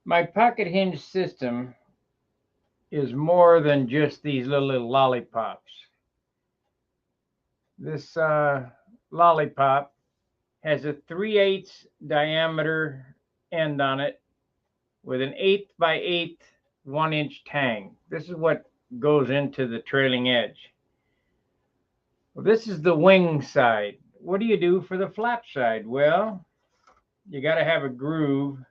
My pocket hinge system is more than just these little lollipops. This lollipop has a 3/8 diameter end on it with an 1/8 by 1/8 1-inch tang. This is what goes into the trailing edge. Well, this is the wing side. What do you do for the flap side? Well, you got to have a groove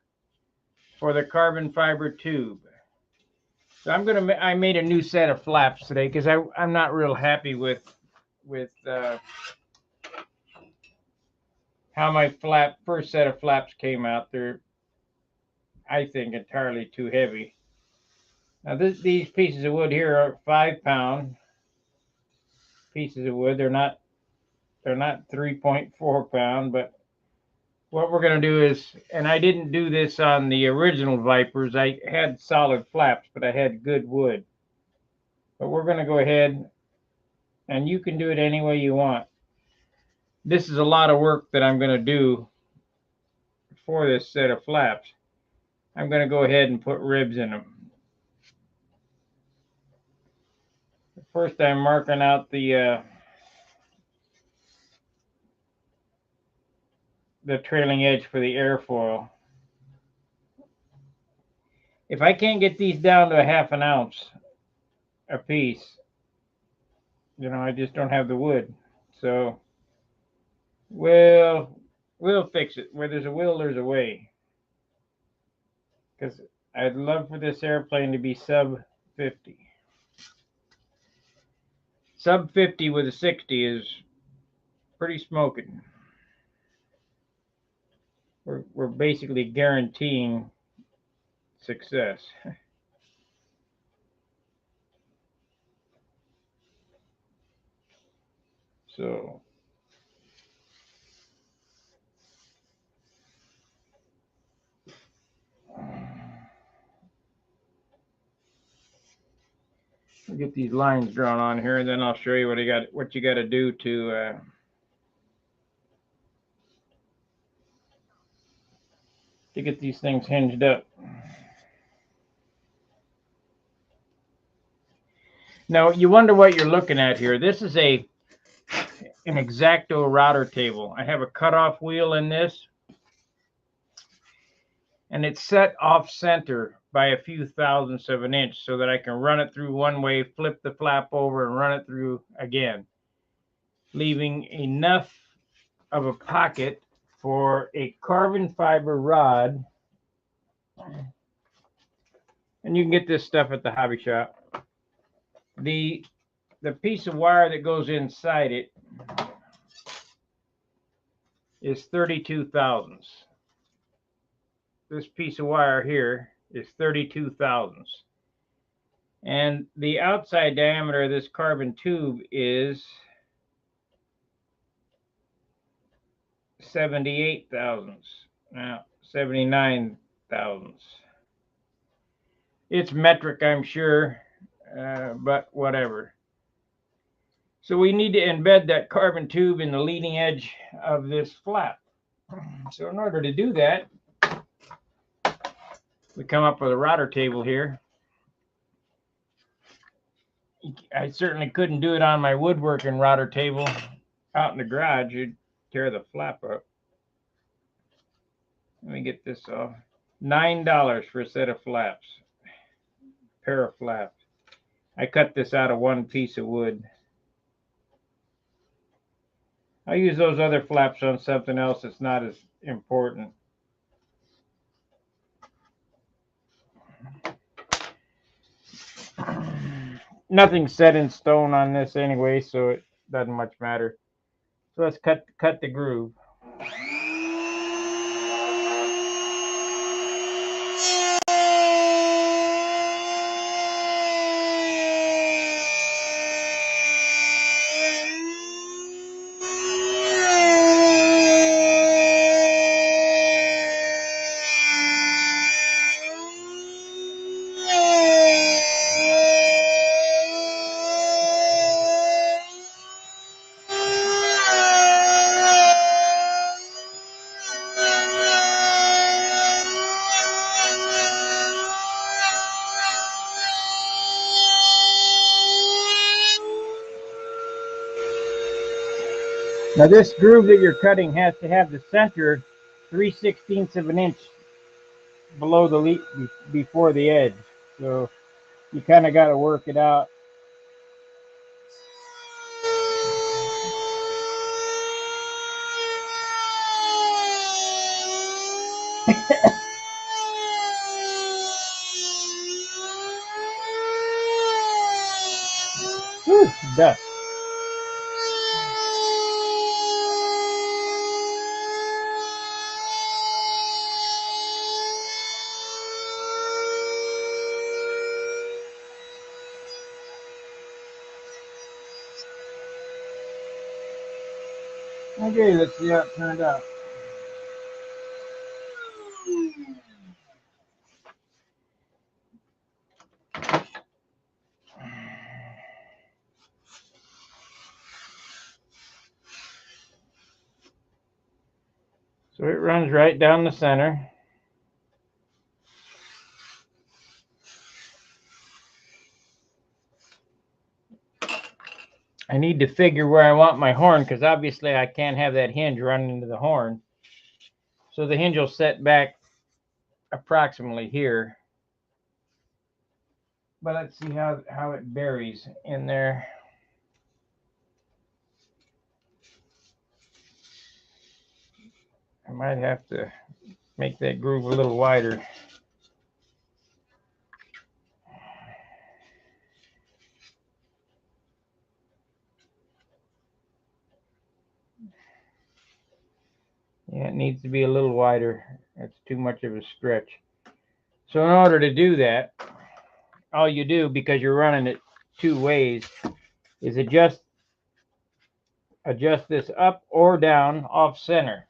for the carbon fiber tube. So I made a new set of flaps today because I'm not real happy with how my first set of flaps came out. They're, I think, entirely too heavy. Now these pieces of wood here are 5-pound pieces of wood. They're not 3.4 pound, but what we're going to do is, and I didn't do this on the original Vipers. I had solid flaps, but I had good wood. But we're going to go ahead, and you can do it any way you want. This is a lot of work that I'm going to do for this set of flaps. I'm going to go ahead and put ribs in them. First, I'm marking out the trailing edge for the airfoil. If I can't get these down to a 1/2 ounce a piece, I just don't have the wood. So we'll fix it. Where there's a will, there's a way. Because I'd love for this airplane to be sub 50. Sub 50 with a 60 is pretty smoking. We're basically guaranteeing success. So we'll get these lines drawn on here, and then I'll show you what you got to do to get these things hinged up. Now you wonder what you're looking at here. This is an X-Acto router table. I have a cutoff wheel in this, and it's set off center by a few thousandths of an inch so that I can run it through one way, flip the flap over, and run it through again, leaving enough of a pocket for a carbon fiber rod. And you can get this stuff at the hobby shop. The piece of wire that goes inside it is 32 thousandths. This piece of wire here is 32 thousandths. And the outside diameter of this carbon tube is 78 thousandths. Now, 79 thousandths. It's metric, I'm sure, but whatever. So we need to embed that carbon tube in the leading edge of this flap. So in order to do that, we come up with a router table here. I certainly couldn't do it on my woodworking router table out in the garage. You'd tear the flap up. Let me get this off. $9 for a set of flaps. Pair of flaps. I cut this out of one piece of wood. I'll use those other flaps on something else that's not as important. Nothing's set in stone on this anyway, so it doesn't much matter. So let's cut the groove. Now this groove that you're cutting has to have the center 3/16 of an inch below the before the edge. So you kind of got to work it out. Whew, dust. Okay, let's see how it turned out. So it runs right down the center. I need to figure where I want my horn because obviously I can't have that hinge run into the horn. So the hinge will set back approximately here. But let's see how it buries in there. I might have to make that groove a little wider. Yeah, it needs to be a little wider. That's too much of a stretch. So in order to do that, all you do, because you're running it two ways, is adjust this up or down off center.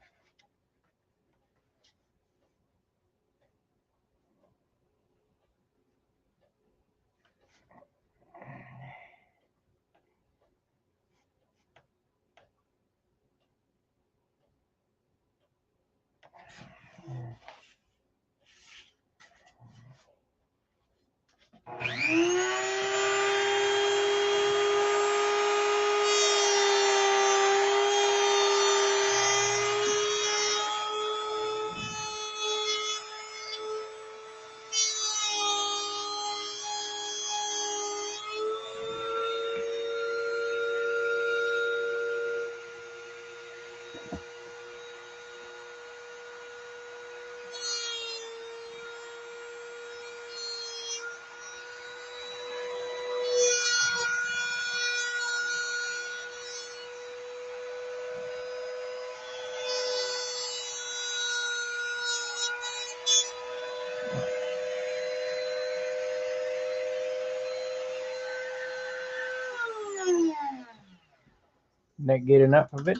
Did that get enough of it?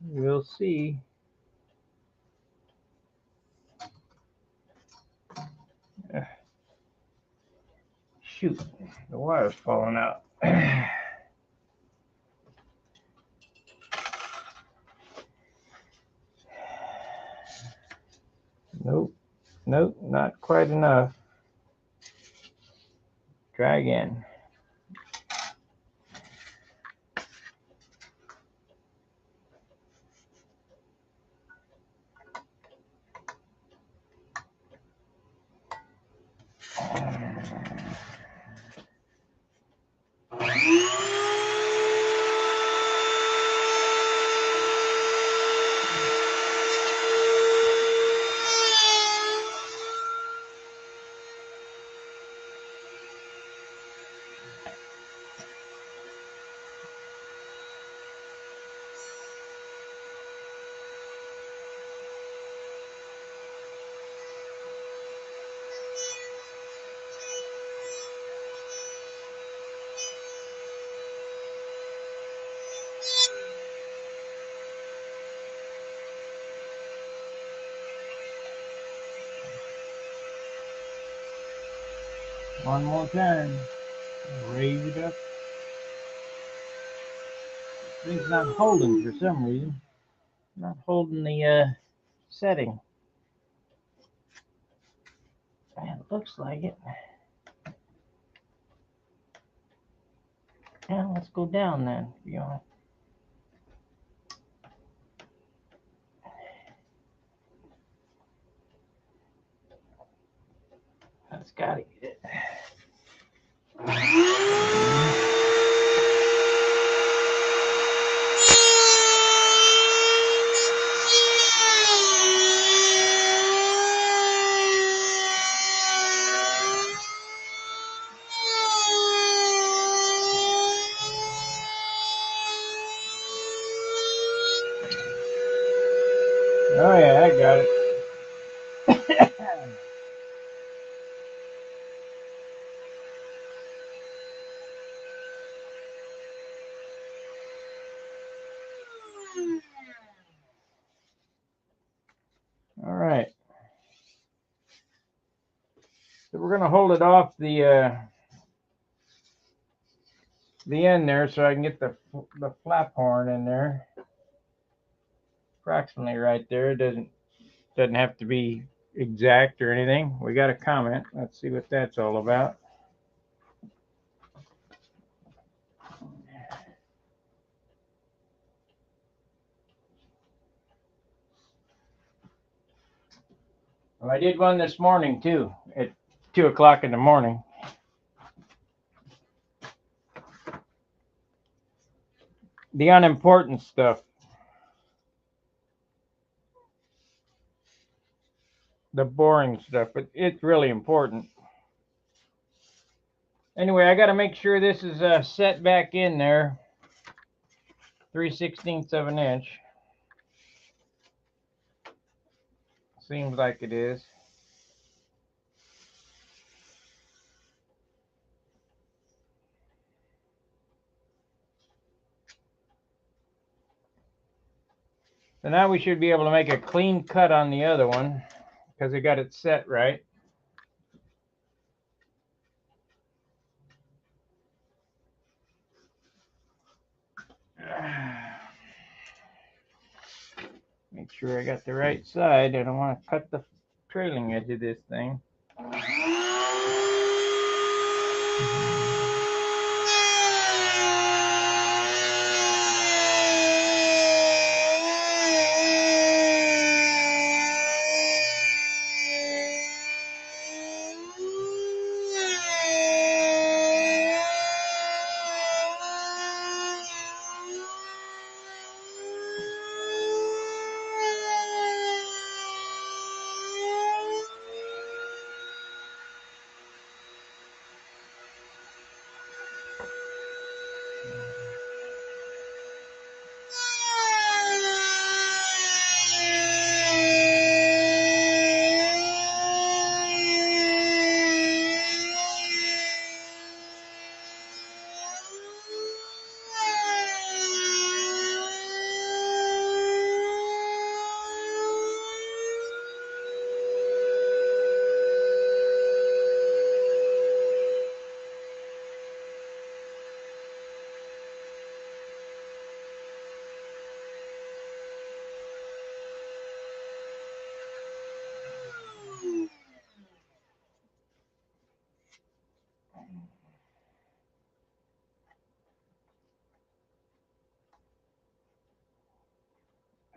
We'll see. Shoot, the wire's falling out. Nope, not quite enough. Try again. One more time. Raise it up. This thing's not holding for some reason. Not holding the setting. It looks like it. Yeah, let's go down then. You know. gotta get it. Oh yeah, I got it. All right. So we're gonna hold it off the end there, so I can get the flap horn in there, approximately right there. It doesn't have to be exact or anything. We got a comment. Let's see what that's all about. Well, I did one this morning too, at 2 o'clock in the morning. The unimportant stuff. The boring stuff, but it's really important. Anyway, I got to make sure this is set back in there 3/16 of an inch. Seems like it is. So now we should be able to make a clean cut on the other one because we got it set right. Make sure I got the right side. I don't want to cut the trailing edge of this thing.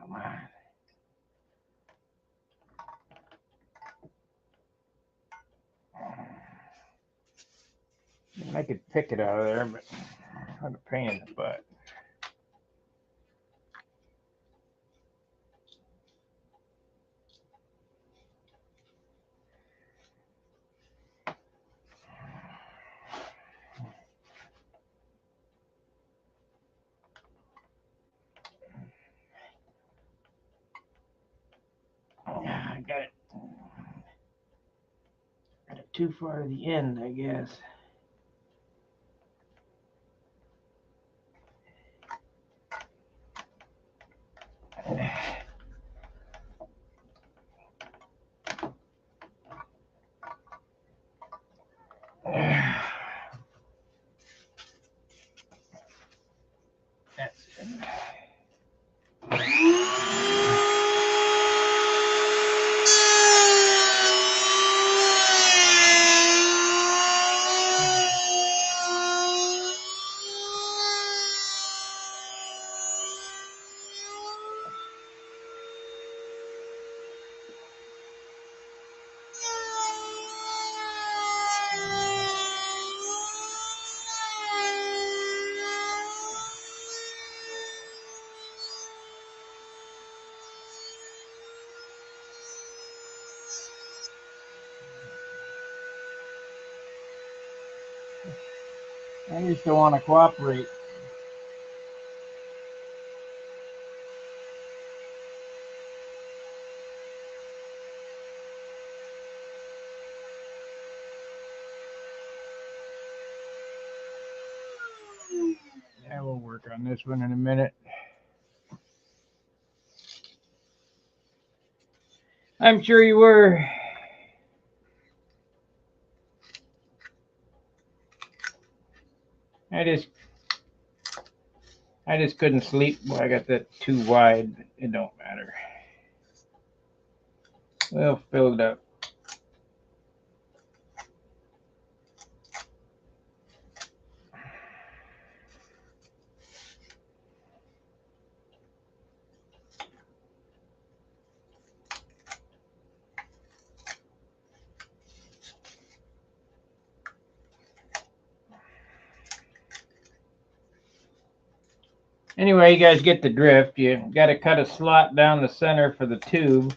Come on. I could pick it out of there, but what a pain in the butt. I got it. Got it too far to the end, I guess. That's it. I just don't want to cooperate. Yeah, we'll work on this one in a minute. I'm sure you were. I just couldn't sleep. Well, I got that too wide. It don't matter. We'll fill it up. Anyway, you guys get the drift. You got to cut a slot down the center for the tube,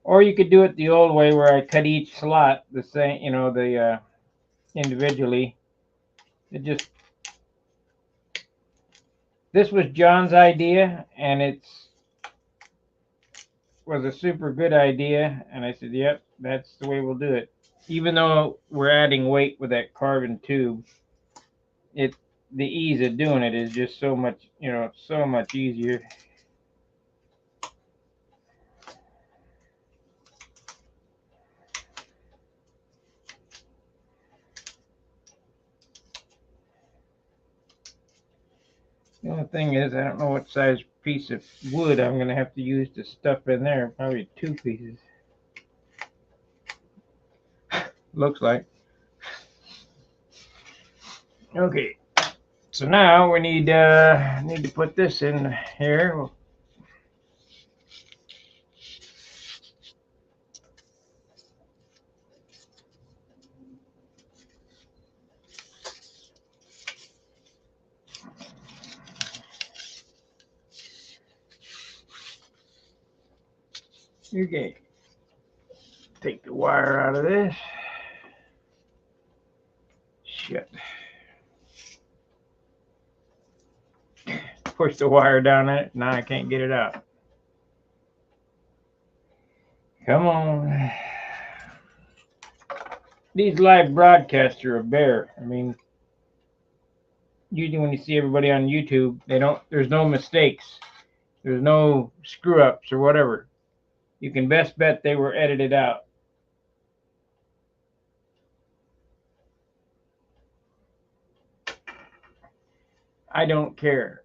or you could do it the old way where I cut each slot the same, individually. This was John's idea, and it was a super good idea, and I said, yep, that's the way we'll do it. Even though we're adding weight with that carbon tube, the ease of doing it is just so much, so much easier. The only thing is, I don't know what size piece of wood I'm going to have to use to stuff in there. Probably 2 pieces. Looks like. Okay. So now we need to put this in here. Okay. Take the wire out of this. Shit. Push the wire down in it. Now I can't get it out. Come on. These live broadcasts are a bear. I mean, usually when you see everybody on YouTube, there's no mistakes. There's no screw ups or whatever. You can best bet they were edited out. I don't care.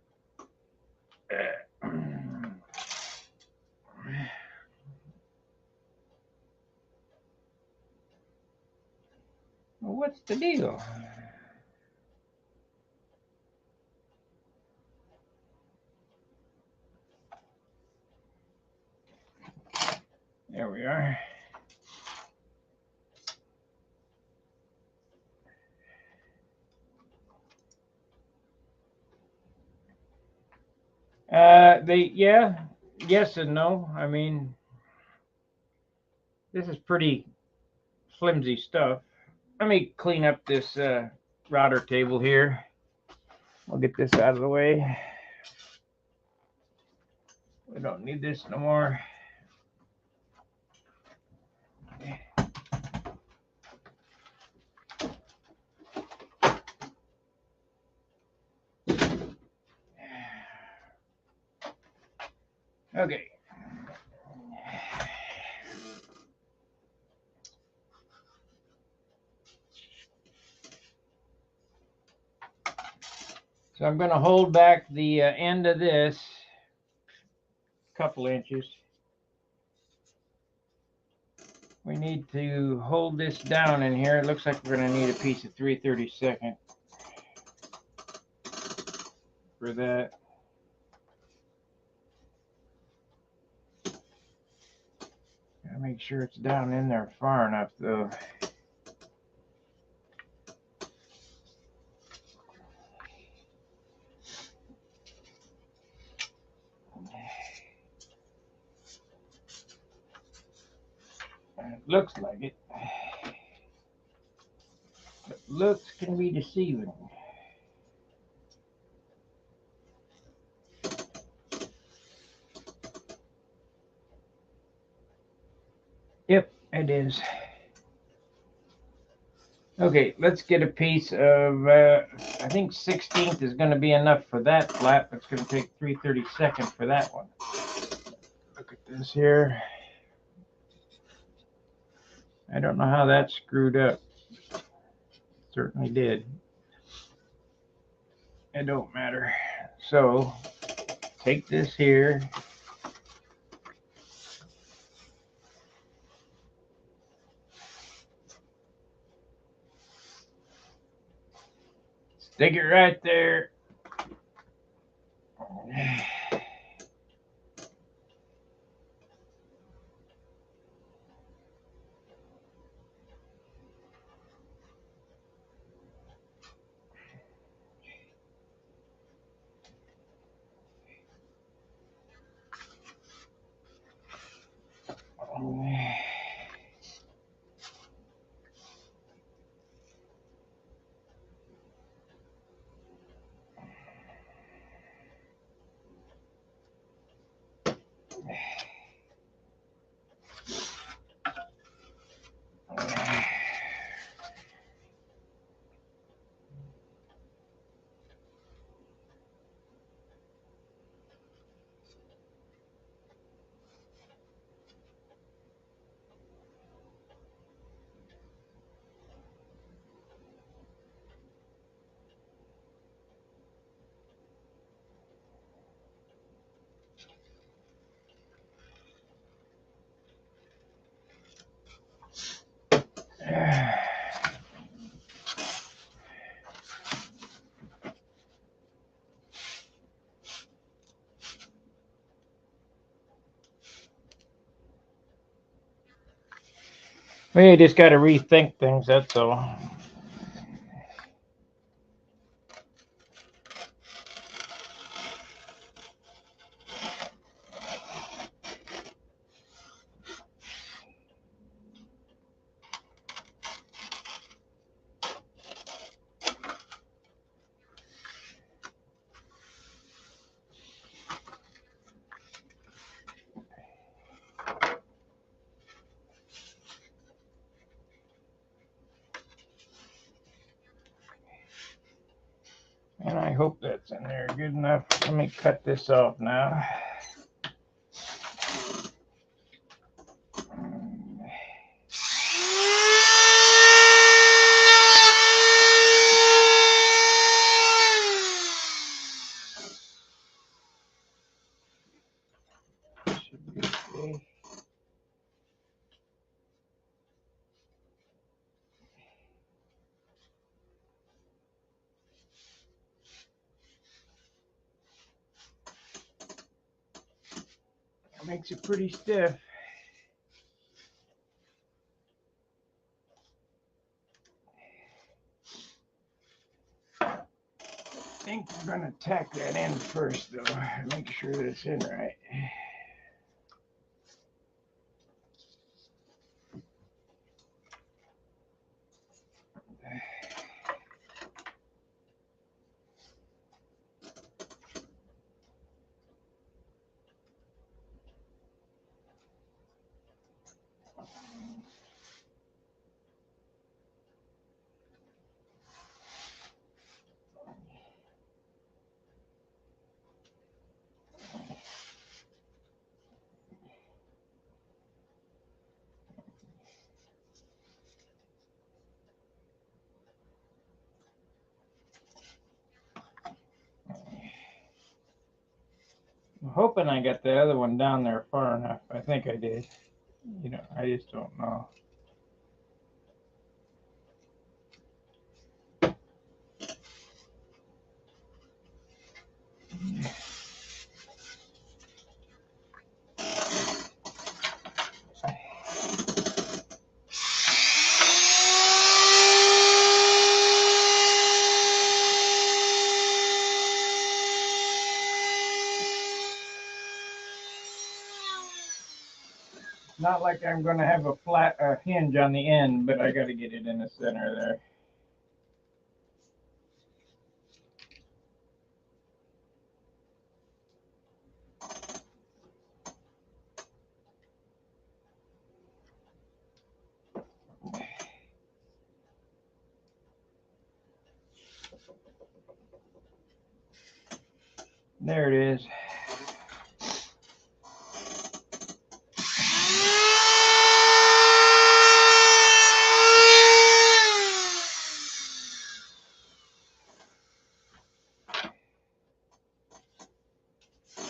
Well, what's the deal? There we are. Yes and no. I mean, this is pretty flimsy stuff. Let me clean up this router table here. I'll get this out of the way. We don't need this no more. Okay. So I'm going to hold back the end of this a couple inches. We need to hold this down in here. It looks like we're going to need a piece of 3/32 for that. Gotta make sure it's down in there far enough though. It looks like it. But looks can be deceiving. It is. Okay, let's get a piece of, I think 16th is going to be enough for that flap. It's going to take 3/32 for that one. Look at this here. I don't know how that screwed up. It certainly did. It don't matter. So, take this here. Stick it right there. We just got to rethink things, that's all. And I hope that's in there good enough. Let me cut this off now. Should be okay. That makes it pretty stiff. I think we're going to tack that in first, though. Make sure that it's in right. I'm hoping I got the other one down there far enough. I think I did. You know, I just don't know. Not like I'm going to have a flat hinge on the end, but I got to get it in the center there. There it is.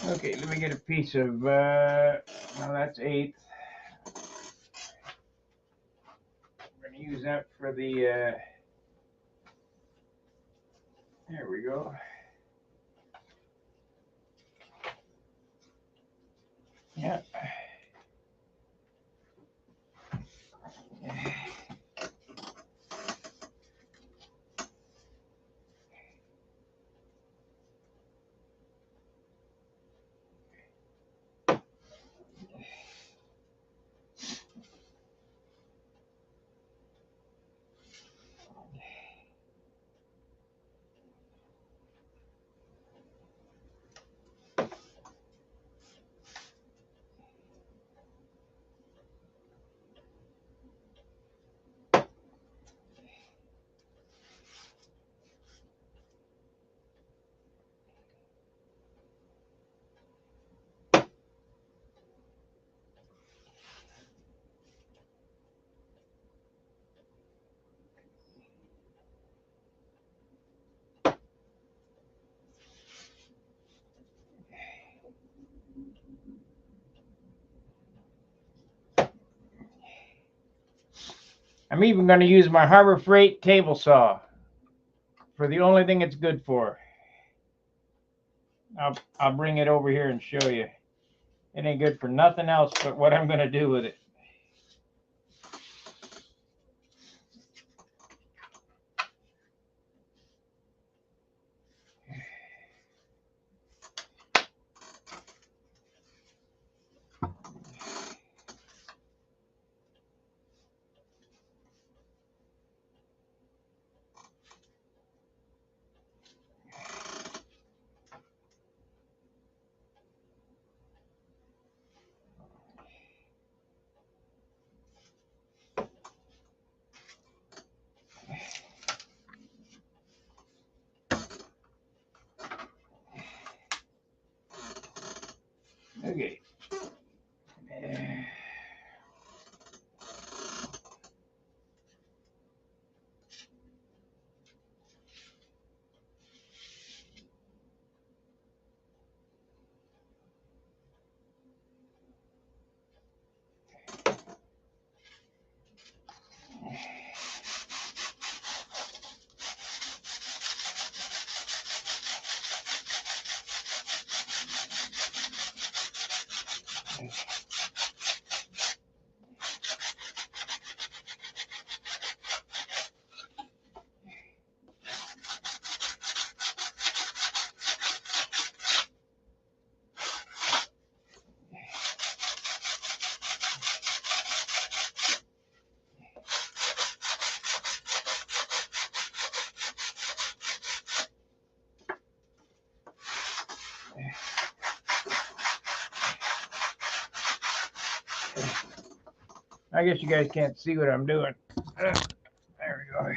Okay, let me get a piece of, well, that's 1/8. I'm going to use that for the, there we go. Yeah. I'm even going to use my Harbor Freight table saw for the only thing it's good for. I'll bring it over here and show you. It ain't good for nothing else but what I'm going to do with it. Okay. I guess you guys can't see what I'm doing. There we go.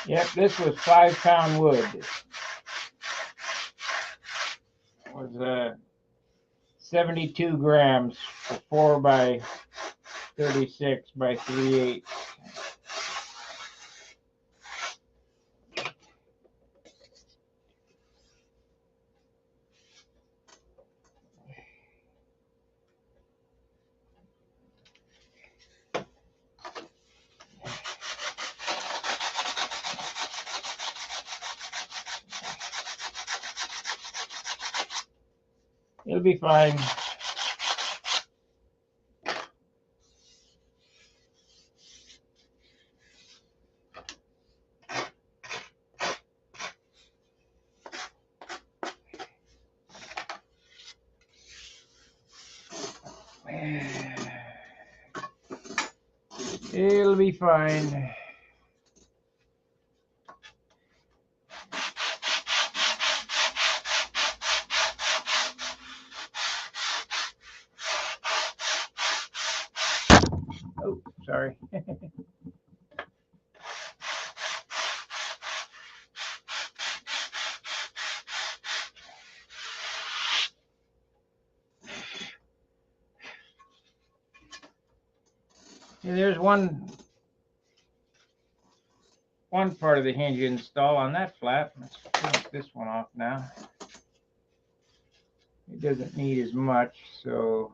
Yep, this was 5-pound wood. It was 72 grams for 4 by 36 by 3/8. It'll be fine. It'll be fine. Oh, sorry. Yeah, there's one part of the hinge install on that flap. Let's finish this one off now. It doesn't need as much, so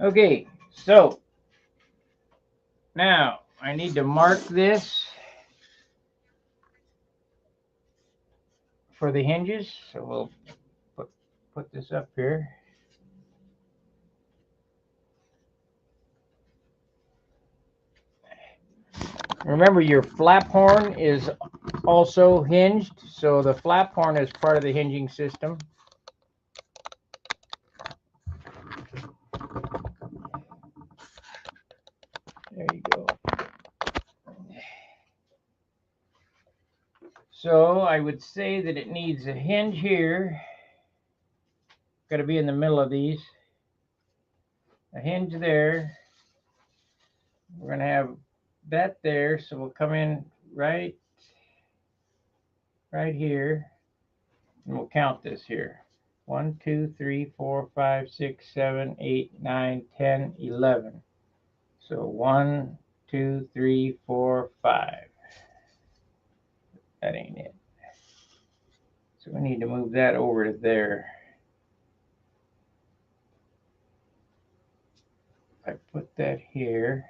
okay, so now I need to mark this for the hinges. So we'll put this up here. Remember, your flap horn is also hinged, so the flap horn is part of the hinging system. There you go. So I would say that it needs a hinge here. Got to be in the middle of these. A hinge there. We're going to have that there, so we'll come in right here, and we'll count this here. 1, 2, 3, 4, 5, 6, 7, 8, 9, 10, 11. So 1, 2, 3, 4, 5. That ain't it. So we need to move that over to there. If I put that here.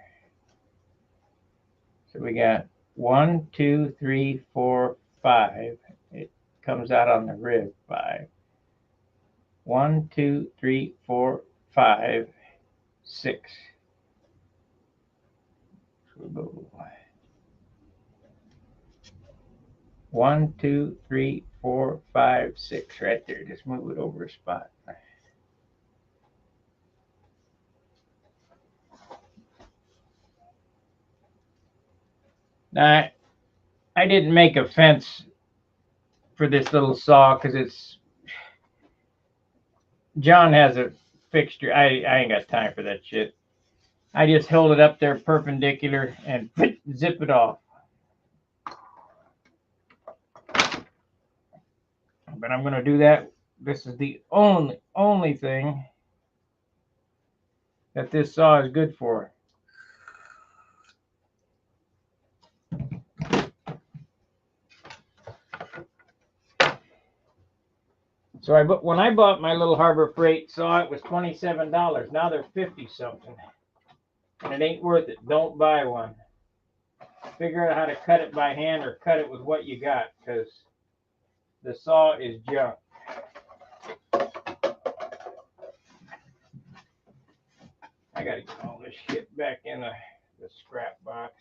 So we got 1, 2, 3, 4, 5. It comes out on the rib 5. 1, 2, 3, 4, 5, 6. So we'll go 1, 2, 3, 4, 5, 6 right there. Just move it over a spot. Now, I didn't make a fence for this little saw because it's John has a fixture. I ain't got time for that shit. I just hold it up there perpendicular and zip it off. But I'm going to do that. This is the only thing that this saw is good for. So when I bought my little Harbor Freight saw, it was $27. Now they're 50 something. And it ain't worth it. Don't buy one. Figure out how to cut it by hand or cut it with what you got, because the saw is junk. I gotta get all this shit back in the scrap box.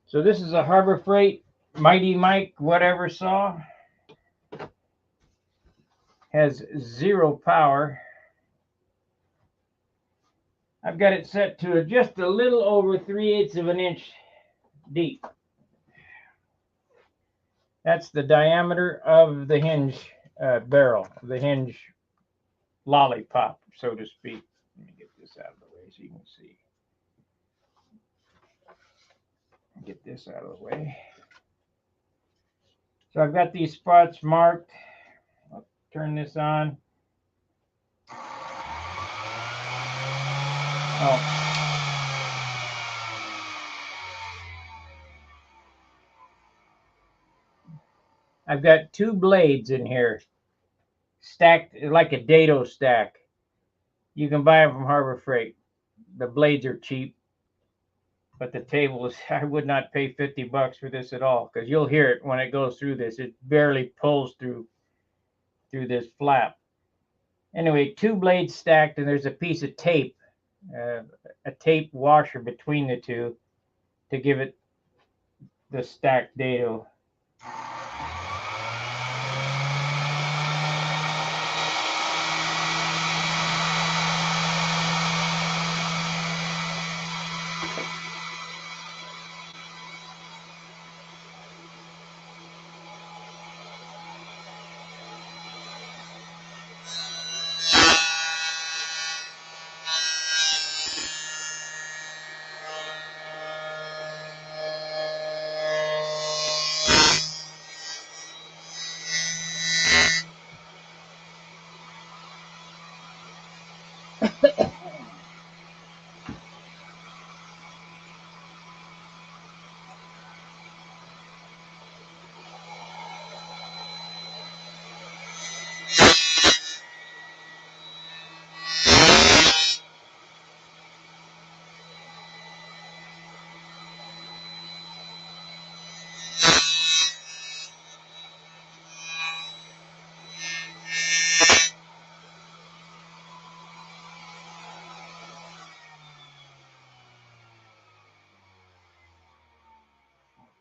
So this is a Harbor Freight Mighty Mike whatever saw. Has 0 power. I've got it set to just a little over 3/8 of an inch deep. That's the diameter of the hinge barrel, the hinge lollipop, so to speak. Let me get this out of the way so you can see. Get this out of the way. So I've got these spots marked. I'll turn this on. Oh. I've got 2 blades in here, stacked like a dado stack. You can buy them from Harbor Freight. The blades are cheap, but the table is, I would not pay $50 for this at all, because you'll hear it when it goes through this. It barely pulls through this flap. Anyway, 2 blades stacked, and there's a piece of tape, a tape washer between the two to give it the stacked dado.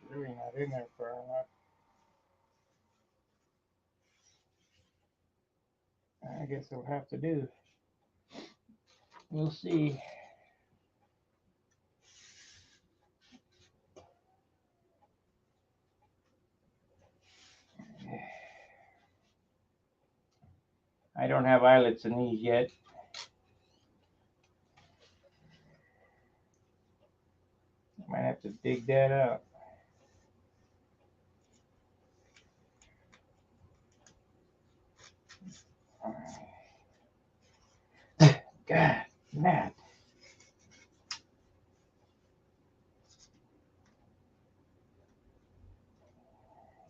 Really not in there far enough. I guess it'll have to do. We'll see. I don't have eyelets in these yet. I might have to dig that out. God, Matt.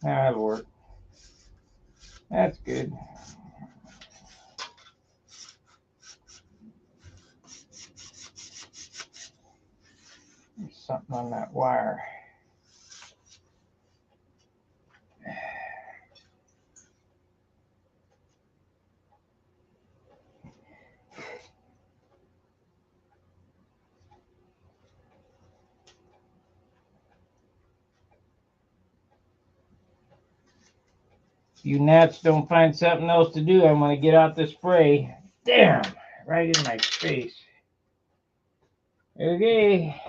That'll work. That's good. There's something on that wire. If you gnats don't find something else to do, I'm going to get out the spray. Damn, right in my face. Okay.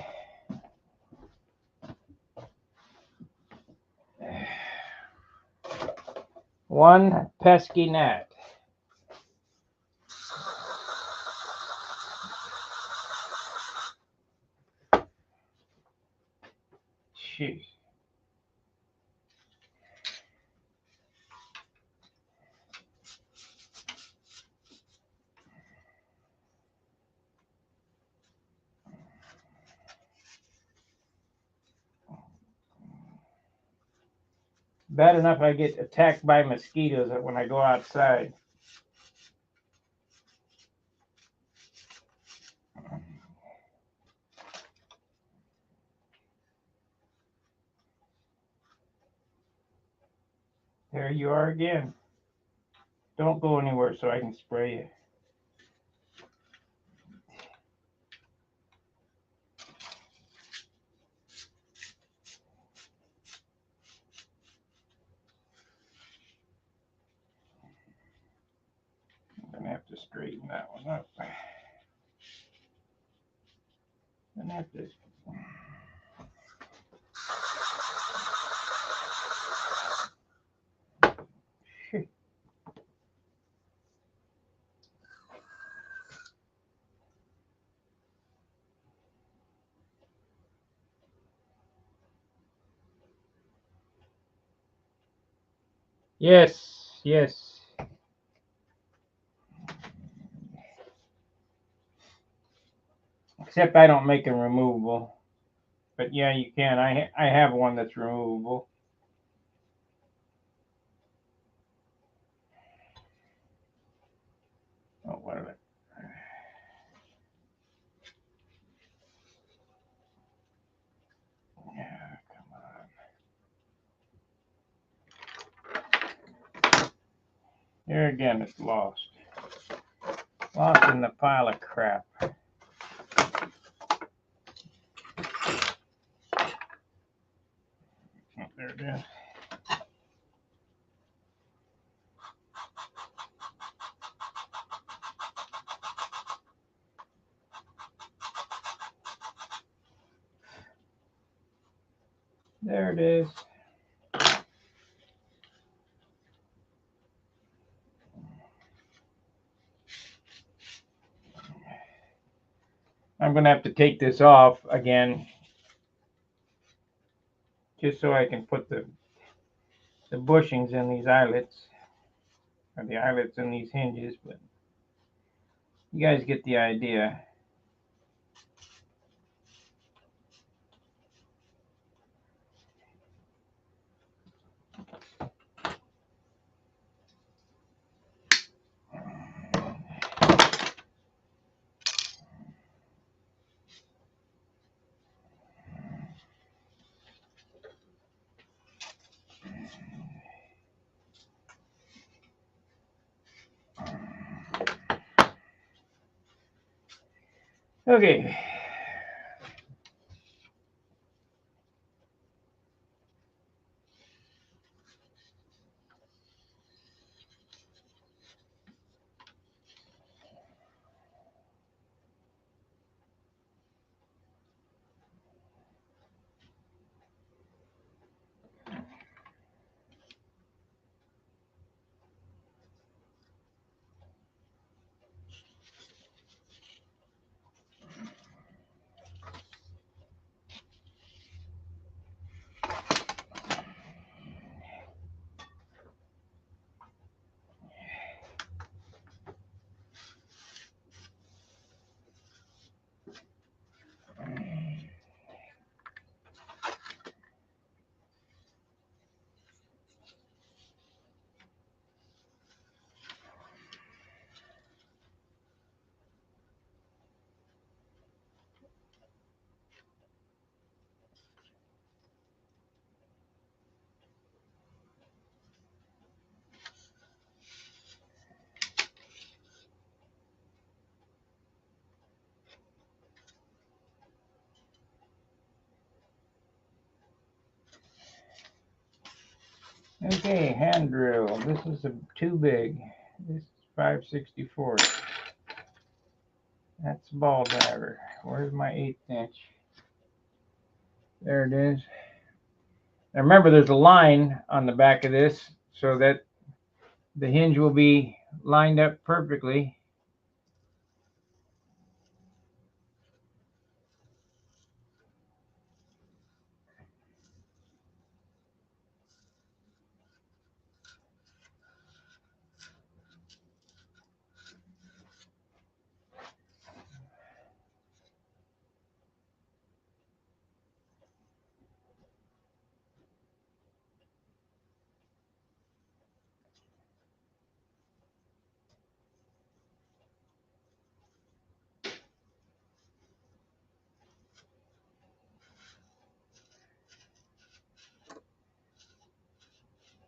One pesky gnat. Jeez. Bad enough I get attacked by mosquitoes when I go outside. There you are again. Don't go anywhere so I can spray you. I'm going to have to straighten that one up. I'm going to have to... Yes, yes. Except I don't make them removable. But yeah, you can. I have one that's removable. Oh, what of it? Yeah, come on. Here again, it's lost. Lost in the pile of crap. Oh, there it is. There it is. I'm going to have to take this off again just so I can put the bushings in these eyelets, or the eyelets in these hinges, but you guys get the idea. Okay. Okay, hand drill. This is too big. This is 5/64. That's ball driver. Where's my 1/8 inch? There it is. Now remember, there's a line on the back of this so that the hinge will be lined up perfectly.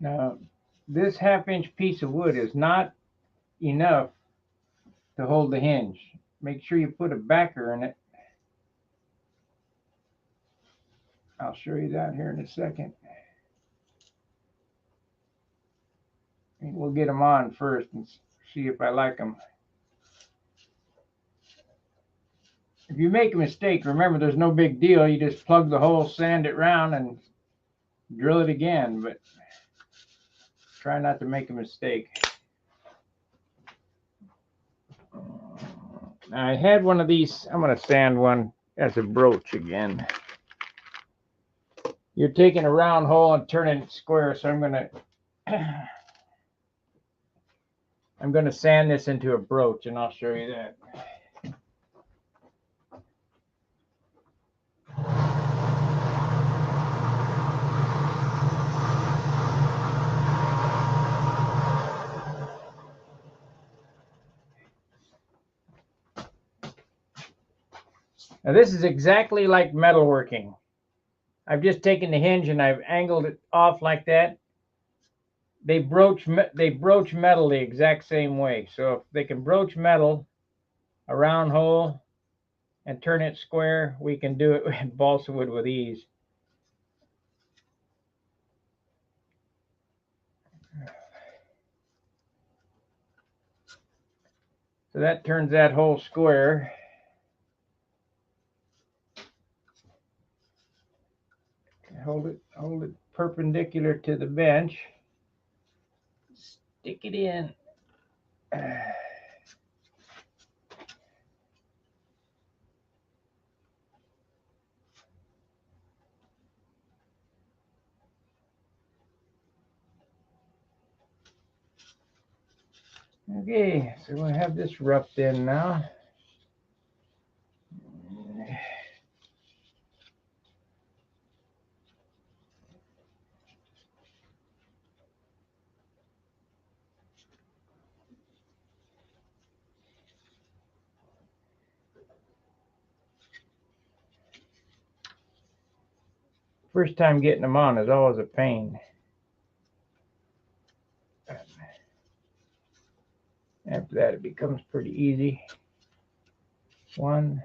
Now, this 1/2 inch piece of wood is not enough to hold the hinge. Make sure you put a backer in it. I'll show you that here in a second. We'll get them on first and see if I like them. If you make a mistake, remember there's no big deal. You just plug the hole, sand it round, and drill it again. But try not to make a mistake. I had one of these. I'm going to sand one as a brooch again. You're taking a round hole and turning it square, so I'm going to I'm going to sand this into a brooch, and I'll show you that. Now this is exactly like metalworking. I've just taken the hinge and I've angled it off like that. They broach metal the exact same way. So if they can broach metal, a round hole, and turn it square, we can do it in balsa wood with ease. So that turns that hole square. Hold it perpendicular to the bench. Stick it in. Okay, so we'll have this roughed in now. First time getting them on is always a pain. After that, it becomes pretty easy. One.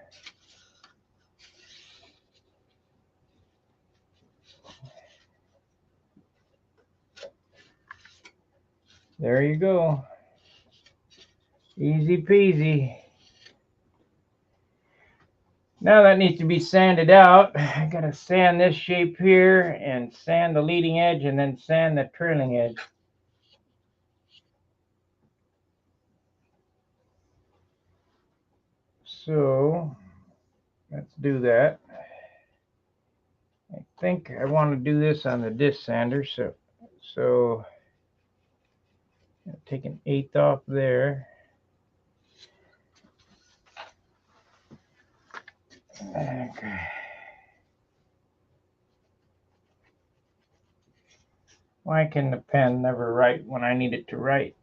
There you go. Easy peasy. Now that needs to be sanded out. I gotta sand this shape here and sand the leading edge and then sand the trailing edge. So let's do that. I think I want to do this on the disc sander. So take an 1/8 off there. Okay. Why can the pen never write when I need it to write?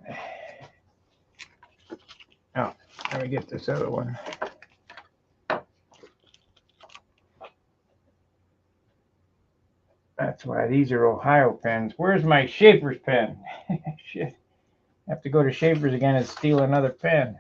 Oh, let me get this other one. That's why these are Ohio pens. Where's my Shaper's pen? Shit. I have to go to Shaper's again and steal another pen.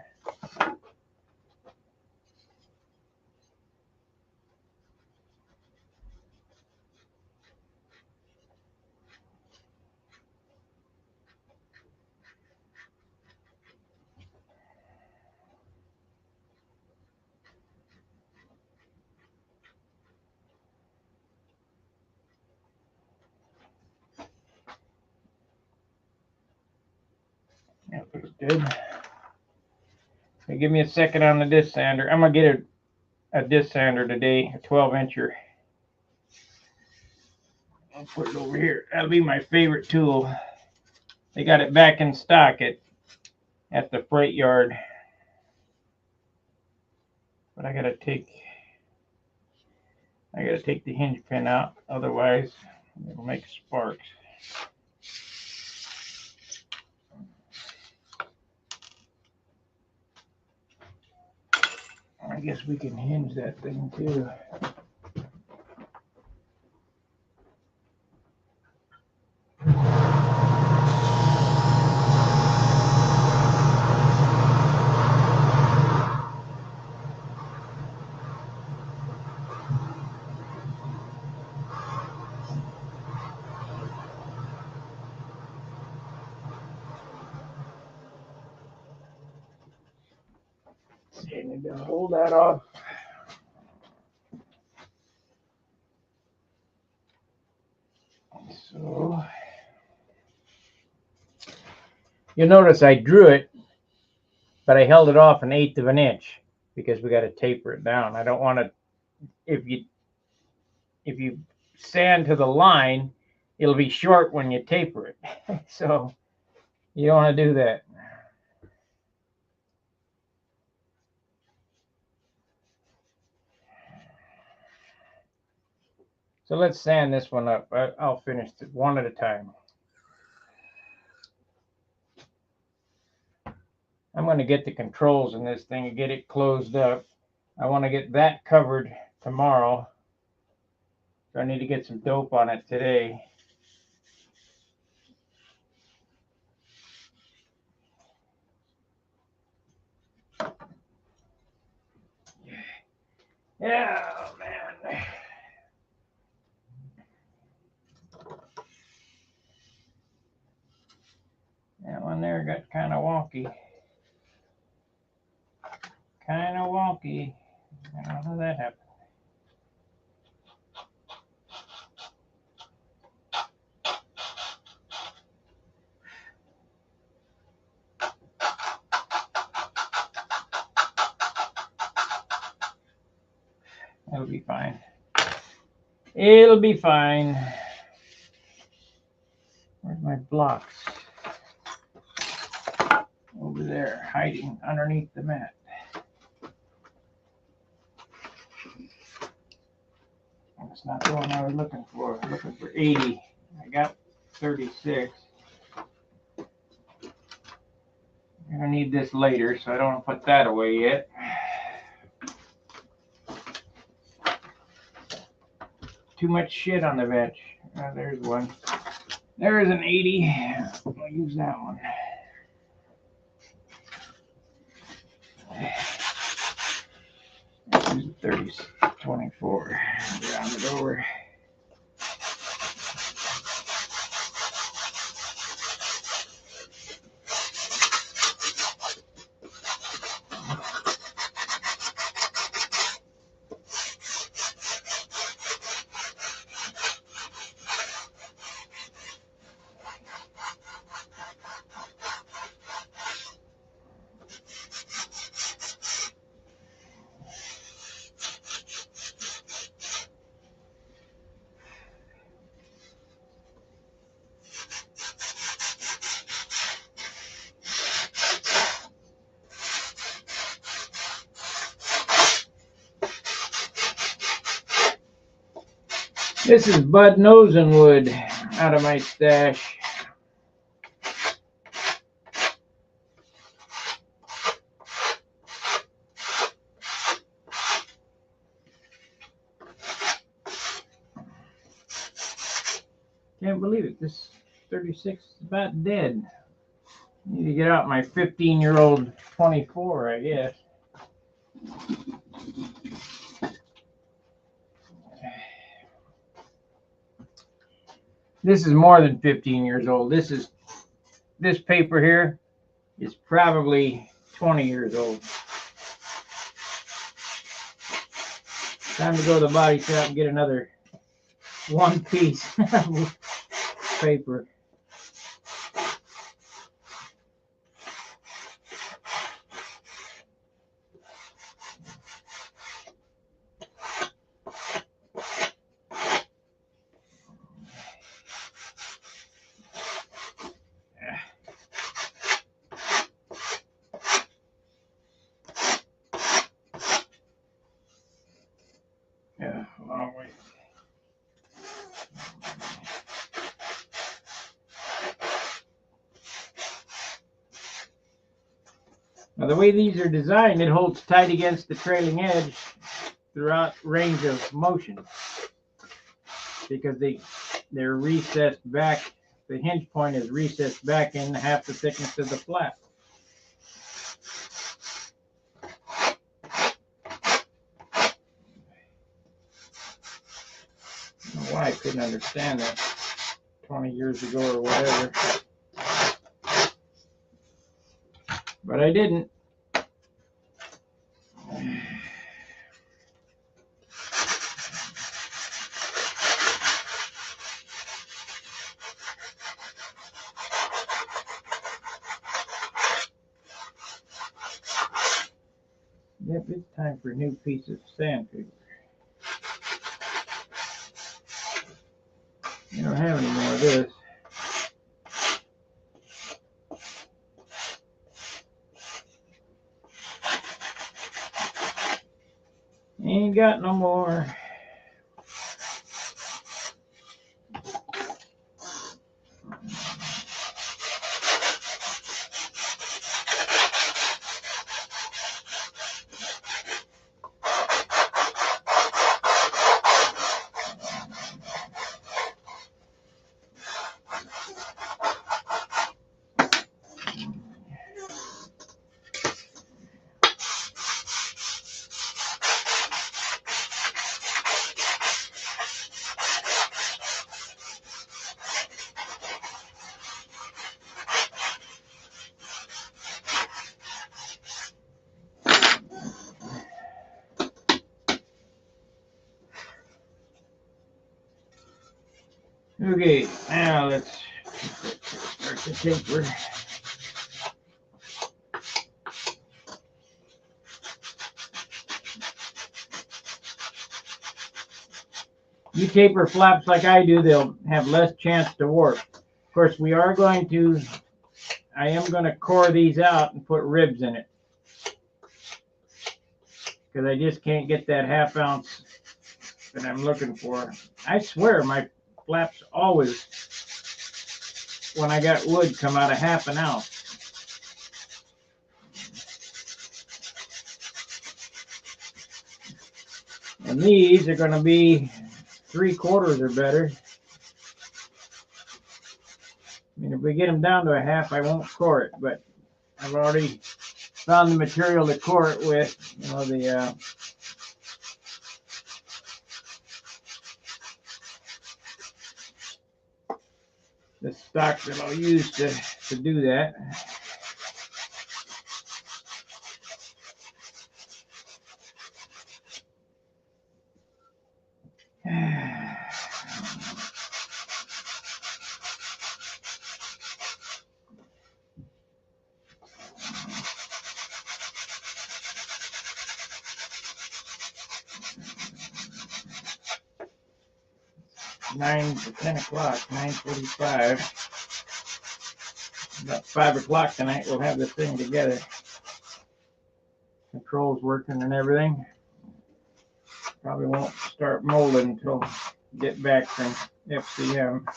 That looks good. Hey, give me a second on the disc sander. I'm going to get a disc sander today, a 12-incher. I'll put it over here. That'll be my favorite tool. They got it back in stock at the freight yard. But I gotta take the hinge pin out, otherwise it'll make sparks. I guess we can hinge that thing too. See, I need to hold that off. So you'll notice I drew it, but I held it off 1/8 of an inch because we got to taper it down. I don't want to. If you sand to the line, it'll be short when you taper it. So you don't want to do that. So let's sand this one up. I'll finish it one at a time. I'm going to get the controls in this thing and get it closed up. I want to get that covered tomorrow. So I need to get some dope on it today. Yeah, oh man. That one there got kind of wonky. Kind of wonky. I don't know how that happened. It'll be fine. It'll be fine. Where's my blocks? Over there, hiding underneath the mat. That's not the one I was looking for. I'm looking for 80. I got 36. I'm gonna need this later, so I don't want to put that away yet. Too much shit on the bench. There's one. There's an 80. I'll use that one. Use 30, 24. Round it over. This is Bud Nosenwood out of my stash. Can't believe it. This 36 is about dead. Need to get out my 15-year-old 24, I guess. This is more than 15 years old. This paper here is probably 20 years old. Time to go to the body shop and get another one piece of paper. Yeah, a long way. Now the way these are designed, it holds tight against the trailing edge throughout range of motion because they're recessed back. The hinge point is recessed back in half the thickness of the flap. I don't know why I couldn't understand that 20 years ago or whatever. But I didn't. Yep, it's time for a new piece of sandpaper. You don't have any more of this. Ain't got no more. Okay, now let's start the taper. You taper flaps like I do, they'll have less chance to warp. Of course, I am going to core these out and put ribs in it. Because I just can't get that 1/2 ounce that I'm looking for. I swear my flaps always, when I got wood, come out a 1/2 ounce. And these are going to be 3/4 or better. I mean, if we get them down to a 1/2, I won't core it, but I've already found the material to core it with. You know, the stock that I'll use to do that. Nine to 10 o'clock, 9:45. About 5 o'clock tonight, we'll have this thing together. Controls working and everything. Probably won't start molding until get back from FCM.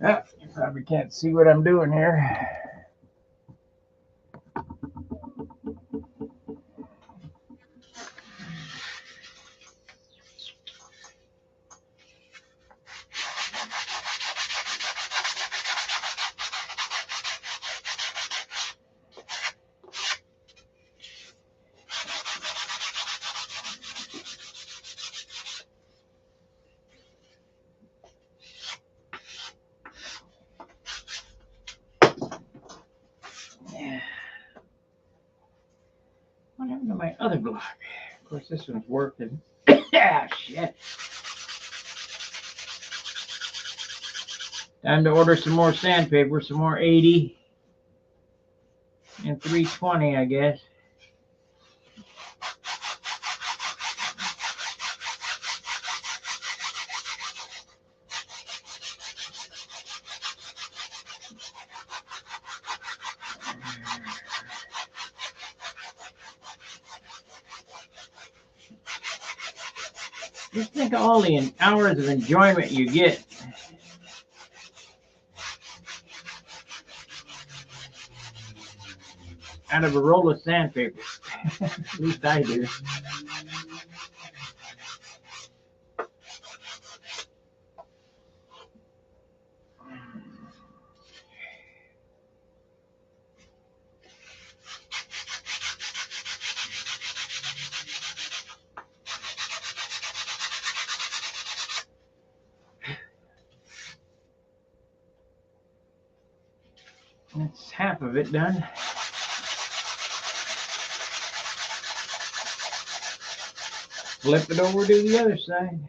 Ah, you probably can't see what I'm doing here. What happened to my other block? Of course, this one's working. Ah, shit. Time to order some more sandpaper, some more 80 and 320, I guess. Just think of all the hours of enjoyment you get. Out of a roll of sandpaper. At least I do. That's half of it done. Flip it over to the other side.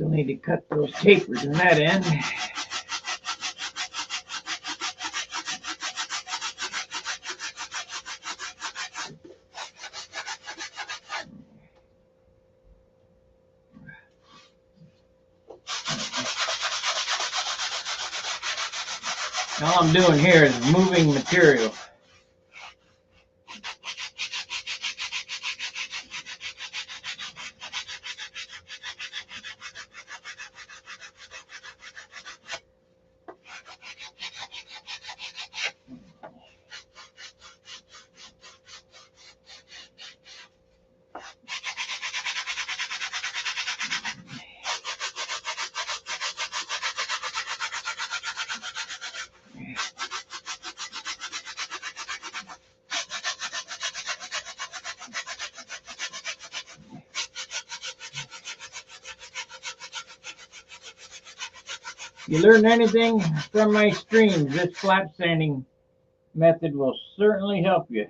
Still need to cut those tapers in that end. All I'm doing here is moving material. You learn anything from my streams, this flap sanding method will certainly help you.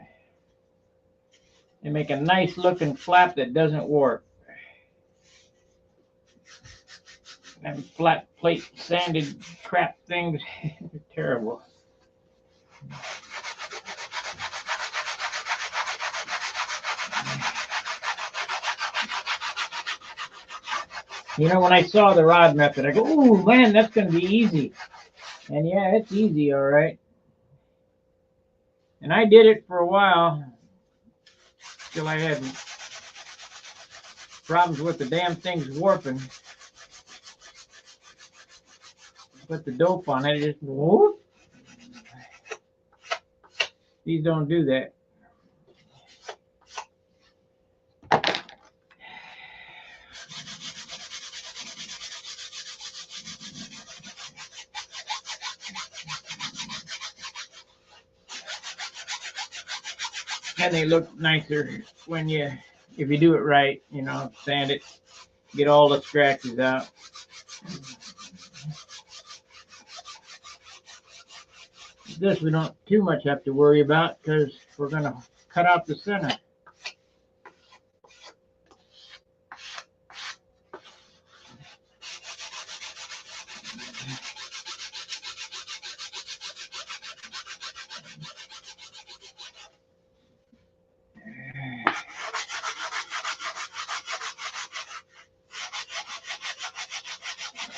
And make a nice looking flap that doesn't warp. And flat plate sanded crap things are terrible. You know, when I saw the rod method, I go, "Ooh, man, that's going to be easy." And yeah, it's easy, all right. And I did it for a while till I had problems with the damn things warping. Put the dope on it, it just whoop. These don't do that. And they look nicer when if you do it right, you know, sand it, get all the scratches out. This we don't too much have to worry about because we're going to cut out the center.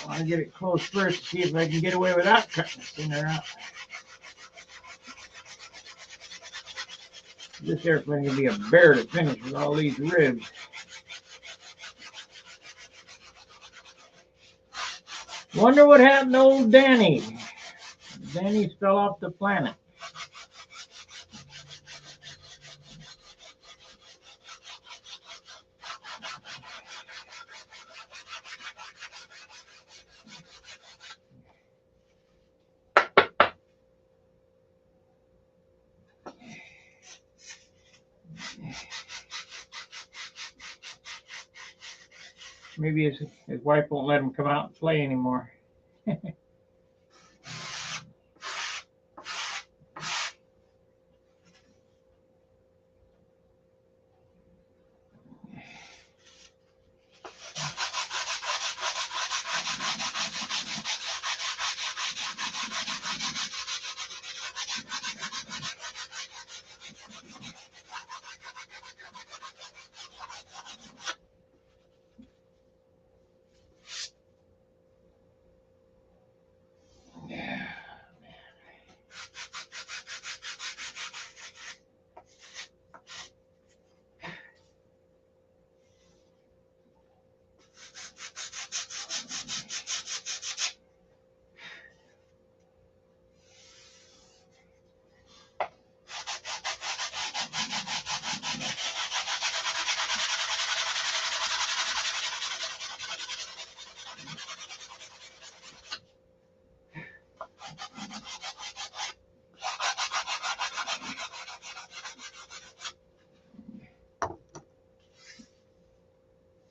I want to get it close first to see if I can get away without cutting the center out. This airplane can be a bear to finish with all these ribs. Wonder what happened to old Danny. Danny fell off the planet. Maybe his wife won't let him come out and play anymore.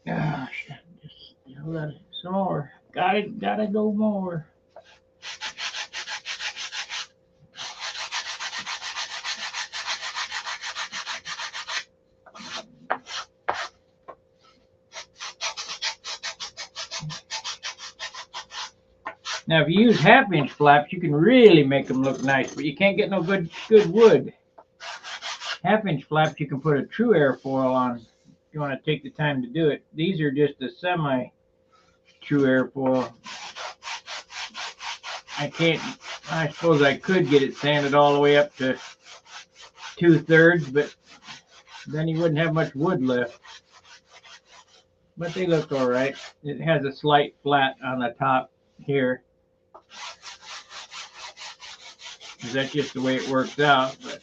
Gosh, just some more. Gotta go more. Now, if you use half-inch flaps, you can really make them look nice, but you can't get no good wood. Half-inch flaps, you can put a true airfoil on if you want to take the time to do it. These are just a semi-true airfoil. I suppose I could get it sanded all the way up to 2/3, but then you wouldn't have much wood left. But they look all right. It has a slight flat on the top here. That's just the way it works out. But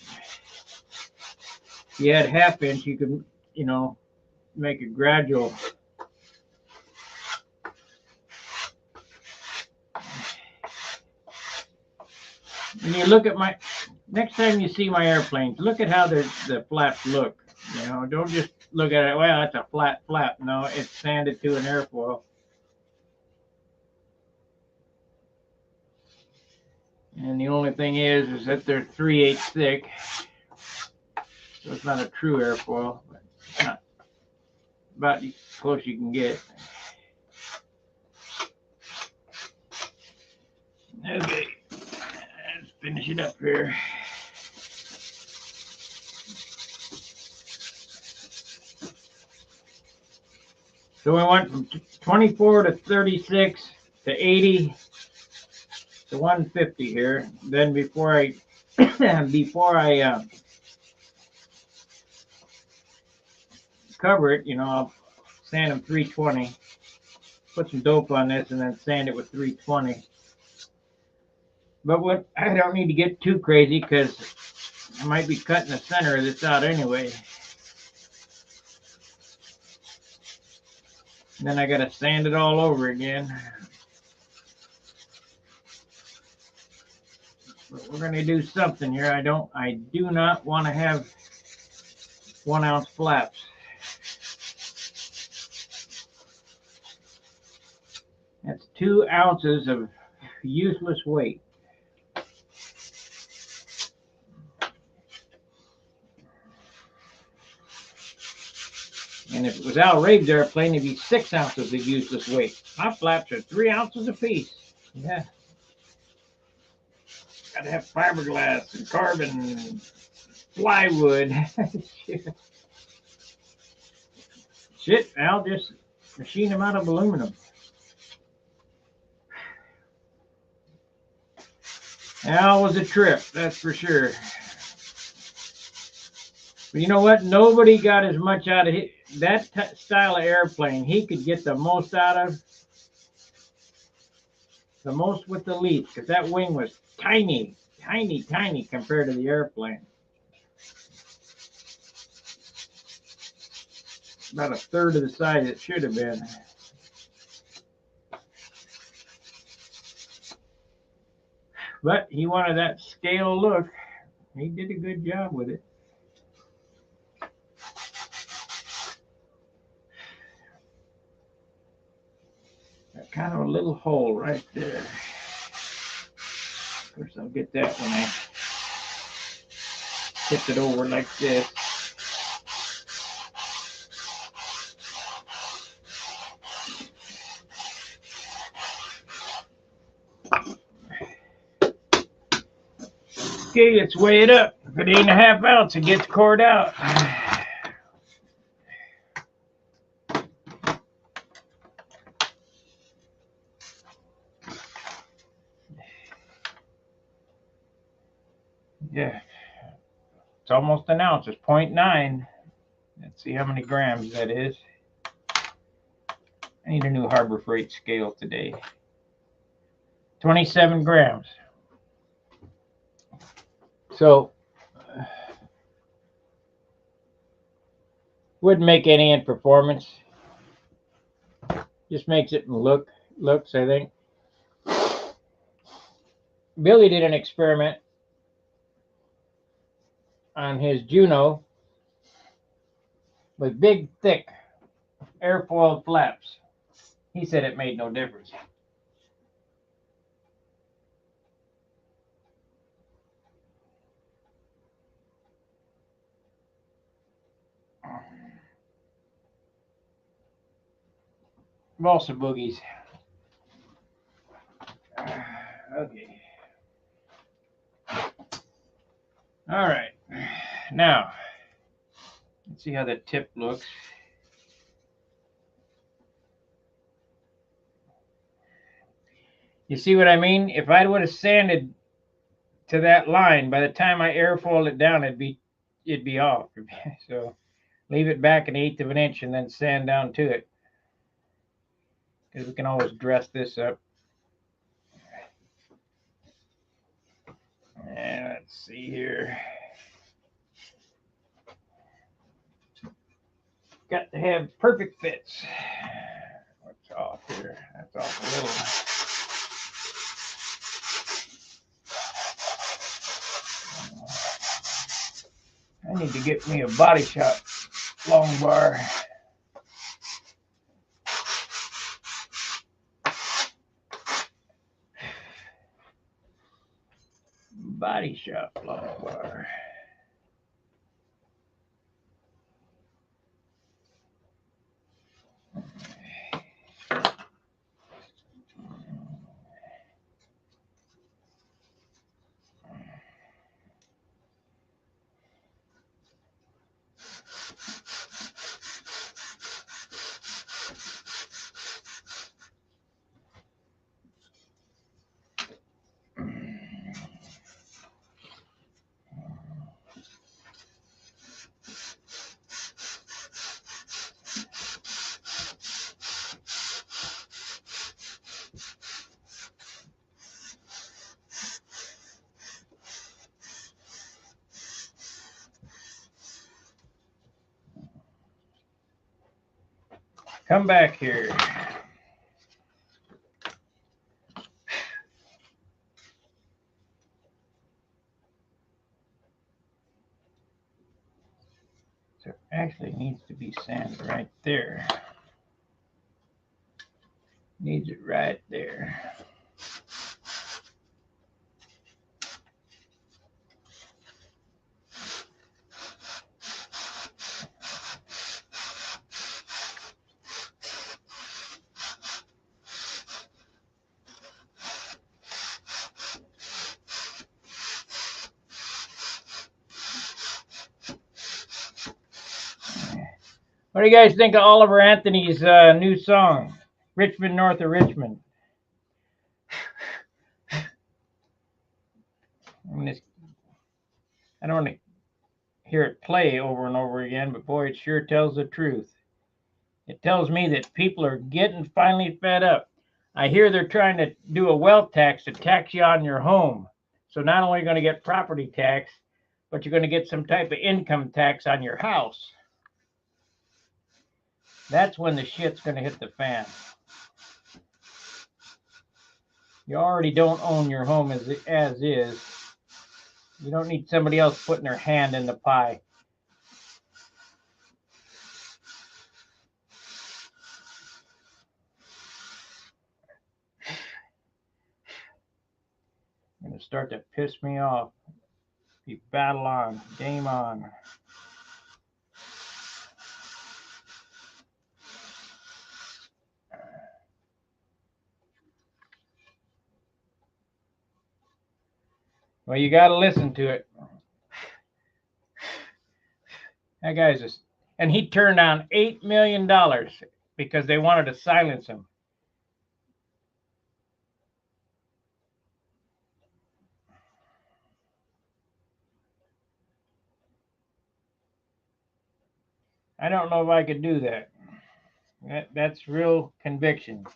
if you had half-inch, you could, make a gradual. When you look at next time you see my airplanes, look at how the flaps look. Don't just look at it, well, that's a flat flap. No, it's sanded to an airfoil. And the only thing is that they're 3/8 thick. So it's not a true airfoil, but it's not about as close you can get. Okay, let's finish it up here. So we went from 24 to 36 to 80 to 150 here. Then before I cover it, I'll sand them 320. Put some dope on this and then sand it with 320. But I don't need to get too crazy because I might be cutting the center of this out anyway. And then I got to sand it all over again. But we're going to do something here. I do not want to have 1 ounce flaps. That's 2 ounces of useless weight. And if it was Al Rabe's airplane, it'd be 6 ounces of useless weight. My flaps are 3 ounces apiece. Yeah. Gotta have fiberglass and carbon and plywood. Shit, Al, just machine them out of aluminum. Al was a trip, that's for sure. But you know what? Nobody got as much out of that style of airplane. He could get the most out of, the most with the least, because that wing was tiny, tiny, tiny compared to the airplane. About a third of the size it should have been. But he wanted that scale look. He did a good job with it. Got kind of a little hole right there. Of course, I'll get that when I tip it over like this. Okay, let's weigh it up. If it ain't a 1/2 ounce, it gets cored out. Yeah, it's almost an ounce. It's 0.9. Let's see how many grams that is. I need a new Harbor Freight scale today. 27 grams. So, wouldn't make any in performance. Just makes it looks, I think. Billy did an experiment on his Juno with big, thick airfoil flaps. He said it made no difference. Balsa boogies. Okay. All right. Now, let's see how the tip looks. You see what I mean? If I would have sanded to that line, by the time I airfoiled it down, it'd be off. So leave it back 1/8 of an inch and then sand down to it, because we can always dress this up. And let's see here. Got to have perfect fits. What's off here? That's off a little. I need to get me a body shop long bar. Body shop long bar. Come back here. So it actually needs to be sanded right there. Needs it right there. What do you guys think of Oliver Anthony's new song, Richmond North of Richmond? I don't want to hear it play over and over again, but boy, it sure tells the truth. It tells me that people are getting finally fed up. I hear they're trying to do a wealth tax to tax you on your home. So not only are you going to get property tax, but you're going to get some type of income tax on your house. That's when the shit's going to hit the fan. You already don't own your home as is. You don't need somebody else putting their hand in the pie. It's going to start to piss me off. You battle on, game on. Well, you got to listen to it. That guy's just, and he turned down $8 million because they wanted to silence him. I don't know if I could do that. That's real conviction.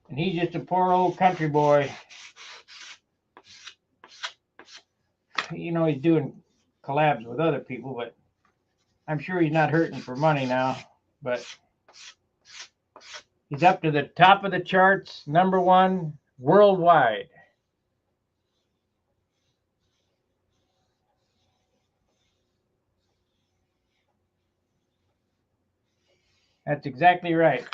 And he's just a poor old country boy. You know, he's doing collabs with other people, but I'm sure he's not hurting for money now. But he's up to the top of the charts, #1 worldwide. That's exactly right.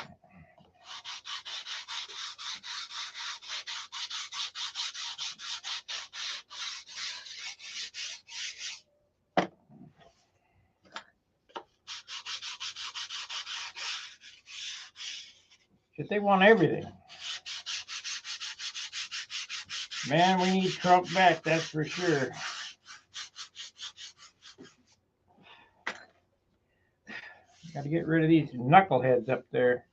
Because they want everything. Man, we need Trump back, that's for sure. Got to get rid of these knuckleheads up there.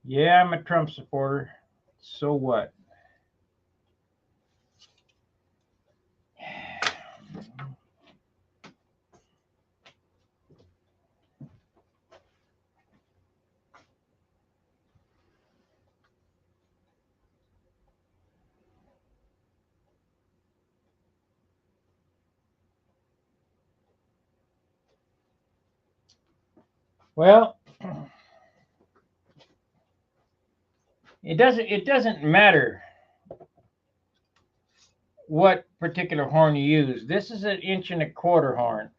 Yeah, I'm a Trump supporter. So what? Well, it doesn't matter what particular horn you use. This is an 1.25" horn.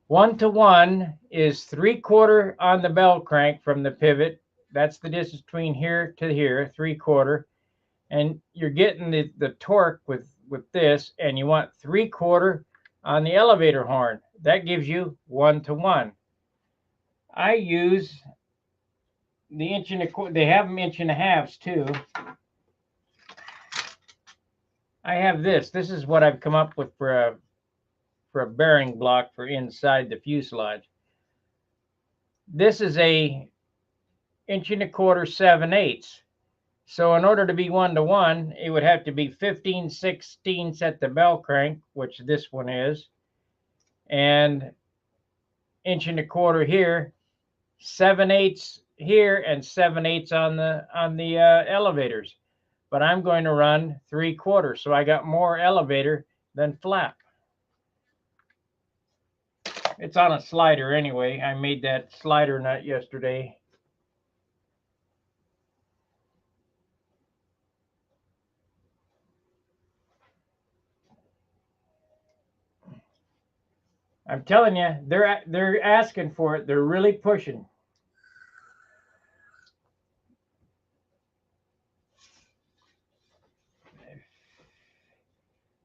1-to-1 is 3/4 on the bell crank from the pivot. That's the distance between here to here, 3/4. And you're getting the torque with this, and you want 3/4 on the elevator horn. That gives you 1-to-1. I use the 1.25". They have them 1.5" too. I have this. This is what I've come up with for a bearing block for inside the fuselage. This is a 1.25" 7/8. So in order to be 1-to-1, it would have to be 15/16 at the bell crank, which this one is, and 1.25" here, 7/8 here, and 7/8 on the elevators. But I'm going to run 3/4, so I got more elevator than flap. It's on a slider anyway. I made that slider nut yesterday. I'm telling you, they're asking for it. They're really pushing.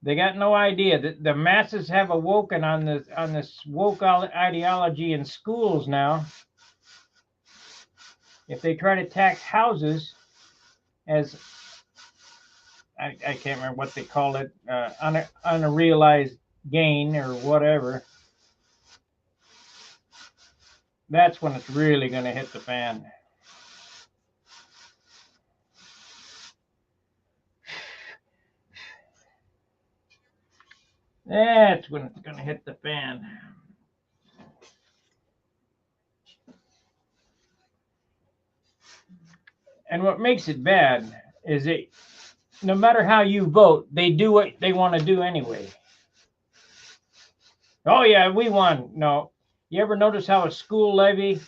They got no idea that the masses have awoken on this woke ideology in schools now. If they try to tax houses as I can't remember what they call it, unrealized gain or whatever, that's when it's really going to hit the fan. That's when it's going to hit the fan. And what makes it bad is that no matter how you vote, they do what they want to do anyway. Oh yeah, we won. No. You ever notice how a school levy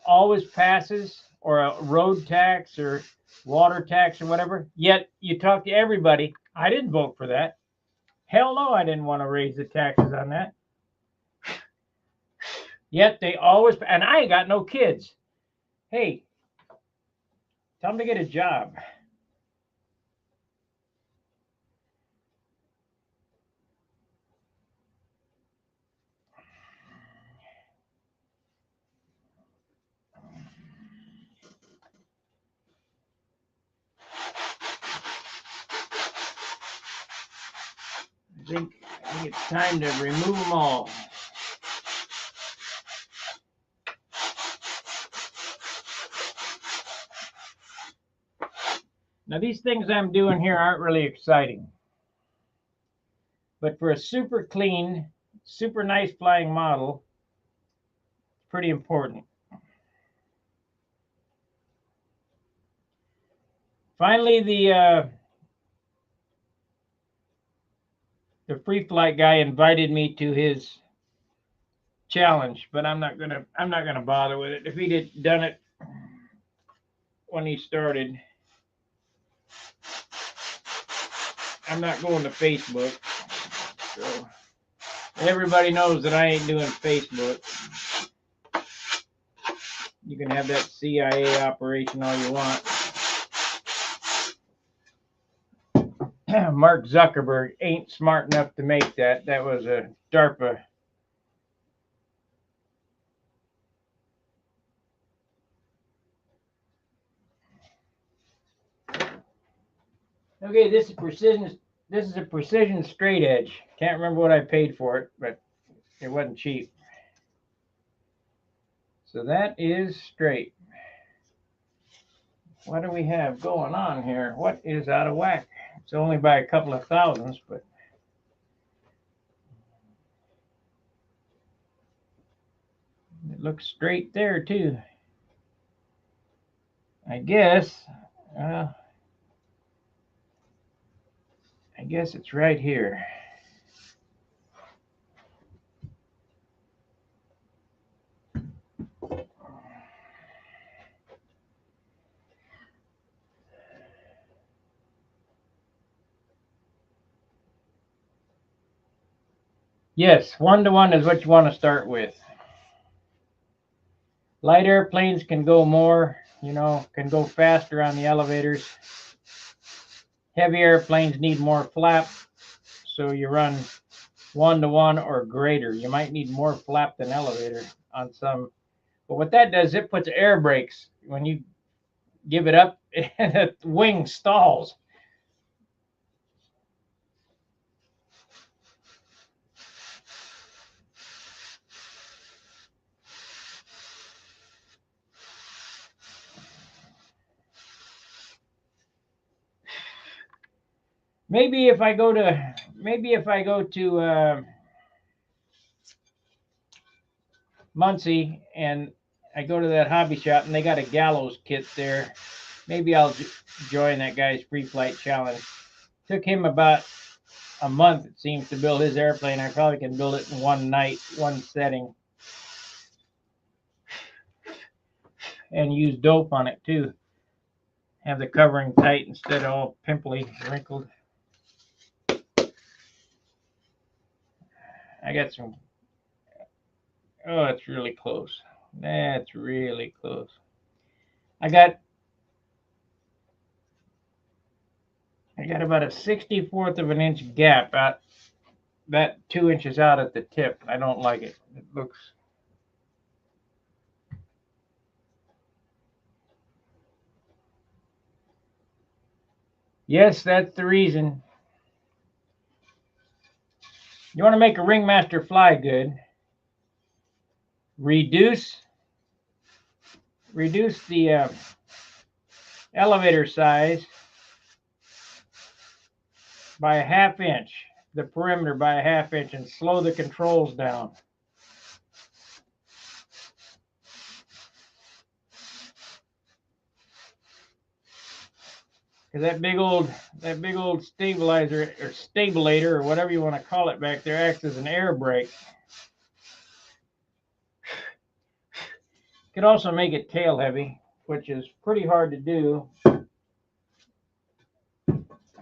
always passes, or a road tax or water tax or whatever? Yet you talk to everybody, I didn't vote for that. Hell no, I didn't want to raise the taxes on that. Yet they always, and I ain't got no kids. Hey, tell them to get a job. I think it's time to remove them all. Now these things I'm doing here aren't really exciting. But for a super clean, super nice flying model, it's pretty important. Finally, the free flight guy invited me to his challenge, but I'm not gonna bother with it. If he'd had done it when he started, I'm not going to Facebook. So everybody knows that I ain't doing Facebook. You can have that CIA operation all you want. Mark Zuckerberg ain't smart enough to make that. That was a DARPA. Okay, this is precision. This is a precision straight edge. Can't remember what I paid for it, but it wasn't cheap. So that is straight. What do we have going on here? What is out of whack? It's only by a couple of thousands, but it looks straight there too. I guess it's right here. Yes, 1-to-1 is what you want to start with. Light airplanes can go more, can go faster on the elevators. Heavy airplanes need more flap, so you run 1-to-1 or greater. You might need more flap than elevator on some. But what that does, it puts air brakes. When you give it up, the wing stalls. Maybe if I go to Muncie and I go to that hobby shop and they got a gallows kit there, maybe I'll join that guy's free flight challenge. Took him about a month, it seems, to build his airplane. I probably can build it in one night, one setting, and use dope on it too. Have the covering tight instead of all pimply, wrinkled. I got some. Oh, it's really close. That's really close. I got about a 64th of an inch gap out, that 2 inches out at the tip. I don't like it. It looks. Yes, that's the reason. You want to make a ringmaster fly good. Reduce the elevator size by a 1/2 inch, the perimeter by a 1/2 inch, and slow the controls down. Because that big old stabilizer or stabulator or whatever you want to call it back there acts as an air brake. Could also make it tail heavy, which is pretty hard to do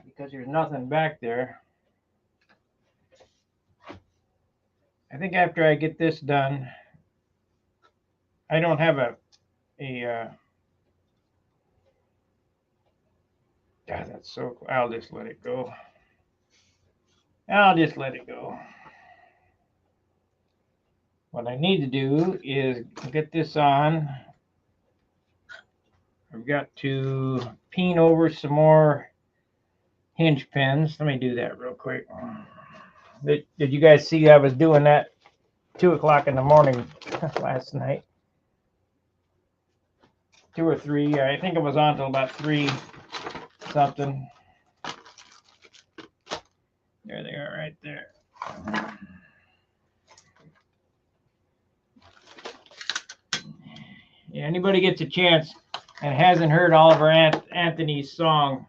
because there's nothing back there. I think after I get this done, I don't have a God, that's so cool. I'll just let it go. What I need to do is get this on. I've got to peen over some more hinge pins. Let me do that real quick. Did you guys see I was doing that 2 o'clock in the morning last night? 2 or 3. I think it was on till about 3 something. There they are right there. Yeah, anybody gets a chance and hasn't heard Oliver Anthony's song,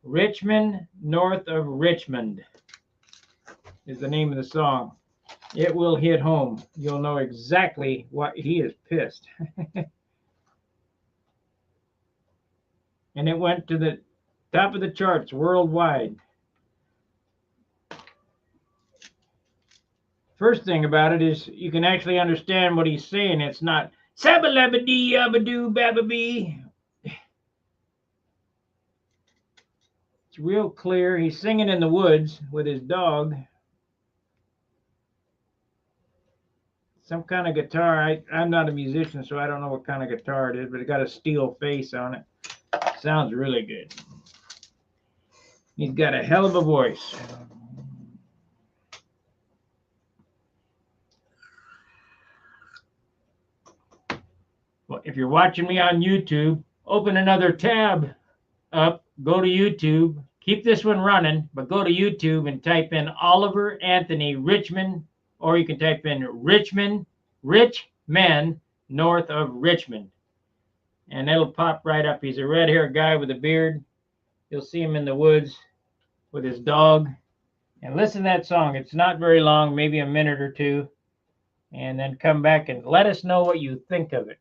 Richmond, North of Richmond, is the name of the song. It will hit home. You'll know exactly what he is pissed. And it went to the top of the charts worldwide. First thing about it is you can actually understand what he's saying. It's not sabalabadee abadoo bababee. It's real clear. He's singing in the woods with his dog. Some kind of guitar. I'm not a musician, so I don't know what kind of guitar it is, but it got a steel face on it. Sounds really good. He's got a hell of a voice. Well, if you're watching me on YouTube, open another tab up, go to YouTube. Keep this one running, but go to YouTube and type in Oliver Anthony Richmond, or you can type in Richmond, rich men north of Richmond. And it'll pop right up. He's a red-haired guy with a beard. You'll see him in the woods with his dog. And listen to that song. It's not very long, maybe a minute or two. And then come back and let us know what you think of it.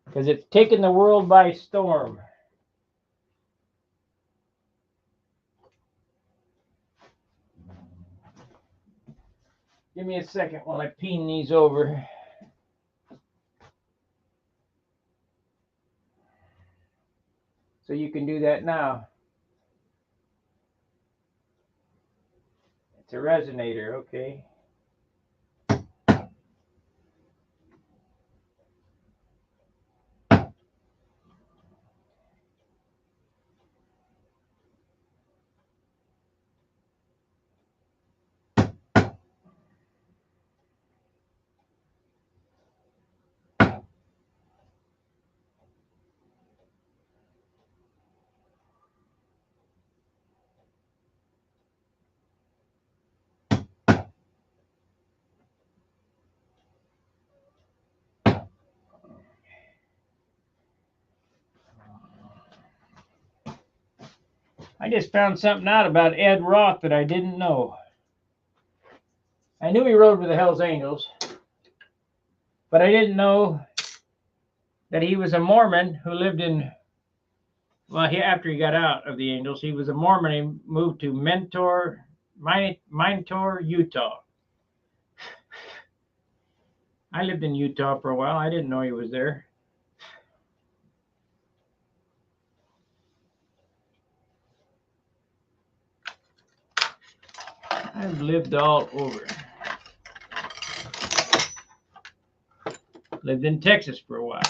Because it's taken the world by storm. Give me a second while I peen these over. So you can do that now. It's a resonator, okay. I just found something out about Ed Roth that I didn't know. I knew he rode with the Hells Angels, but I didn't know that he was a Mormon who lived in, well, after he got out of the Angels, he was a Mormon. He moved to Mentor, Utah. I lived in Utah for a while. I didn't know he was there. I've lived all over. Lived in Texas for a while.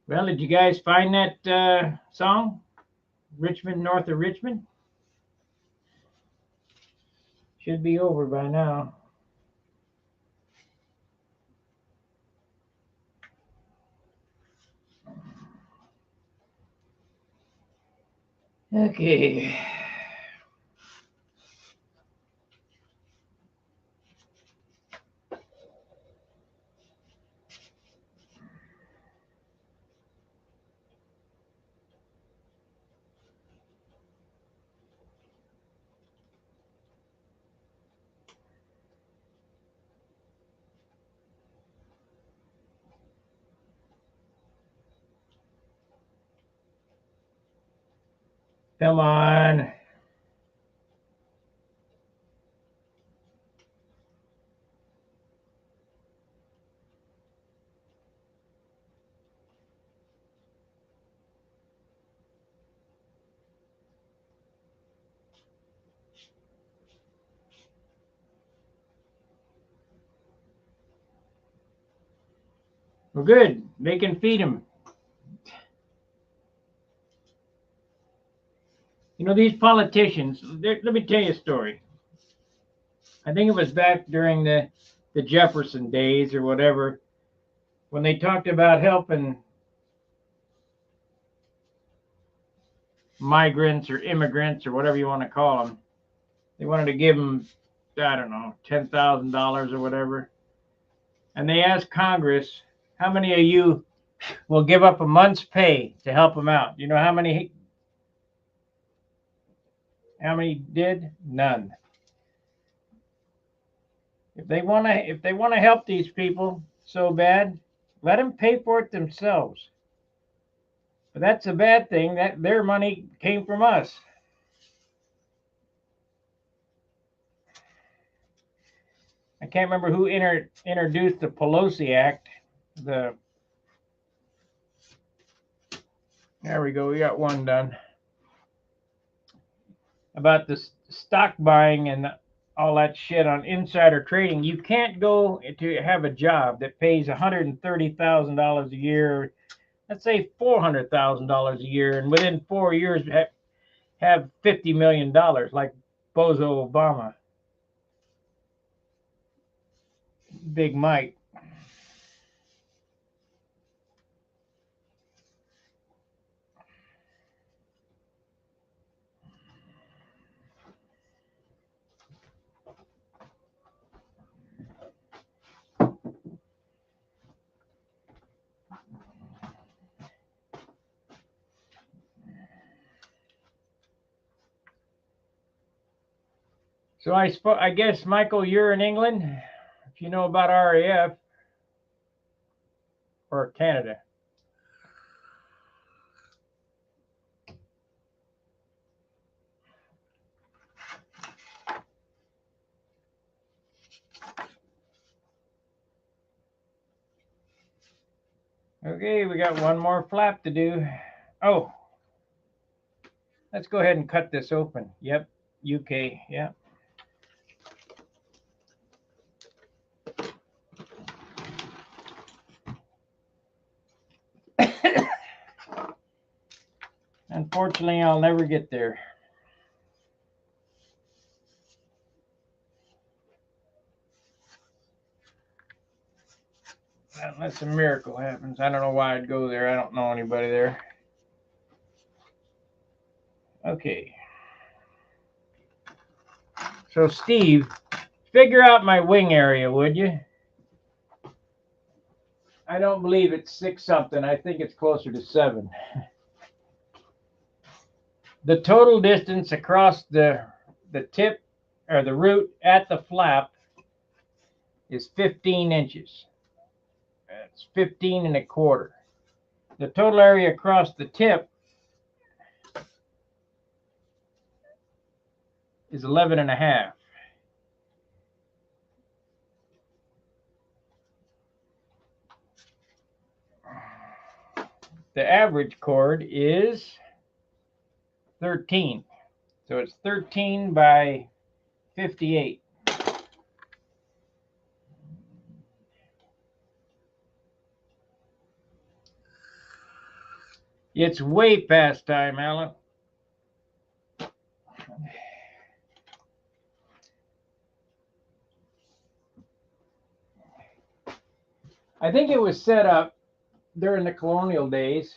Well, did you guys find that song? Richmond, north of Richmond? Should be over by now. Okay. Come on. Well, good. They can feed him. You know, these politicians, let me tell you a story. I think it was back during the Jefferson days or whatever, when they talked about helping migrants or immigrants or whatever you want to call them. They wanted to give them, I don't know, $10,000 or whatever. And they asked Congress, how many of you will give up a month's pay to help them out? You know how many did? None. If they want to help these people so bad, let them pay for it themselves. But that's a bad thing. That their money came from us. I can't remember who introduced the Pelosi Act. There we go. We got one done. About the stock buying and all that shit on insider trading. You can't go to have a job that pays $130,000 a year, let's say $400,000 a year, and within 4 years have $50 million like Bozo Obama, Big Mike. So I guess, Michael, you're in England, if you know about RAF, or Canada. Okay, we got one more flap to do. Oh, let's go ahead and cut this open. Yep, UK, yep. Unfortunately, I'll never get there. Unless a miracle happens. I don't know why I'd go there. I don't know anybody there. Okay. So, Steve, figure out my wing area, would you? I don't believe it's 6 something. I think it's closer to 7. The total distance across the tip or the root at the flap is 15 inches. That's 15 and a quarter. The total area across the tip is 11 and a half. The average chord is 13. So it's 13 by 58. It's way past time, Alan. I think it was set up during the colonial days.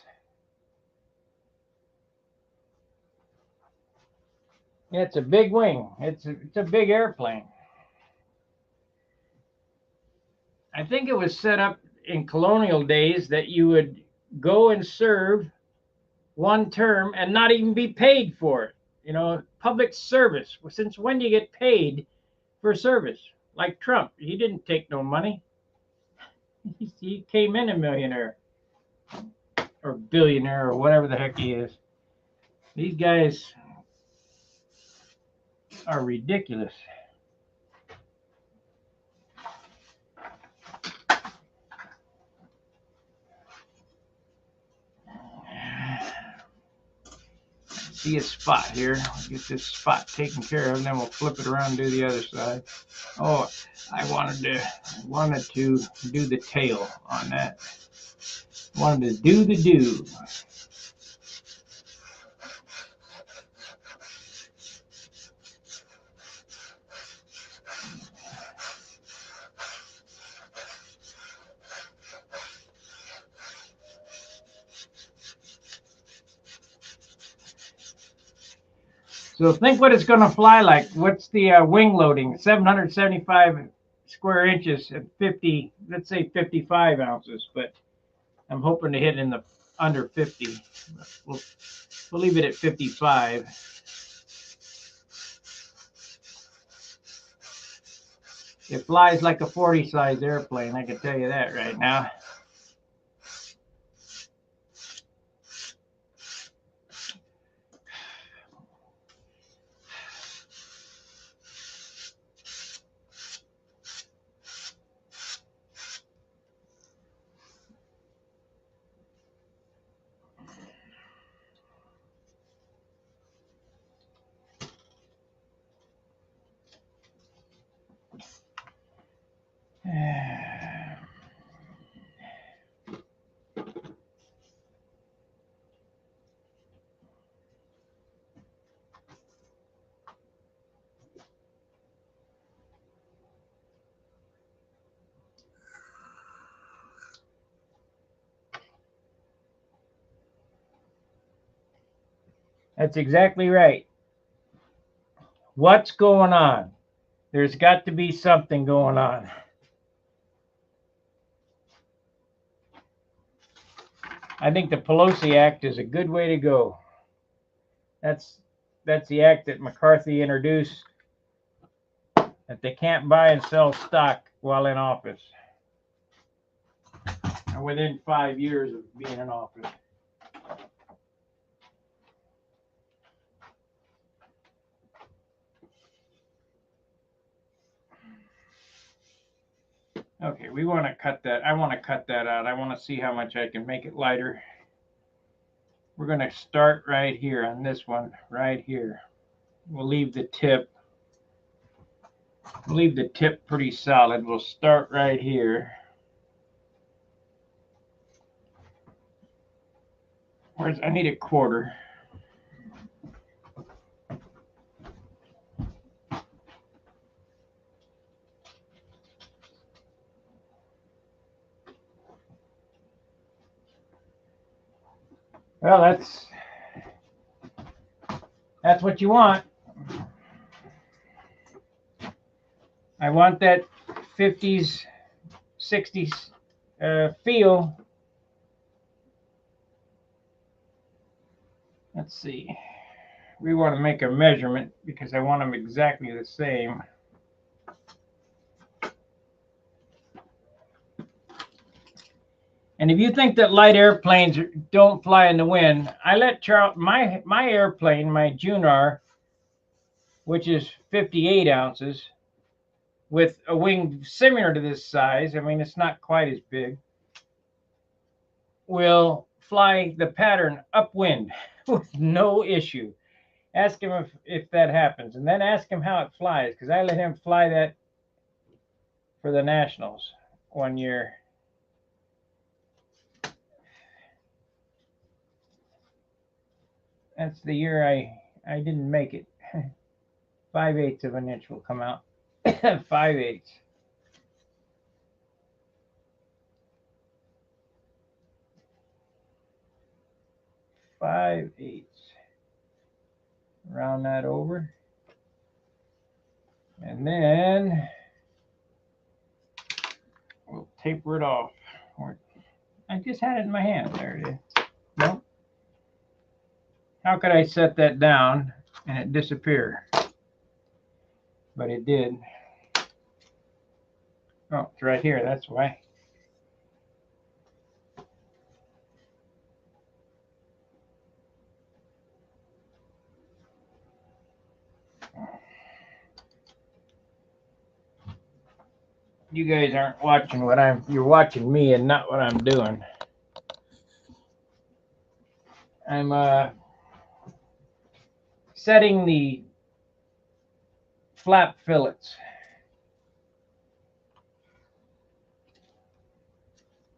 Yeah, it's a big wing. It's a big airplane. I think it was set up in colonial days that you would go and serve one term and not even be paid for it. You know, public service. Well, since when do you get paid for service? Like Trump, he didn't take no money. He came in a millionaire or billionaire or whatever the heck he is. These guys are ridiculous. See a spot here. We'll get this spot taken care of, and then we'll flip it around and do the other side. Oh, I wanted to do the tail on that. Wanted to do the do. So think what it's going to fly like. What's the wing loading? 775 square inches at 50, let's say 55 ounces, but I'm hoping to hit in the under 50. We'll leave it at 55. It flies like a 40 size airplane, I can tell you that right now. That's exactly right. What's going on? There's got to be something going on. I think the Pelosi Act is a good way to go. That's the act that McCarthy introduced, that they can't buy and sell stock while in office, and within 5 years of being in office. Okay, we want to cut that. I want to cut that out. I want to see how much I can make it lighter. We're going to start right here on this one, right here. We'll leave the tip. We'll leave the tip pretty solid. We'll start right here. I need a quarter. Well, that's what you want. I want that 50s, 60s feel. Let's see. We want to make a measurement because I want them exactly the same. And if you think that light airplanes don't fly in the wind, I let Charles, my airplane, my Junar, which is 58 ounces, with a wing similar to this size, I mean, it's not quite as big, will fly the pattern upwind with no issue. Ask him if that happens, and then ask him how it flies, because I let him fly that for the Nationals one year. That's the year I didn't make it. 5/8 of an inch will come out. 5/8. Round that over. And then we'll taper it off. I just had it in my hand. There it is. Nope. How could I set that down and it disappear? But it did. Oh, it's right here. That's why. You guys aren't watching you're watching me and not what I'm doing. I'm setting the flap fillets.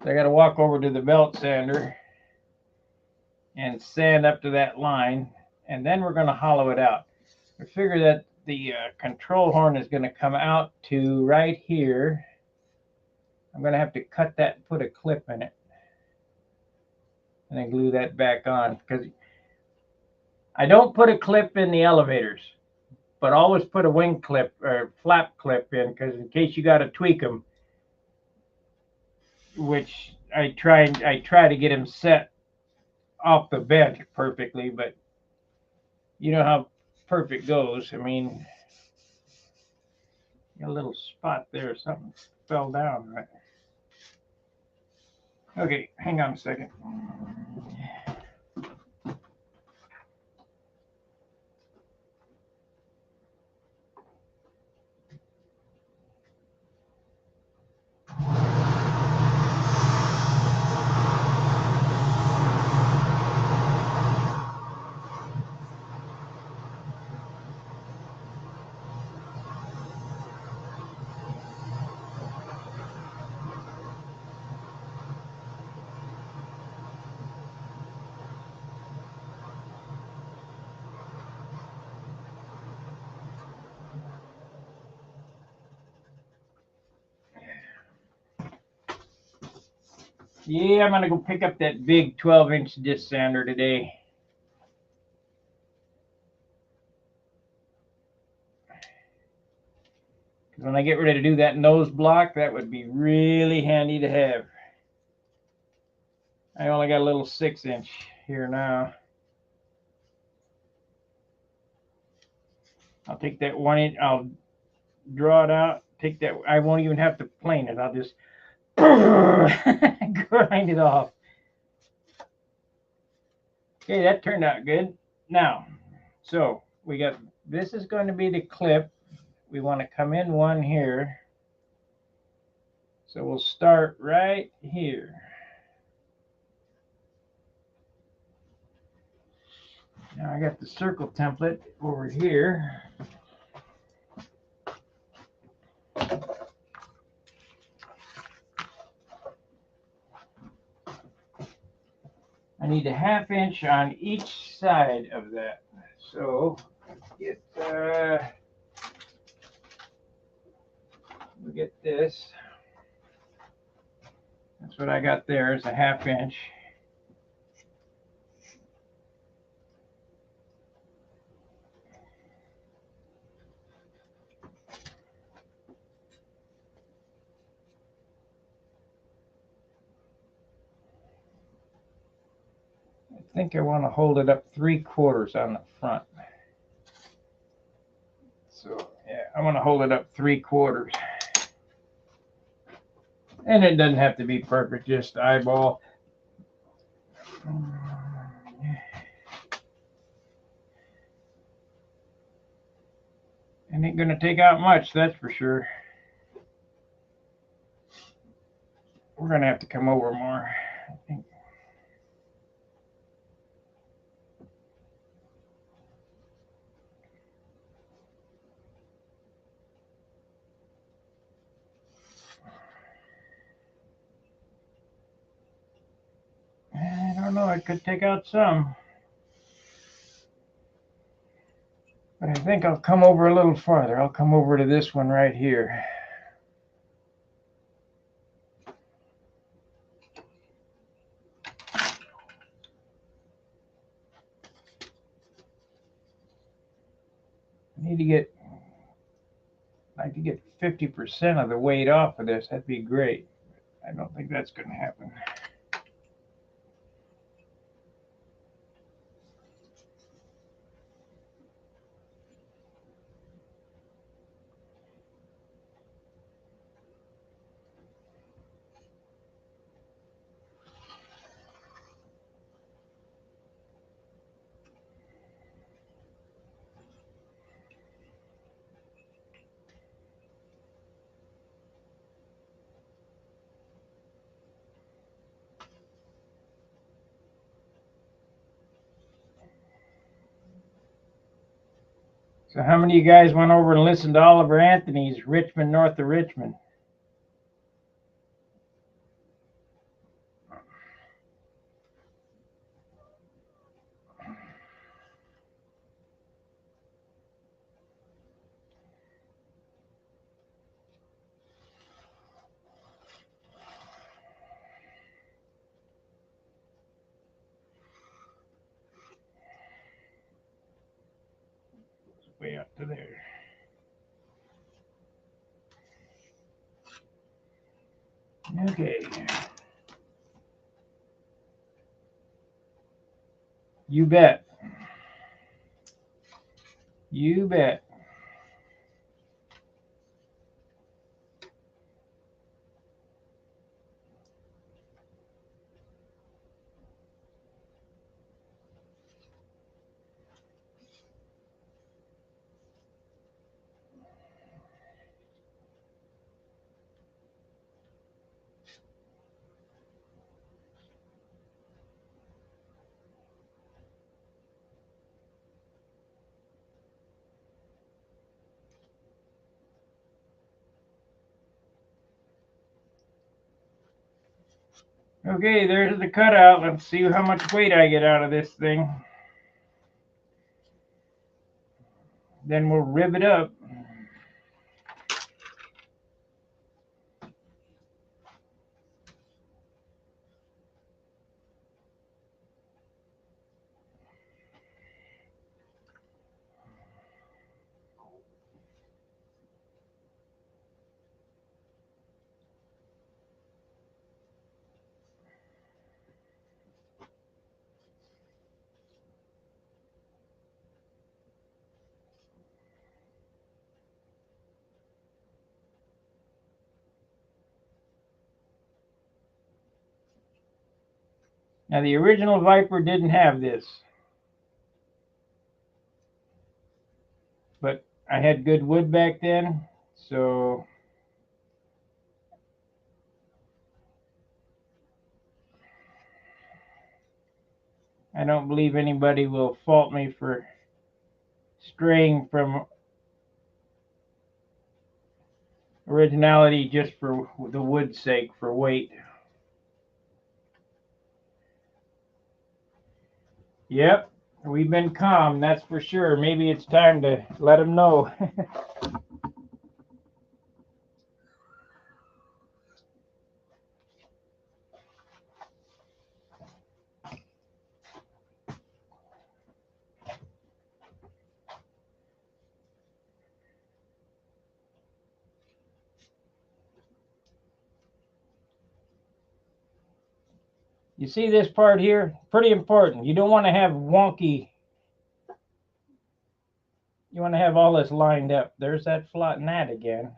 So I got to walk over to the belt sander and sand up to that line, and then we're going to hollow it out. I figure that the control horn is going to come out to right here. I'm going to have to cut that and put a clip in it, and then glue that back on, because I don't put a clip in the elevators, but always put a wing clip or flap clip in, because in case you got to tweak them, which I try to get them set off the bench perfectly, but you know how perfect goes. I mean, got a little spot there, something fell down, right? Okay, hang on a second. Yeah, I'm gonna go pick up that big 12-inch disc sander today. When I get ready to do that nose block, that would be really handy to have. I only got a little 6-inch here now. I'll take that 1 inch, I'll draw it out, take that, I won't even have to plane it, I'll just grind it off. Okay, that turned out good. Now, so we got, this is going to be the clip. We want to come in one here. So we'll start right here. Now I got the circle template over here. I need a 1/2 inch on each side of that. So get we get this. That's what I got there, is a 1/2 inch. I think I want to hold it up 3/4 on the front. So yeah, I want to hold it up 3/4. And it doesn't have to be perfect, just eyeball. It ain't gonna take out much, that's for sure. We're gonna have to come over more, I think. I don't know, it could take out some. But I think I'll come over a little farther. I'll come over to this one right here. I need to get, I'd like to get 50% of the weight off of this. That'd be great. I don't think that's gonna happen. So how many of you guys went over and listened to Oliver Anthony's Richmond, North of Richmond? Way up to there. Okay. You bet. You bet. Okay, there's the cutout. Let's see how much weight I get out of this thing. Then we'll rib it up. Now the original Viper didn't have this, but I had good wood back then, so I don't believe anybody will fault me for straying from originality just for the wood's sake, for weight. Yep, we've been calm, that's for sure. Maybe it's time to let them know. You see this part here? Pretty important. You don't want to have wonky. You want to have all this lined up. There's that flat gnat again.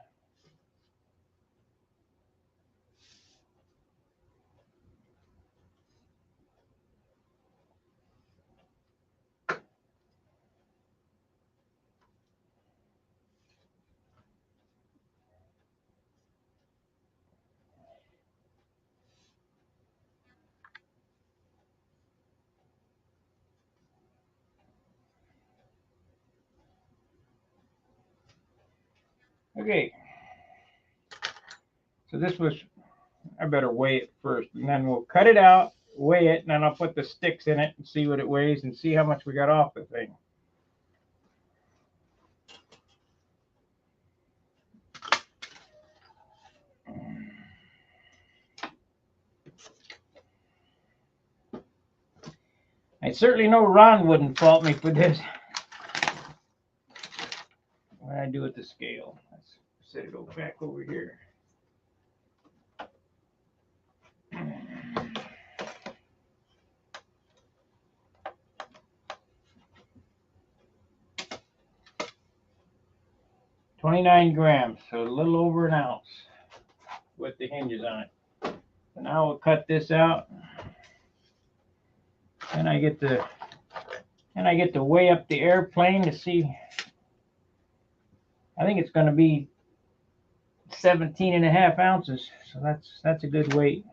Okay. So this was, I better weigh it first, and then we'll cut it out, weigh it, and then I'll put the sticks in it and see what it weighs and see how much we got off the thing. I certainly know Ron wouldn't fault me for this. What I do with the scale? Let's set it back over here. $29 grams, so a little over an ounce with the hinges on it. So now we'll cut this out, and I get to weigh up the airplane to see. I think it's going to be 17.5 ounces, so that's a good weight.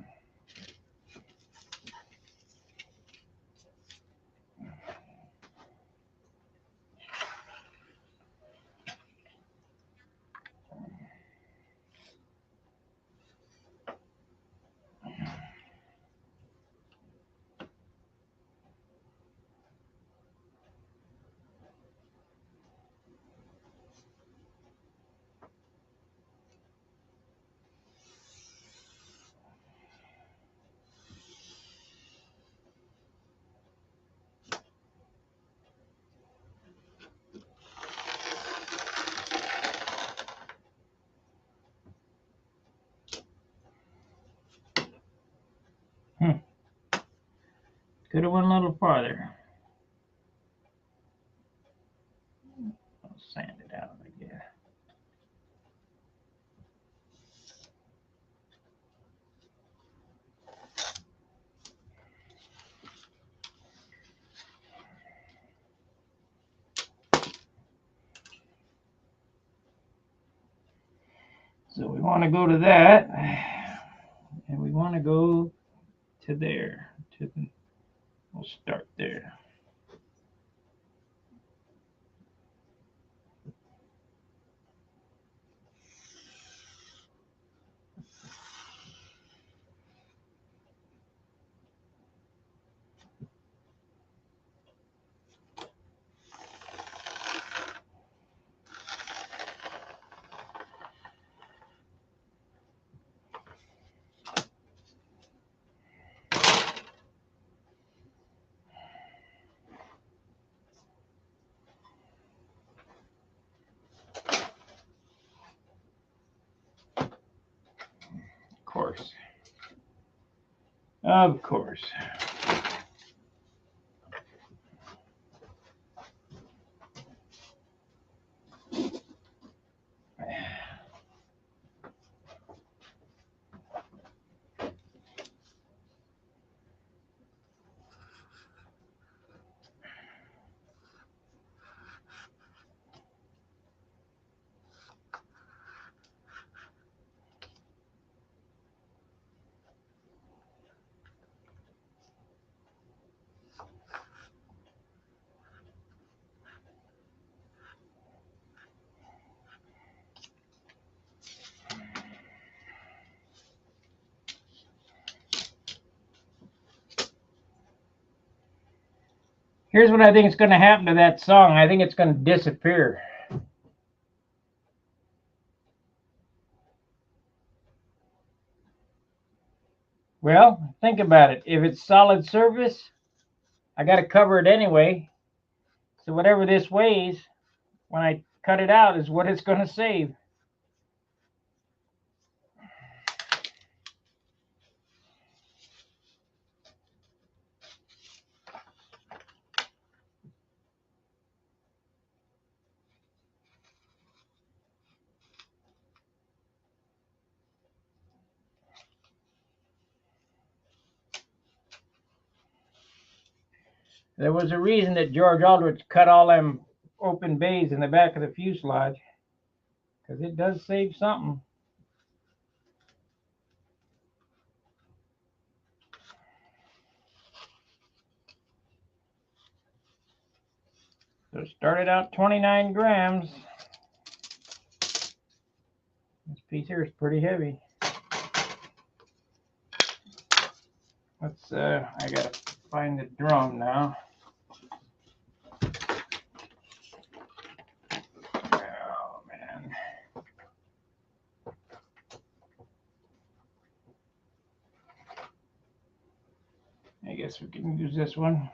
Could have went a little farther. I'll sand it out, I guess. So we want to go to that, and we want to go to there. We'll start there. Of course. Here's what I think is going to happen to that song. I think it's going to disappear. Well, think about it. If it's solid surface, I got to cover it anyway. So whatever this weighs, when I cut it out, is what it's going to save. There was a reason that George Aldrich cut all them open bays in the back of the fuselage, because it does save something. So it started out 29 grams. This piece here is pretty heavy. Let's, I gotta find the drum now. Oh, man. I guess we can use this one.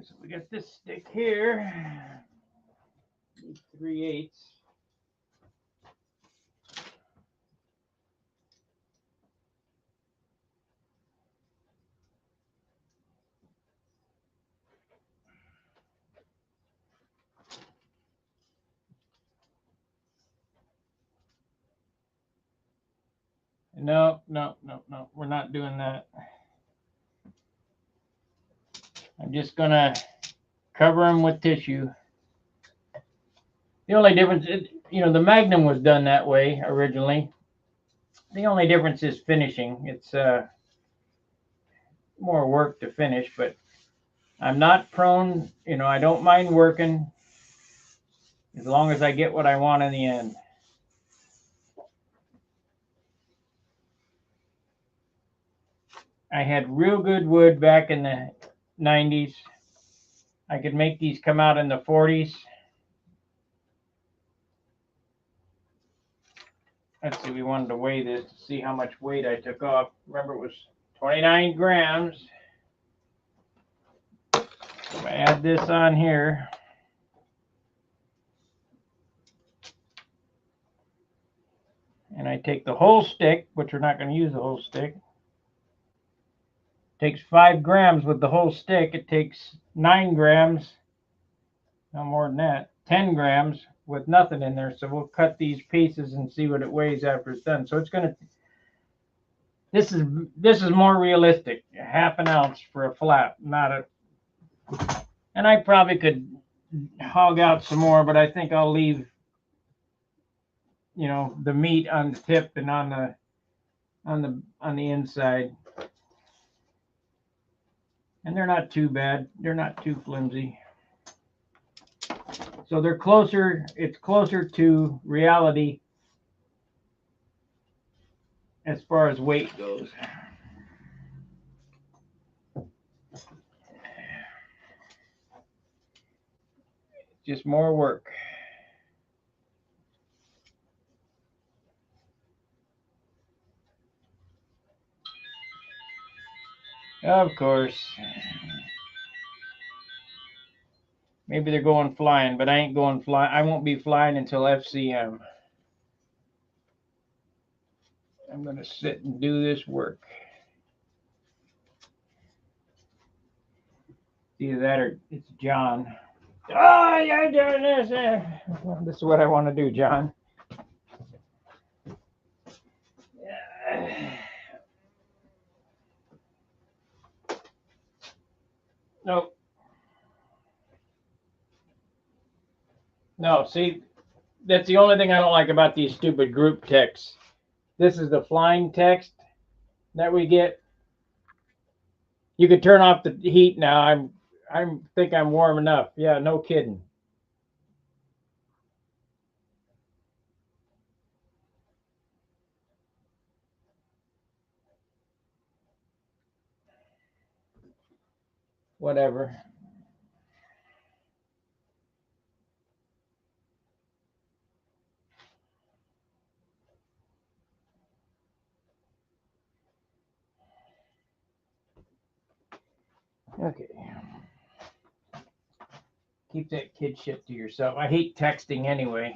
So we got this stick here, 3/8. No, we're not doing that. I'm just gonna cover them with tissue. The only difference, the Magnum was done that way originally. The only difference is finishing. It's more work to finish, but I'm not prone, I don't mind working as long as I get what I want in the end. I had real good wood back in the 90s. I could make these come out in the 40s. Let's see, we wanted to weigh this to see how much weight I took off. Remember, it was 29 grams. So I add this on here. And I take the whole stick, which we're not going to use the whole stick. It takes 5 grams with the whole stick. It takes 9 grams, no more than that, 10 grams with nothing in there. So we'll cut these pieces and see what it weighs after it's done. So it's going to, this is more realistic, 1/2 ounce for a flap, not a, and I probably could hog out some more, but I think I'll leave, the meat on the tip and on the inside. And they're not too bad. They're not too flimsy. So they're closer, it's closer to reality as far as weight goes. Just more work. Of course. Maybe they're going flying, but I ain't going flying. I won't be flying until FCM. I'm going to sit and do this work. Either that or it's John. Oh, you're doing this. This is what I want to do, John. Nope. No, see, that's the only thing I don't like about these stupid group texts. This is the flying text that we get. You could turn off the heat now. I think I'm warm enough. Yeah, no kidding. Whatever. Okay. Keep that kid shit to yourself. I hate texting anyway.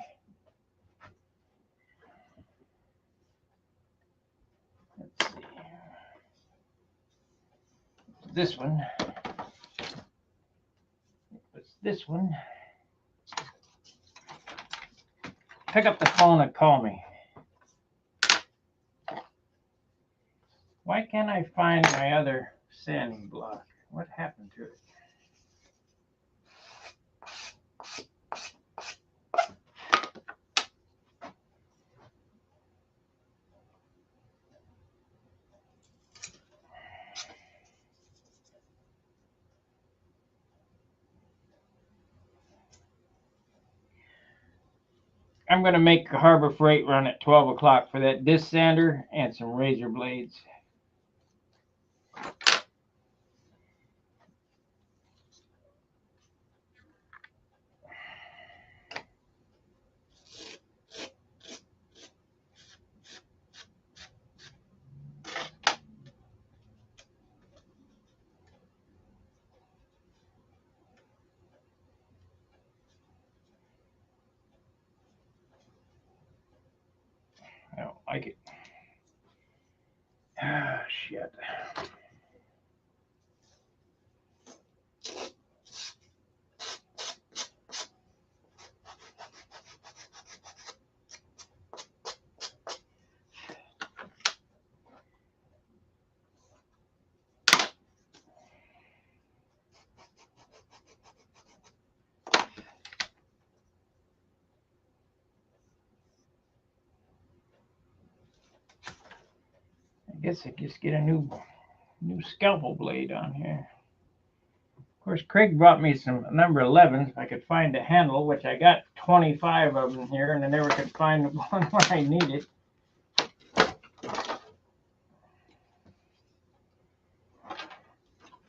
Let's see. This one. What's this one? Pick up the phone and call me. Why can't I find my other sanding block? What happened to it? I'm going to make a Harbor Freight run at 12 o'clock for that disc sander and some razor blades. I don't like it. Ah, shit. I guess I just get a new scalpel blade on here. Of course, Craig brought me some number 11s. If I could find a handle, which I got 25 of them here, and I never could find one where I need it.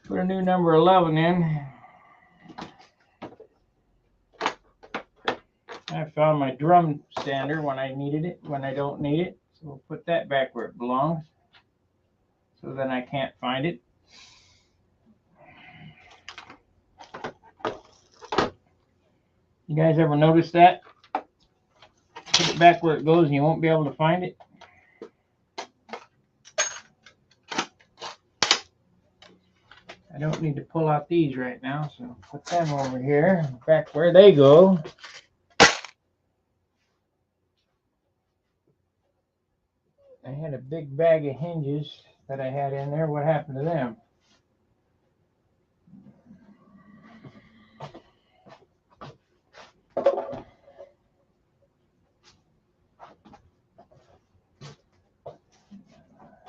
Put a new number 11 in. I found my drum sander when I needed it, when I don't need it. So we'll put that back where it belongs. So then I can't find it. You guys ever notice that? Put it back where it goes and you won't be able to find it. I don't need to pull out these right now, so put them over here, back where they go. I had a big bag of hinges that I had in there. What happened to them?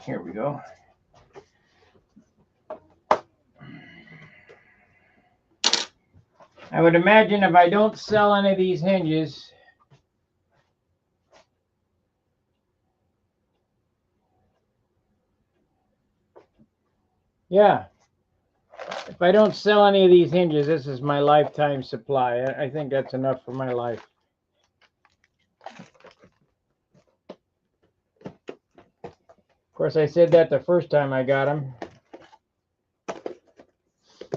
Here we go. I would imagine if I don't sell any of these hinges, yeah, if I don't sell any of these hinges, this is my lifetime supply. I think that's enough for my life. Of course, I said that the first time I got them,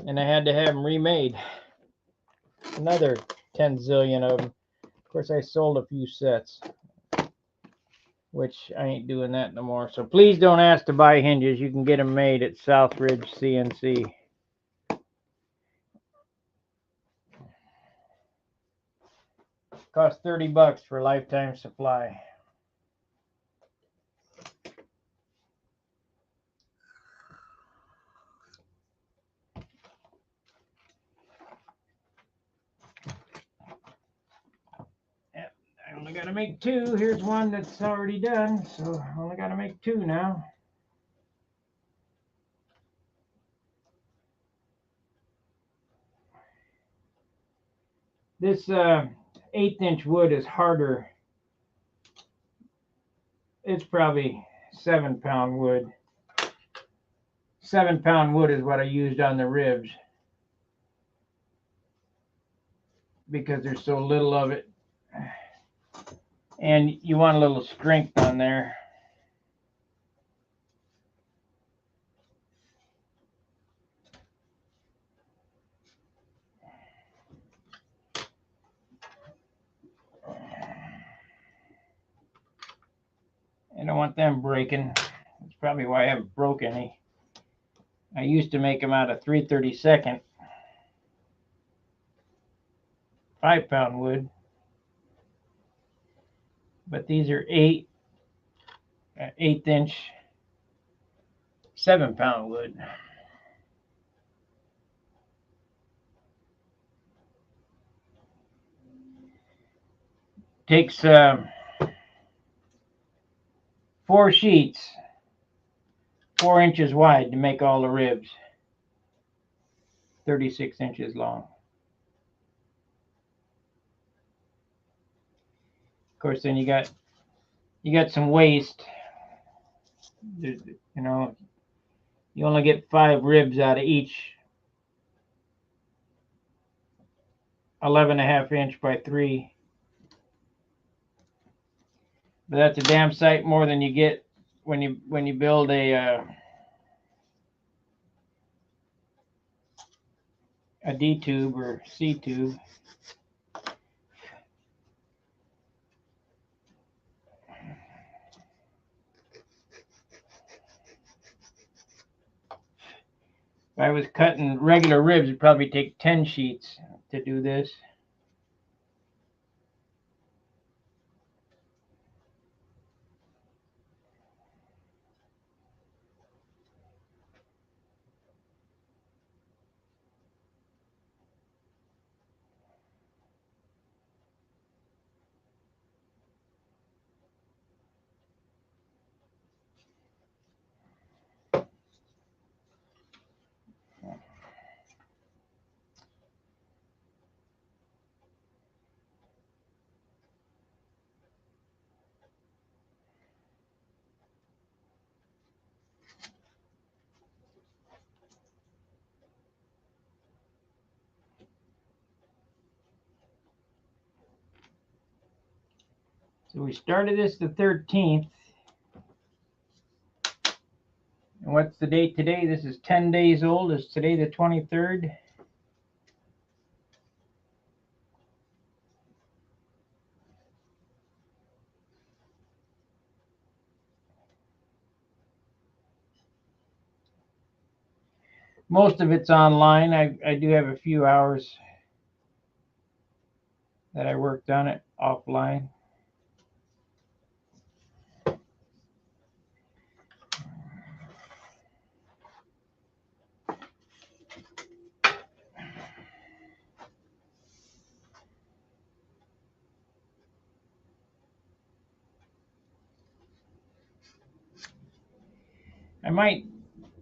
and I had to have them remade. Another 10 zillion of them. Of course, I sold a few sets, which I ain't doing that no more. So please don't ask to buy hinges. You can get them made at Southridge CNC. Cost $30 for a lifetime supply. Yep, I only got to make two. Here's one that's already done, so I only got to make two now. This 1/8" wood is harder. It's probably 7-pound wood. 7-pound wood is what I used on the ribs because there's so little of it. And you want a little strength on there. I don't want them breaking. That's probably why I haven't broke any. I used to make them out of 3/32 5-pound wood, but these are 1/8" 7-pound wood. Takes 4 sheets, 4 inches wide to make all the ribs, 36 inches long. Of course, then you got some waste. You know, you only get 5 ribs out of each 11.5 inch by 3. But that's a damn sight more than you get when you build a D tube or C tube. If I was cutting regular ribs, it'd probably take 10 sheets to do this. So we started this the 13th. And what's the date today? This is 10 days old. Is today the 23rd? Most of it's online. I do have a few hours that I worked on it offline. I might,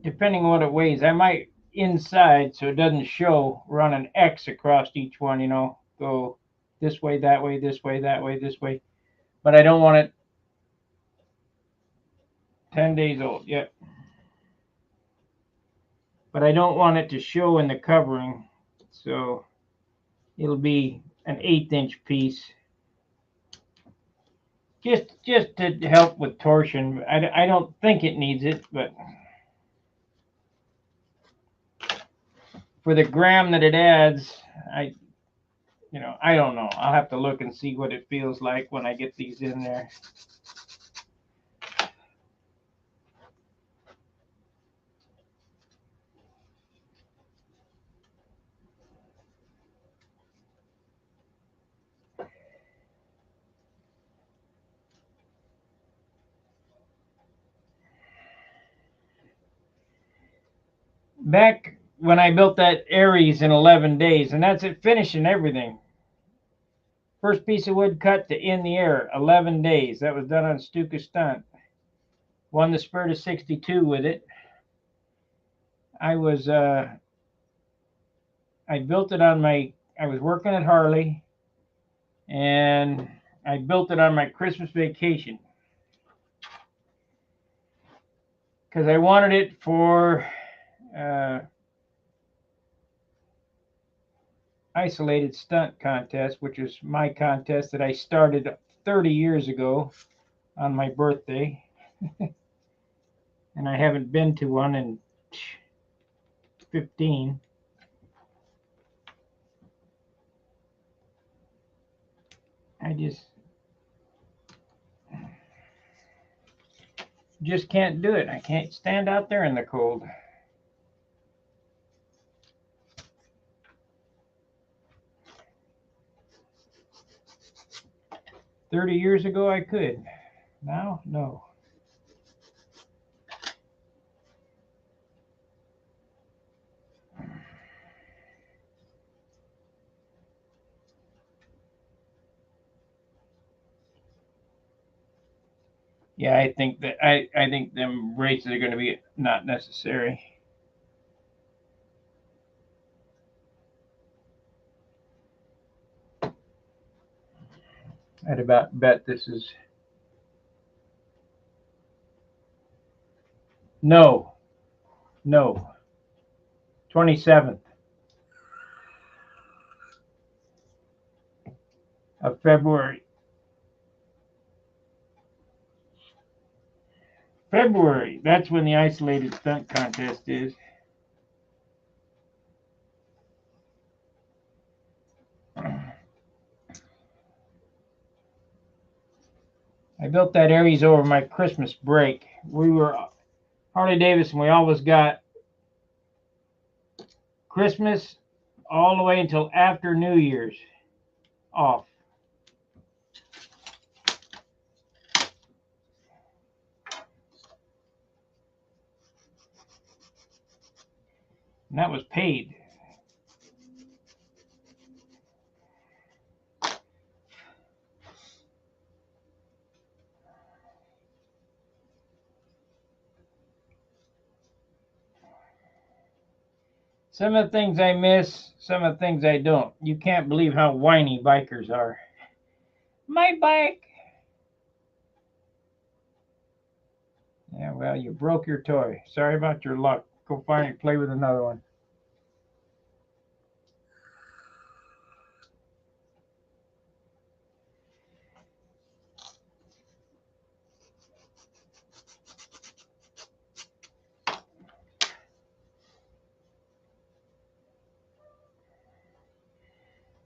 depending on what it weighs, I might inside so it doesn't show. Run an X across each one, you know, go this way, that way, this way, that way, this way. But I don't want it 10 days old. Yep. But I don't want it to show in the covering. So it'll be an 1/8 inch piece. Just to help with torsion. I don't think it needs it, but for the gram that it adds, I don't know. I'll have to look and see what it feels like when I get these in there. Back when I built that Aries in 11 days, and that's it, finishing everything. First piece of wood cut to in the air, 11 days. That was done on Stuka Stunt. Won the Spirit of 62 with it. I built it on I was working at Harley, and I built it on my Christmas vacation because I wanted it for isolated stunt contest, which was my contest that I started 30 years ago on my birthday. And I haven't been to one in 15. I just can't do it. I can't stand out there in the cold. "30 years ago I could. Now, no." Yeah, I think them races are going to be not necessary. I'd about bet this is no, 27th of February. February. That's when the isolated stunt contest is. I built that Aries over my Christmas break. We were Harley Davidson. We always got Christmas all the way until after New Year's off. And that was paid. Some of the things I miss, some of the things I don't. You can't believe how whiny bikers are. My bike. Yeah, well, you broke your toy. Sorry about your luck. Go find and play with another one.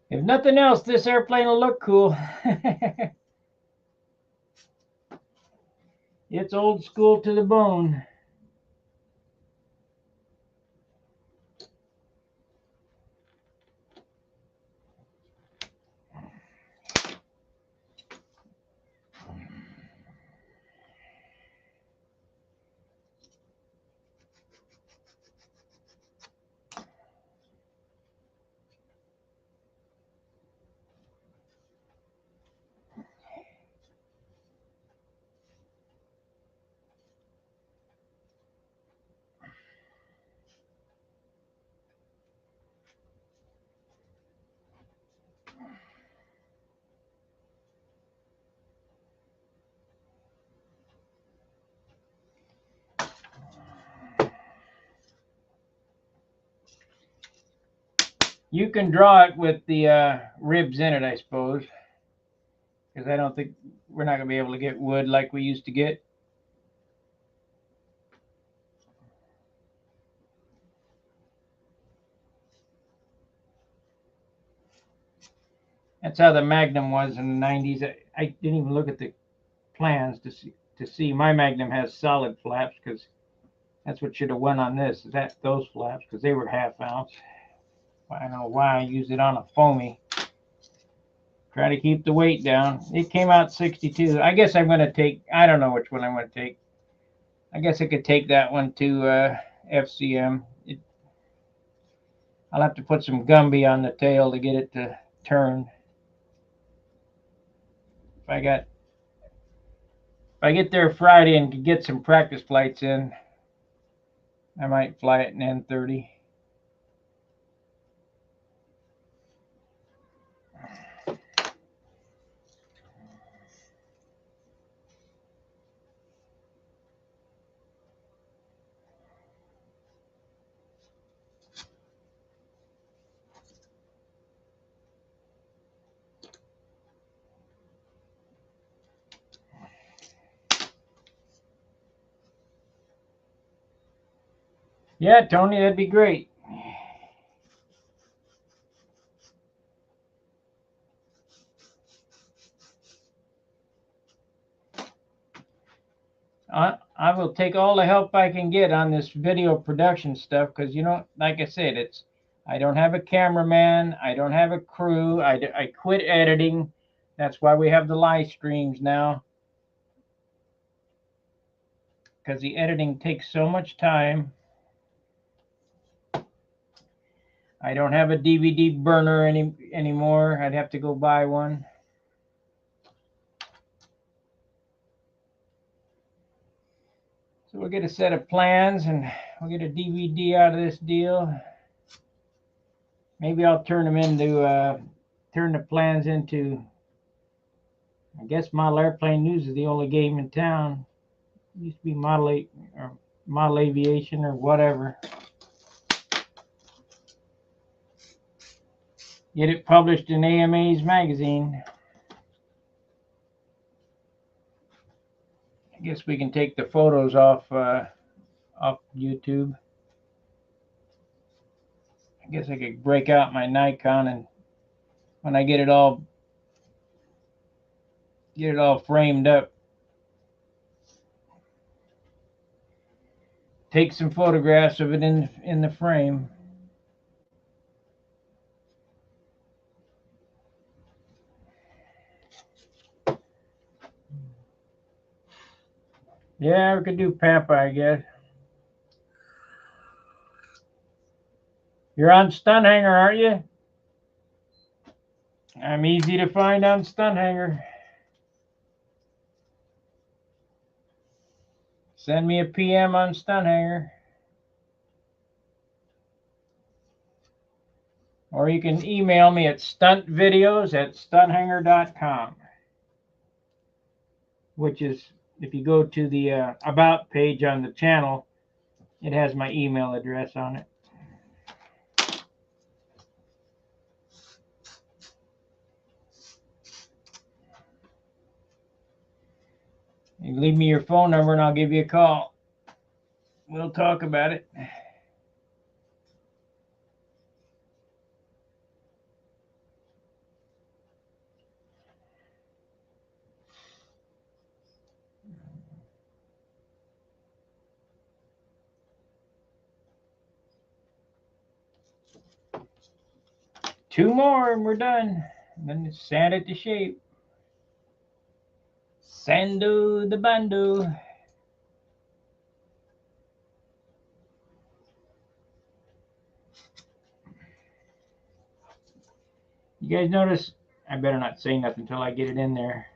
If nothing else, this airplane will look cool. It's old school to the bone. You can draw it with the ribs in it, I suppose, because I don't think we're not going to be able to get wood like we used to get. That's how the Magnum was in the 90s. I didn't even look at the plans to see. My Magnum has solid flaps because that's what should have went on this. Those flaps because they were half ounce. I don't know why I used it on a foamy. Try to keep the weight down. It came out 62. I guess I'm going to take, I don't know which one I'm going to take. I guess I could take that one to FCM. I'll have to put some Gumby on the tail to get it to turn. If I get there Friday and can get some practice flights in, I might fly it in N30. Yeah, Tony, that'd be great. I will take all the help I can get on this video production stuff because, you know, like I said, I don't have a cameraman. I don't have a crew. I quit editing. That's why we have the live streams now, because the editing takes so much time. I don't have a DVD burner anymore. I'd have to go buy one. So we'll get a set of plans and we'll get a DVD out of this deal. Maybe I'll turn the plans into, I guess Model Airplane News is the only game in town. It used to be Model Aviation or whatever. Get it published in AMA's magazine. I guess we can take the photos off YouTube. I guess I could break out my Nikon and when I get it all framed up, take some photographs of it in the frame. Yeah, we could do Pampa, I guess. You're on Stunhanger, aren't you? I'm easy to find on Stunhanger. Send me a PM on Stunhanger. Or you can email me at stuntvideos@stunthanger.com, which is, if you go to the About page on the channel, it has my email address on it. You leave me your phone number and I'll give you a call. We'll talk about it. Two more and we're done. And then sand it to shape. Sando the bando. You guys notice? I better not say nothing until I get it in there.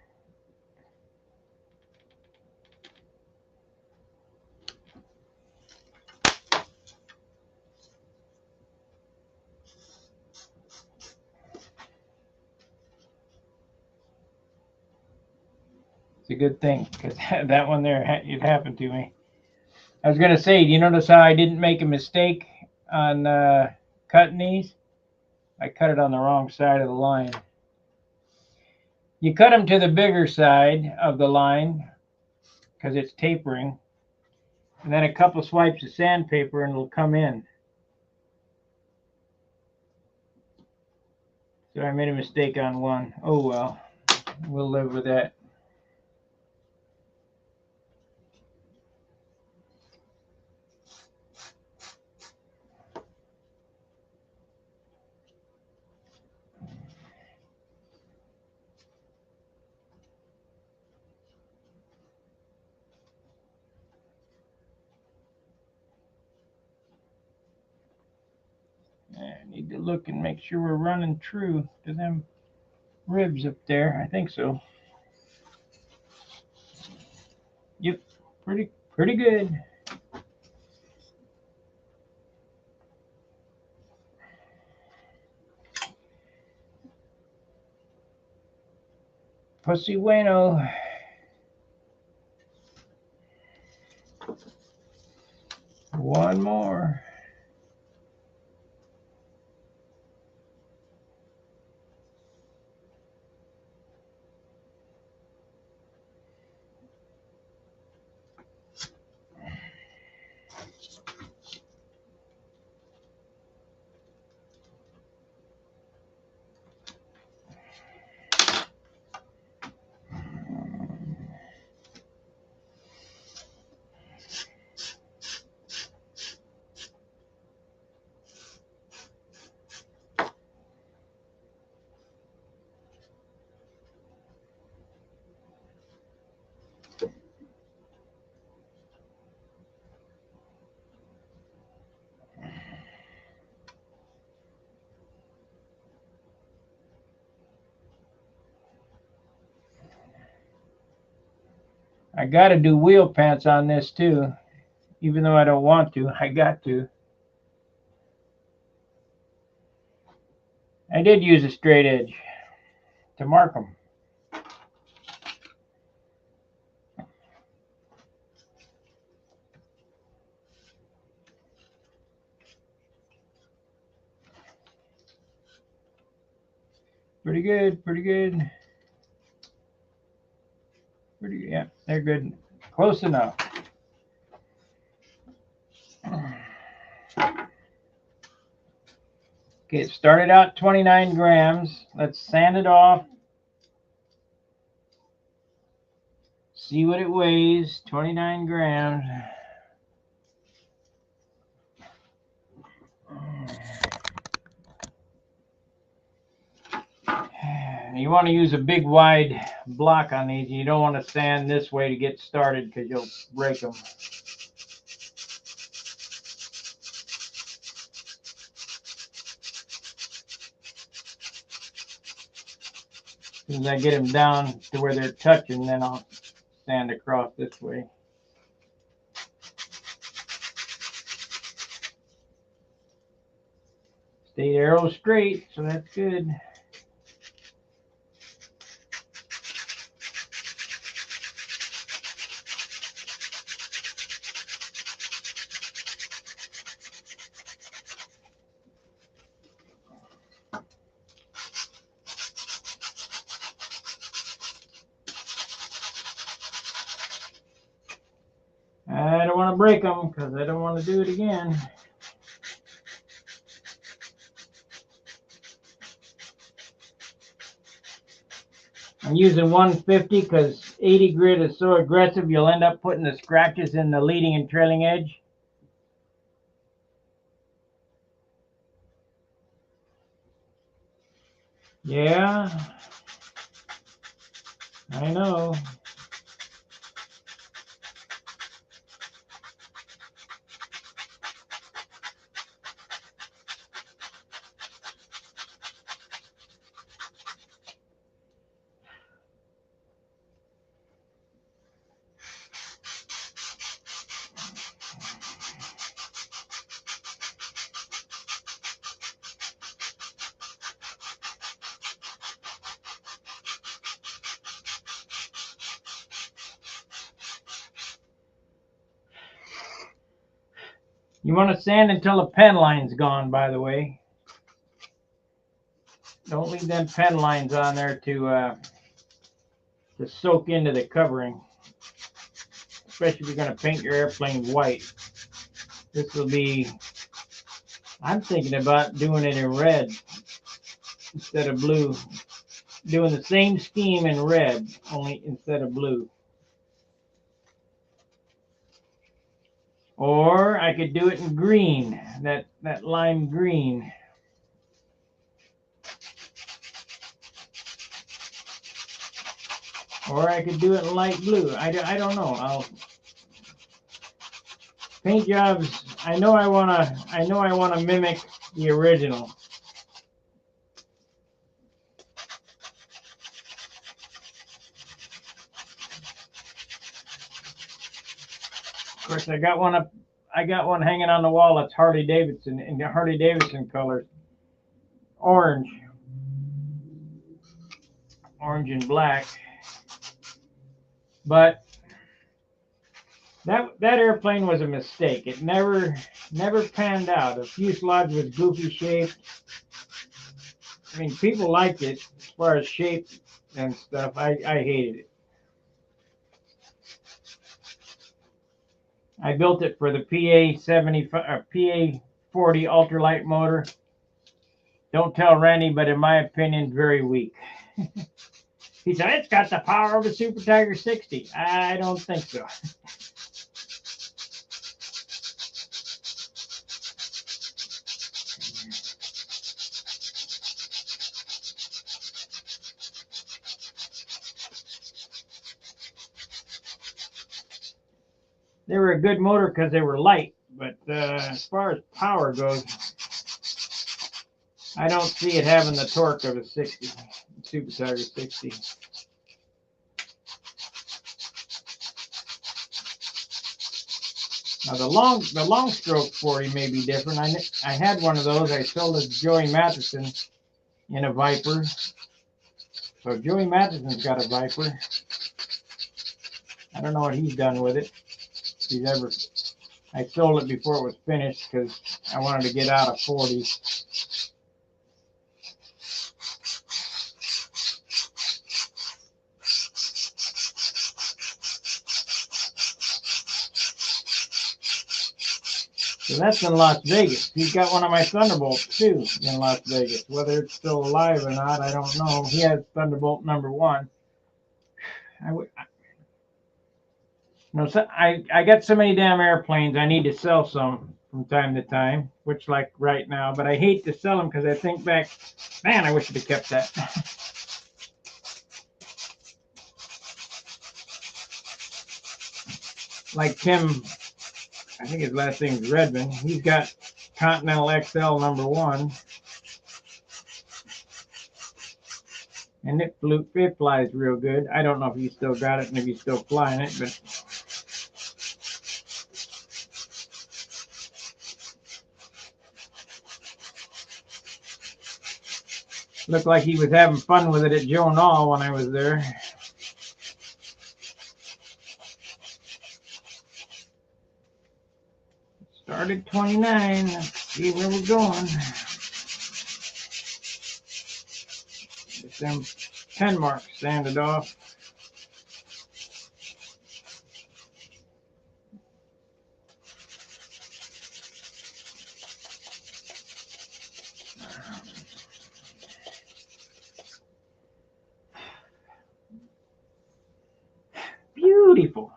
It's a good thing because that one there, it happened to me. I was going to say, do you notice how I didn't make a mistake on cutting these? I cut it on the wrong side of the line. You cut them to the bigger side of the line because it's tapering. And then a couple swipes of sandpaper and it'll come in. So I made a mistake on one. Oh well, we'll live with that. I need to look and make sure we're running true to them ribs up there. I think so. Yep, pretty good. Pussy bueno. One more. I got to do wheel pants on this too, even though I don't want to. I got to. I did use a straight edge to mark them. Pretty good, pretty good. Yeah, they're good. Close enough. Okay, it started out 29 grams. Let's sand it off. See what it weighs. 29 grams. You want to use a big wide block on these. You don't want to sand this way to get started because you'll break them. As soon as I get them down to where they're touching, then I'll sand across this way. Stay arrow straight, so that's good. I don't want to break them because I don't want to do it again. I'm using 150 because 80 grit is so aggressive you'll end up putting the scratches in the leading and trailing edge. Yeah, I know. You want to sand until the pen line's gone, by the way. Don't leave them pen lines on there to soak into the covering, especially if you're going to paint your airplane white. This will be, I'm thinking about doing it in red instead of blue. Doing the same scheme in red, only instead of blue. Or I could do it in green, that lime green. Or I could do it in light blue. I don't know. Paint jobs. I know I wanna mimic the original. Of course, I got one hanging on the wall. That's Harley Davidson in the Harley Davidson colors, orange and black. But that airplane was a mistake. It never panned out. The fuselage was goofy shaped. I mean, people liked it as far as shape and stuff. I hated it. I built it for the PA 40 ultralight motor. Don't tell Randy, but in my opinion, very weak. He said, it's got the power of a Super Tiger 60. I don't think so. They were a good motor because they were light, but as far as power goes, I don't see it having the torque of a 60, Super Tiger 60. Now the long stroke 40 may be different. I had one of those. I sold it to Joey Matheson in a Viper. So Joey Matheson's got a Viper. I don't know what he's done with it. I sold it before it was finished because I wanted to get out of 40. So that's in Las Vegas. He's got one of my Thunderbolts too in Las Vegas. Whether it's still alive or not, I don't know. He has Thunderbolt #1. I got so many damn airplanes. I need to sell some from time to time, which like right now. But I hate to sell them because I think back, man, I wish I'd have kept that. Like Tim, I think his last name is Redmond. He's got Continental XL #1. And it flies real good. I don't know if he's still got it and if he's still flying it, but looked like he was having fun with it at Joe Nall when I was there. Started 29. Let's see where we're going. Get them pen marks sanded off. Beautiful.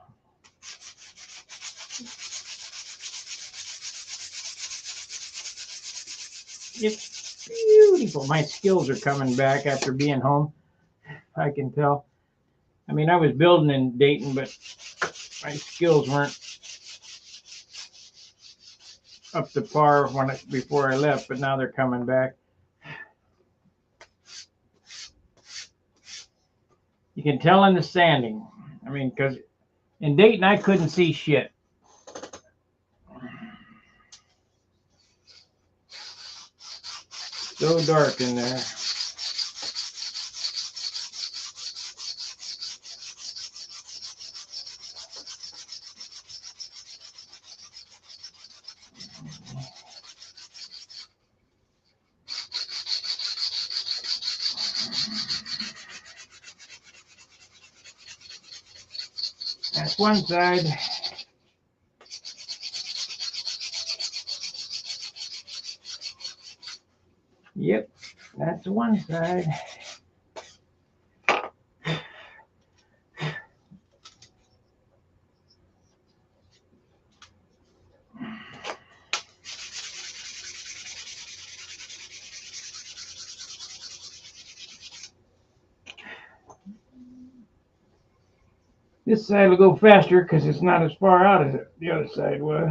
It's beautiful. My skills are coming back after being home. I can tell. I mean, I was building in Dayton, but my skills weren't up to par before I left, but now they're coming back. You can tell in the sanding. I mean, because in Dayton, I couldn't see shit. So dark in there. That's one side. Yep, that's one side. This side will go faster because it's not as far out as the other side was.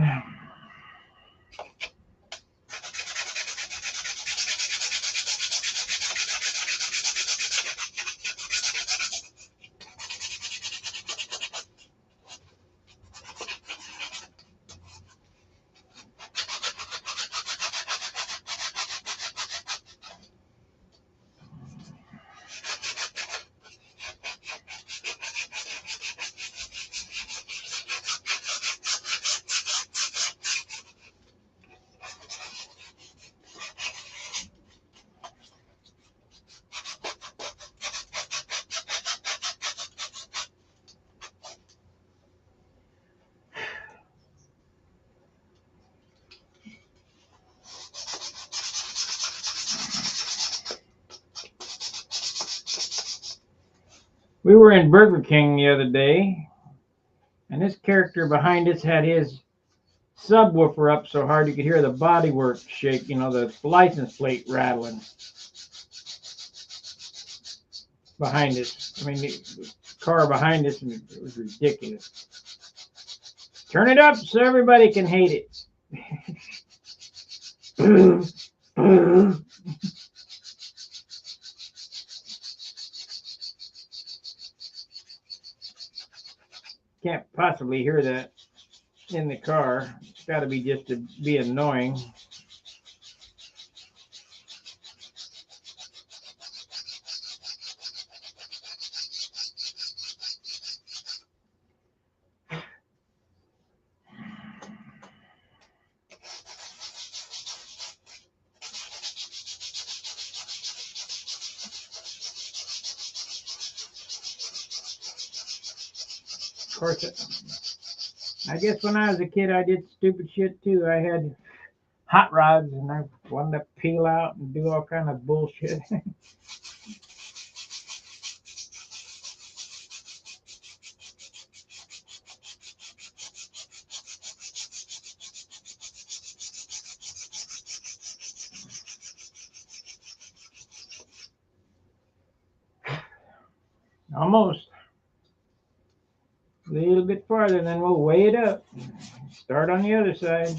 We were in Burger King the other day, and this character behind us had his subwoofer up so hard you could hear the bodywork shake, you know, the license plate rattling behind us. I mean, the car behind us, and it was ridiculous. Turn it up so everybody can hate it. Can't possibly hear that in the car. It's got to be just to be annoying. Of course, I guess when I was a kid, I did stupid shit too. I had hot rods, and I wanted to peel out and do all kind of bullshit. Almost. A little bit farther, and then we'll weigh it up. Start on the other side.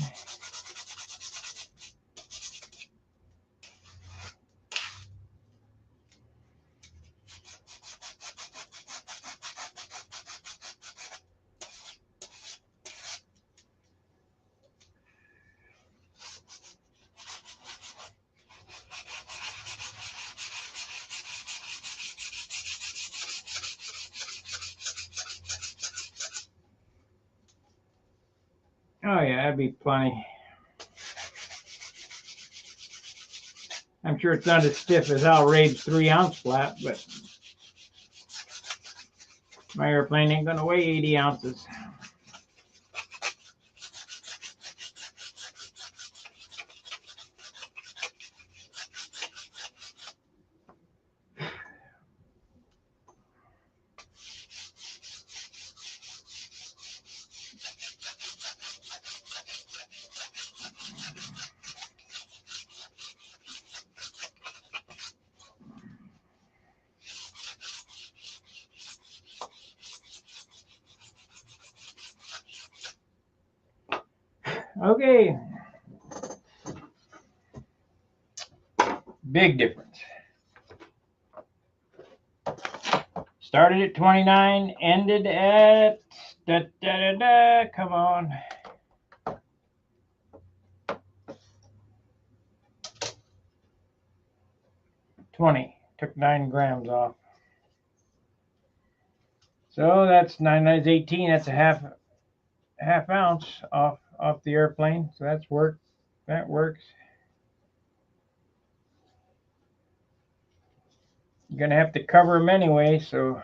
Oh yeah, that'd be plenty. I'm sure it's not as stiff as Al Raid's 3-ounce flap, but my airplane ain't gonna weigh 80 ounces. Okay. Big difference. Started at 29, ended at come on. 20. Took 9 grams off. So that's 9, that's 18. That's a half ounce off the airplane. So that's worked. That works. You're gonna have to cover them anyway, so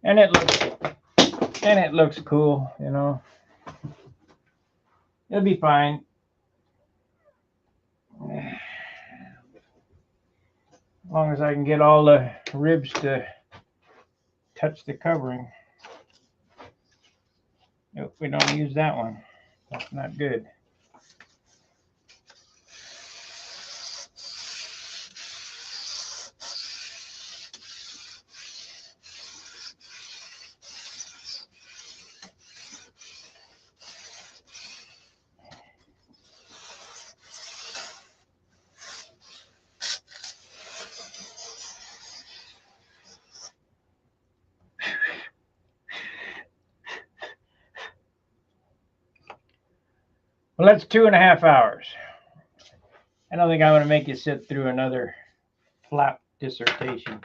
And it looks cool, you know. It'll be fine. As long as I can get all the ribs to touch the covering. Nope, we don't use that one. That's not good. Well, that's 2.5 hours. I don't think I want to make you sit through another flap dissertation.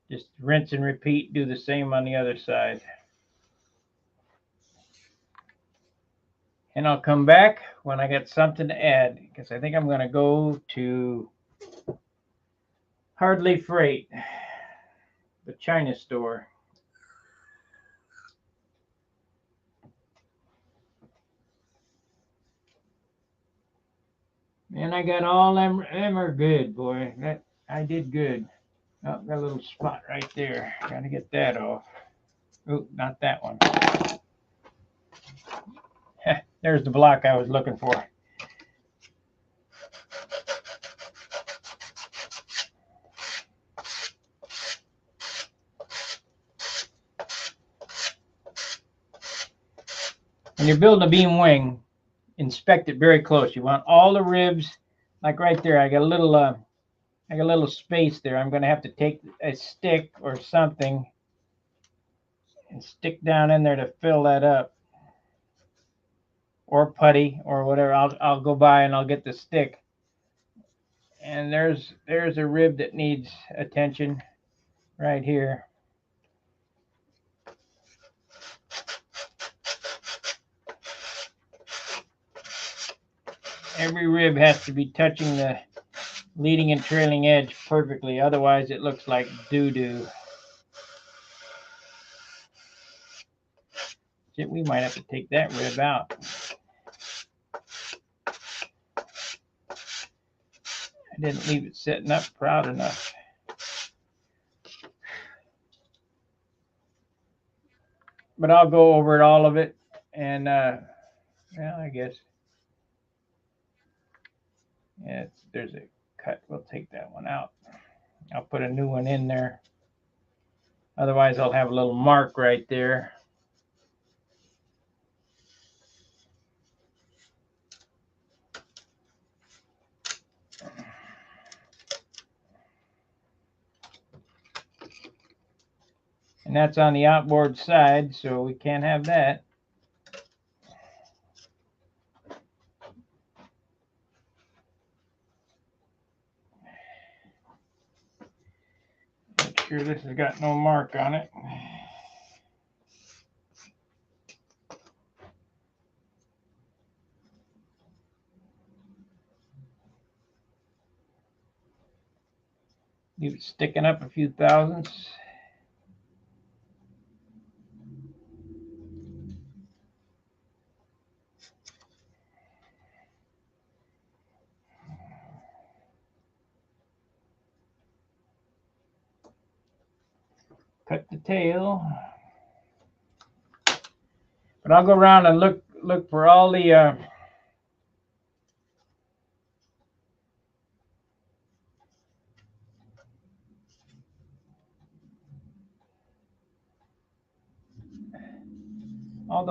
Just rinse and repeat, do the same on the other side. And I'll come back when I get something to add, because I think I'm going to go to Hardly Freight, the China store. And I got all them are good, boy. That I did good. Oh, got a little spot right there. Gotta get that off. Oh, not that one. There's the block I was looking for. When you're building a beam wing, inspect it very close. You want all the ribs, like right there. I got a little space there. I'm going to have to take a stick or something and stick down in there to fill that up, or putty or whatever. I'll go by and I'll get the stick. And there's a rib that needs attention right here. Every rib has to be touching the leading and trailing edge perfectly, otherwise it looks like doo-doo. Shit, we might have to take that rib out. I didn't leave it setting up proud enough. But I'll go over it, all of it, and well, I guess yeah, there's a cut. We'll take that one out. I'll put a new one in there. Otherwise, I'll have a little mark right there. And that's on the outboard side, so we can't have that. Make sure this has got no mark on it. Leave it sticking up a few thousandths. Cut the tail. But I'll go around and look for all the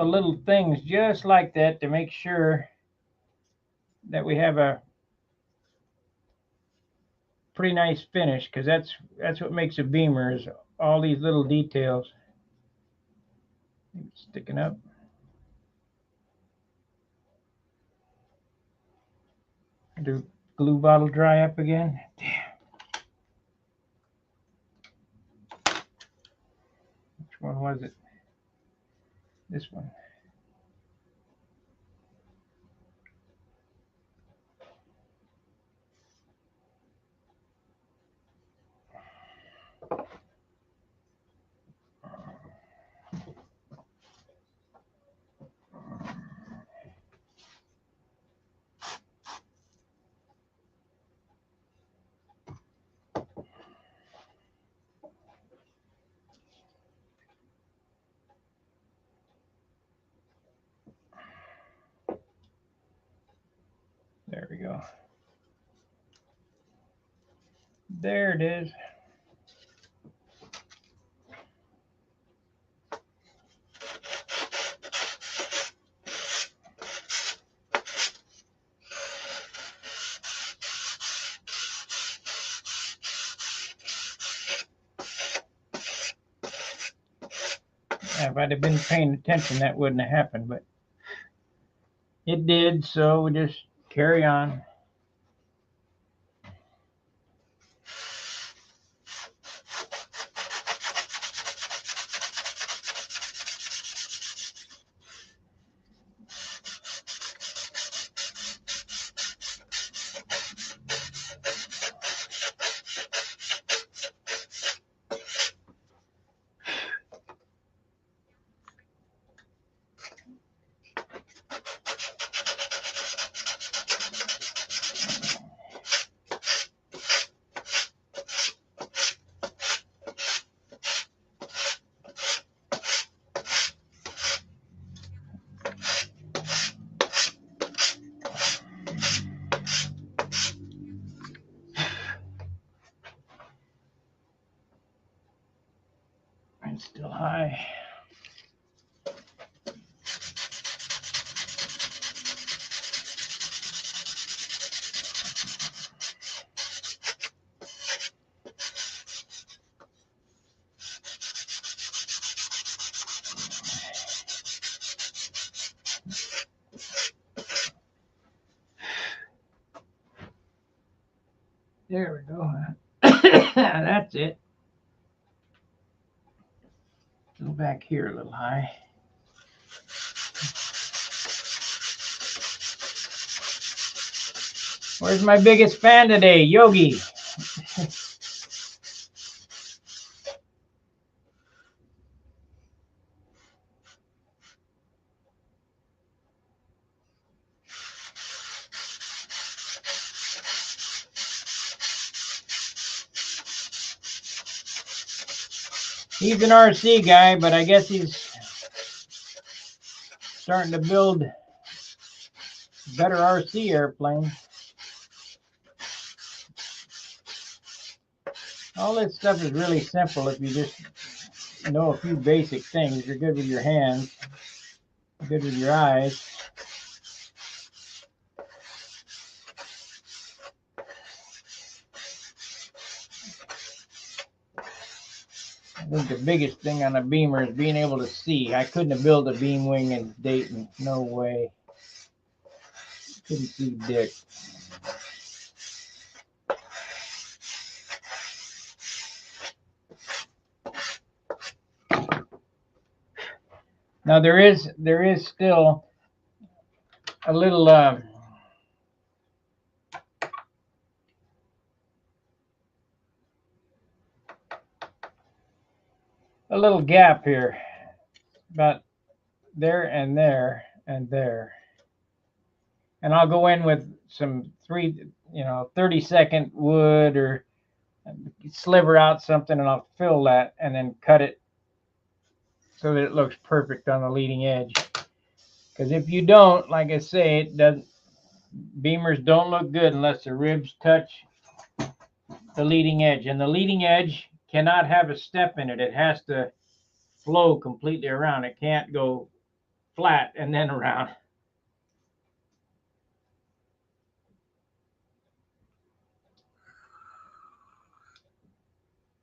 little things just like that to make sure that we have a pretty nice finish, because that's what makes a beamer, is all these little details. Sticking up. Do glue bottle dry up again? Damn. Which one was it? This one. There we go. There it is. If I'd have been paying attention, that wouldn't have happened, but it did, so we just carry on. It's still high. There we go. That's it. Go back here a little high. Where's my biggest fan today, Yogi? He's an RC guy, but I guess he's starting to build better RC airplanes. All this stuff is really simple if you just know a few basic things. You're good with your hands, good with your eyes. I think the biggest thing on a Beamer is being able to see. I couldn't have built a beam wing in Dayton. No way. Couldn't see dick. Now there is still a little gap here, about there and there and there, and I'll go in with some 30-second wood or sliver out something, and I'll fill that and then cut it so that it looks perfect on the leading edge. Because if you don't, like I say, it doesn't. Beamers don't look good unless the ribs touch the leading edge, and the leading edge cannot have a step in it. It has to flow completely around. It can't go flat and then around.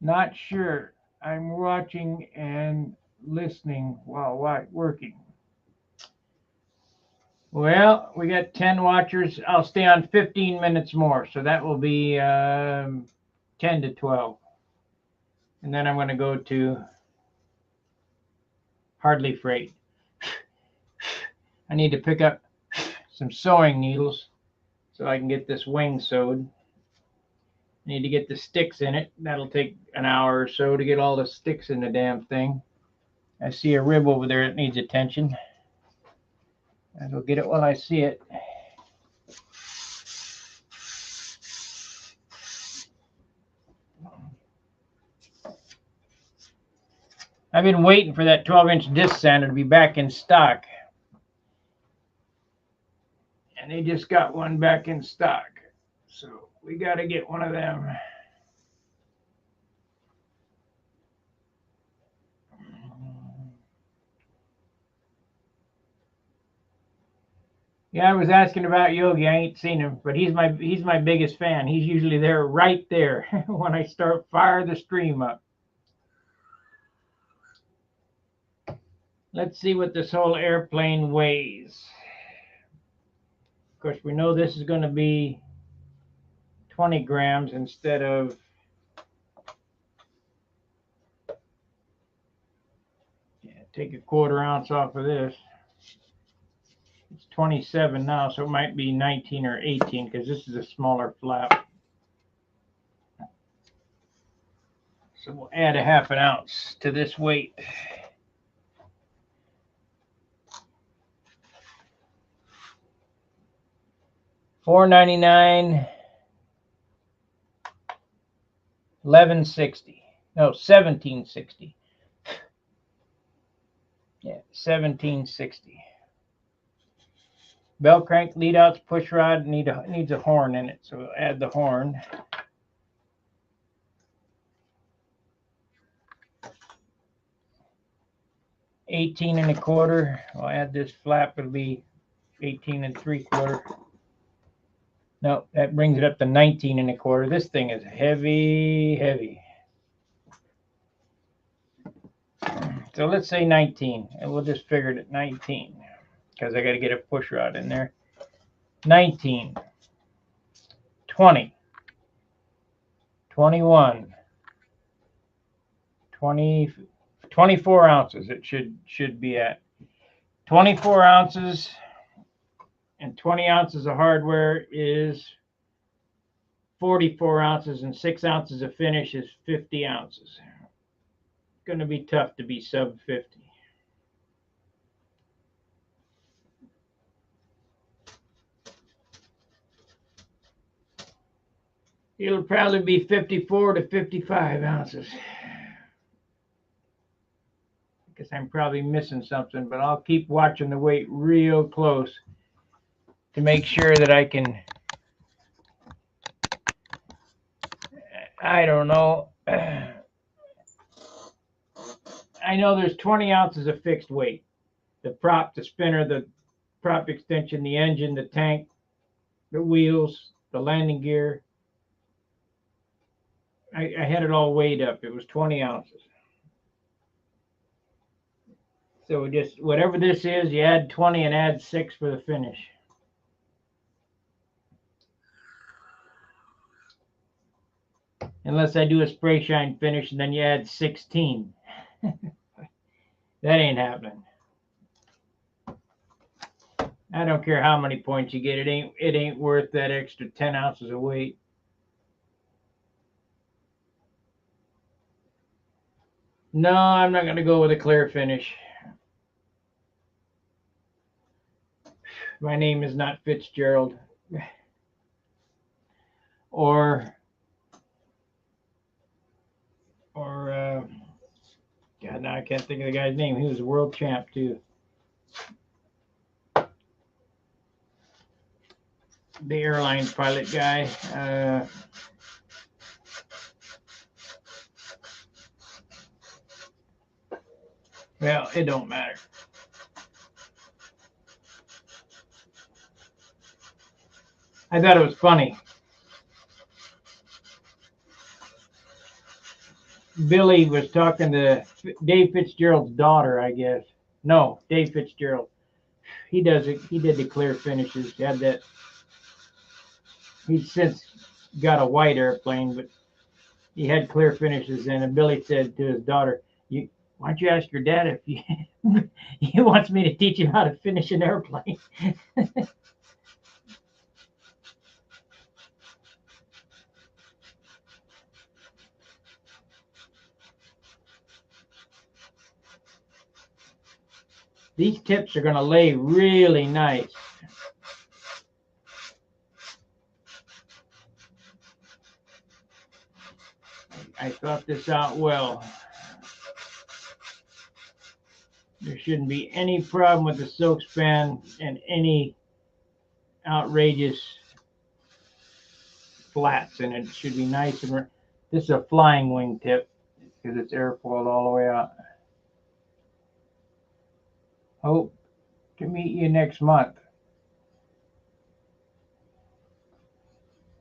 Not sure. I'm watching and listening while working. Well, we got 10 watchers. I'll stay on 15 minutes more, so that will be 10 to 12. And then I'm going to go to Hardly Freight. I need to pick up some sewing needles so I can get this wing sewed. I need to get the sticks in it. That'll take an hour or so to get all the sticks in the damn thing. I see a rib over there that needs attention. I'll get it while I see it. I've been waiting for that 12-inch disc sander to be back in stock. And they just got one back in stock. So we got to get one of them. Yeah, I was asking about Yogi. I ain't seen him, but he's my biggest fan. He's usually there, right there, when I start fire the stream up. Let's see what this whole airplane weighs. Of course, we know this is going to be 20 grams instead of take a 1/4 ounce off of this. It's 27 now, so it might be 19 or 18 because this is a smaller flap. So we'll add a 1/2 ounce to this weight. $4.99, $11.60. No, $17.60. Yeah, $17.60. Bell crank, lead outs, push rod needs a horn in it, so we'll add the horn. $18 1/4. I'll add this flap. It'll be 18 3/4. No, that brings it up to 19 1/4. This thing is heavy, heavy. So let's say 19, and we'll just figure it at 19 because I got to get a push rod in there. 19, 20, 21, 20, 24 ounces it should be at. 24 ounces and 20 ounces of hardware is 44 ounces, and 6 ounces of finish is 50 ounces. It's going to be tough to be sub 50. It'll probably be 54 to 55 ounces. Because I'm probably missing something, but I'll keep watching the weight real close to make sure that I can, I don't know. I know there's 20 ounces of fixed weight. The prop, the spinner, the prop extension, the engine, the tank, the wheels, the landing gear. I had it all weighed up. It was 20 ounces. So just whatever this is, you add 20 and add 6 for the finish. Unless I do a spray shine finish and then you add 16. That ain't happening. I don't care how many points you get. It ain't worth that extra 10 ounces of weight. No, I'm not going to go with a clear finish. My name is not Fitzgerald. Or God, now I can't think of the guy's name. He was a world champ too. The airline pilot guy. Well, it don't matter. I thought it was funny. Billy was talking to Dave Fitzgerald's daughter, I guess. No, Dave Fitzgerald. He does it. He did the clear finishes. He had that. He's since got a white airplane, but he had clear finishes in. And Billy said to his daughter, "Why don't you ask your dad if he wants me to teach him how to finish an airplane?" These tips are going to lay really nice. I thought this out well. There shouldn't be any problem with the silk span and any outrageous flats, and it should be nice and. This is a flying wingtip because it's airfoiled all the way out. Hope to meet you next month.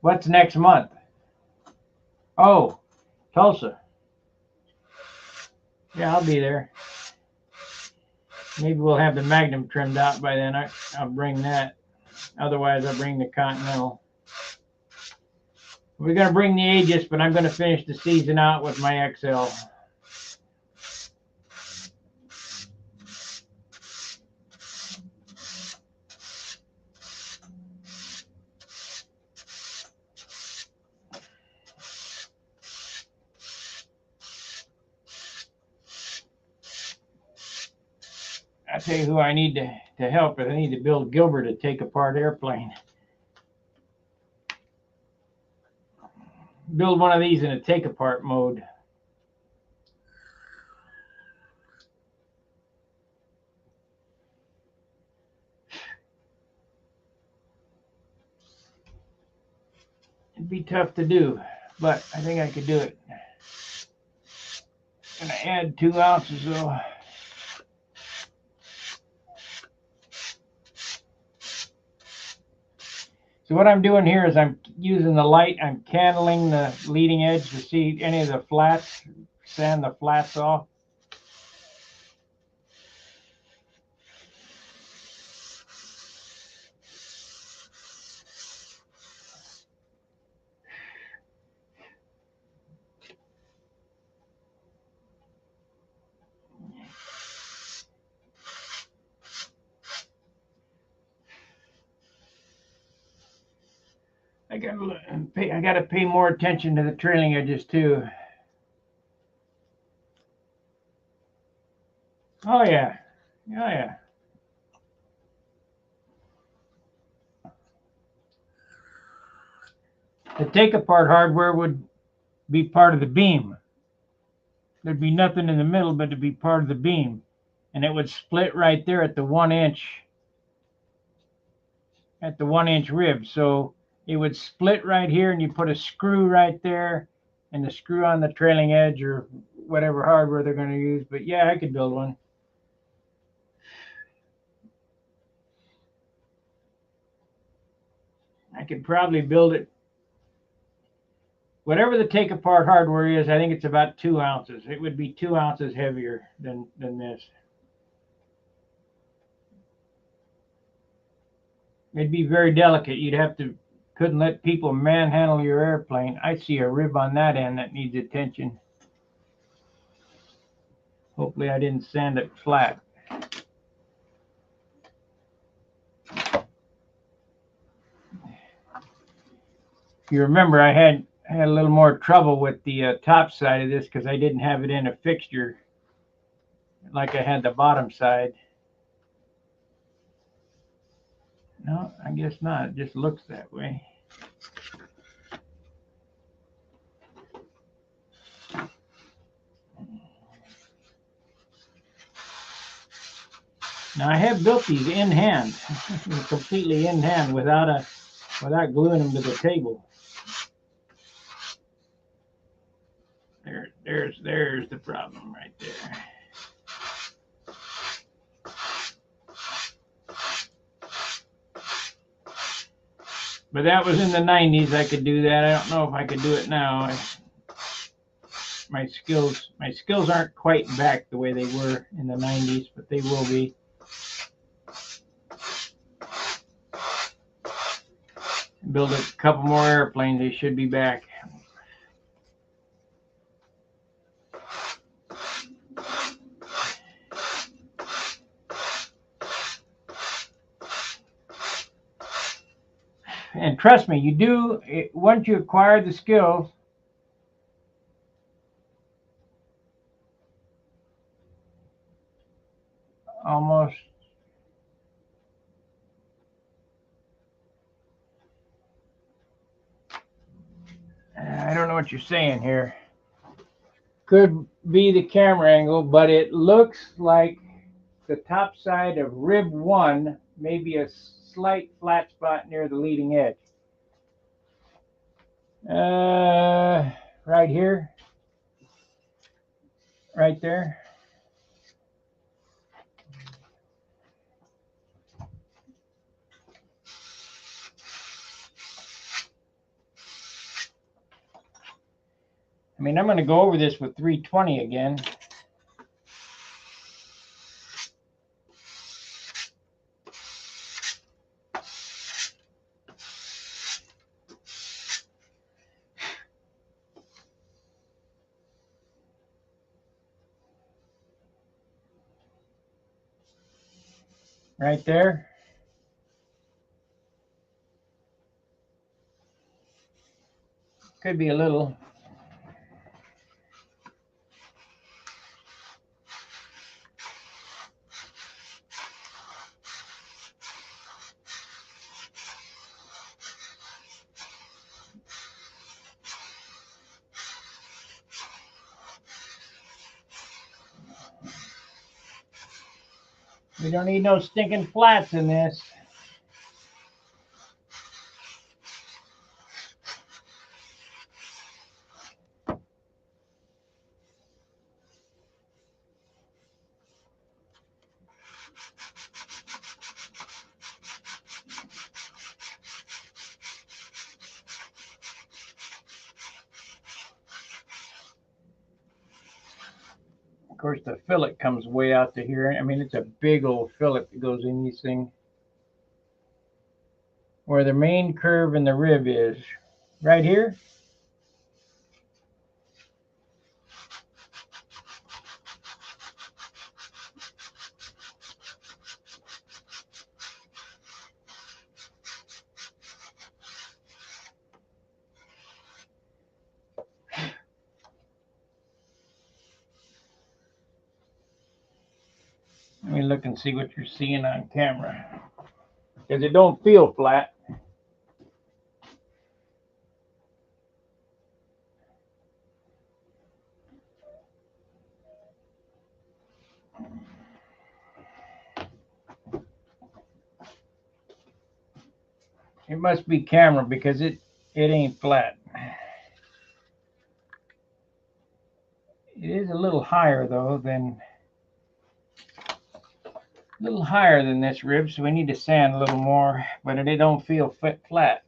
What's next month? Oh, Tulsa. Yeah, I'll be there. Maybe we'll have the Magnum trimmed out by then. I'll bring that. Otherwise, I'll bring the Continental. We're going to bring the Aegis, but I'm going to finish the season out with my XL. I tell you who I need to help is I need to build Gilbert a take apart airplane. Build one of these in a take apart mode. It'd be tough to do, but I think I could do it. I'm gonna add 2 ounces though. So what I'm doing here is I'm using the light, I'm candling the leading edge to see any of the flats, sand the flats off. I gotta pay more attention to the trailing edges too. Oh yeah, oh yeah. The take apart hardware would be part of the beam. There'd be nothing in the middle but to be part of the beam, and it would split right there at the 1 inch. At the 1 inch rib, so it would split right here, and you put a screw right there, and the screw on the trailing edge or whatever hardware they're going to use. But yeah, I could build one. I could probably build it. Whatever the take apart hardware is, I think it's about 2 ounces. It would be 2 ounces heavier than this. It'd be very delicate. You'd have to, couldn't let people manhandle your airplane. I see a rib on that end that needs attention. Hopefully I didn't sand it flat. If you remember, I had a little more trouble with the top side of this because I didn't have it in a fixture like I had the bottom side. No, I guess not. It just looks that way. Now I have built these in hand, completely in hand without gluing them to the table. There's the problem right there. But that was in the 90s. I could do that. I don't know if I could do it now. My skills aren't quite back the way they were in the 90s, but they will be. Build a couple more airplanes, they should be back. And trust me, you do, once you acquire the skills, almost. I don't know what you're saying here. Could be the camera angle, but it looks like the top side of rib 1, maybe a slight flat spot near the leading edge. Right here, right there. I mean, I'm going to go over this with 320 again. Right there. Could be a little. We don't need no stinking flats in this. Of course, the fillet comes way out to here. I mean, it's a big old fillet that goes in these things. Where the main curve and the rib is. Right here. Let me look and see what you're seeing on camera. Because it don't feel flat. It must be camera because it ain't flat. It is a little higher though than this rib, so we need to sand a little more, but it don't feel flat.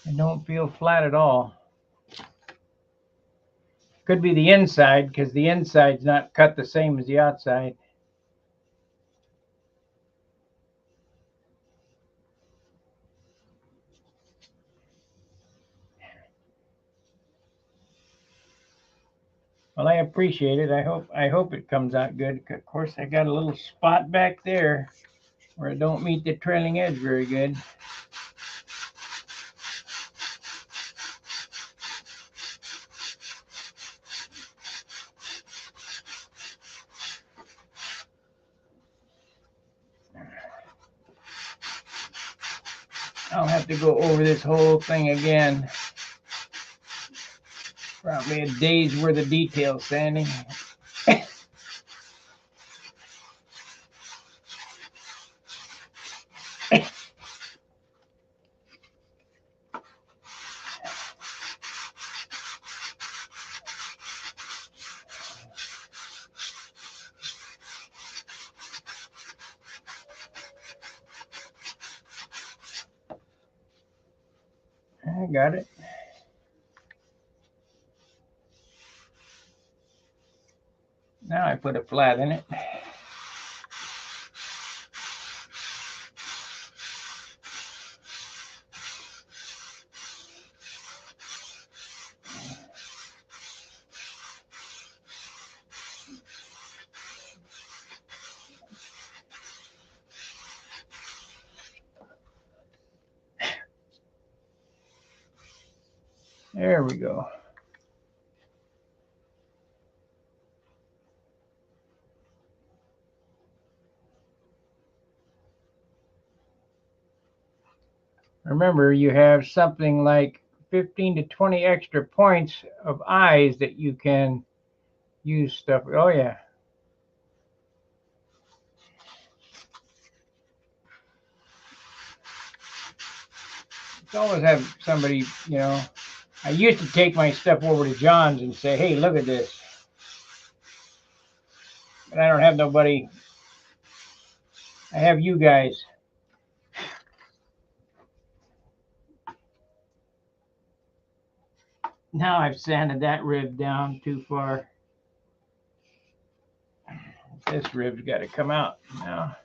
It don't feel flat at all. Could be the inside because the inside's not cut the same as the outside. Well, I appreciate it. I hope it comes out good. Of course, I got a little spot back there where it don't meet the trailing edge very good. I'll have to go over this whole thing again. Probably a day's worth of detail sanding. I got it. Now I put a flat in it. There we go. Remember, you have something like 15 to 20 extra points of eyes that you can use stuff. Oh, yeah. It's always have somebody, you know. I used to take my stuff over to John's and say, hey, look at this. But I don't have nobody. I have you guys. Now I've sanded that rib down too far. This rib's got to come out now.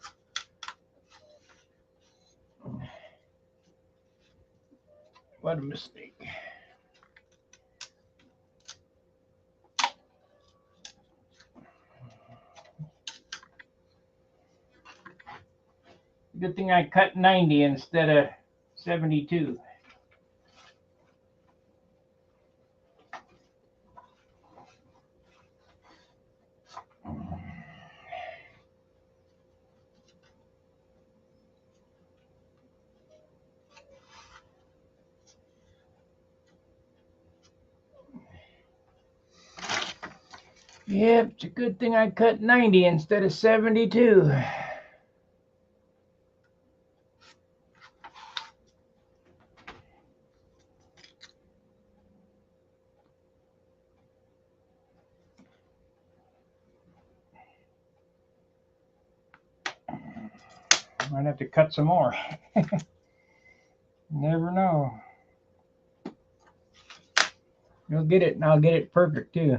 What a mistake. Good thing I cut 90 instead of 72. Yep, it's a good thing I cut 90 instead of 72. Might have to cut some more. Never know. You'll get it, and I'll get it perfect too.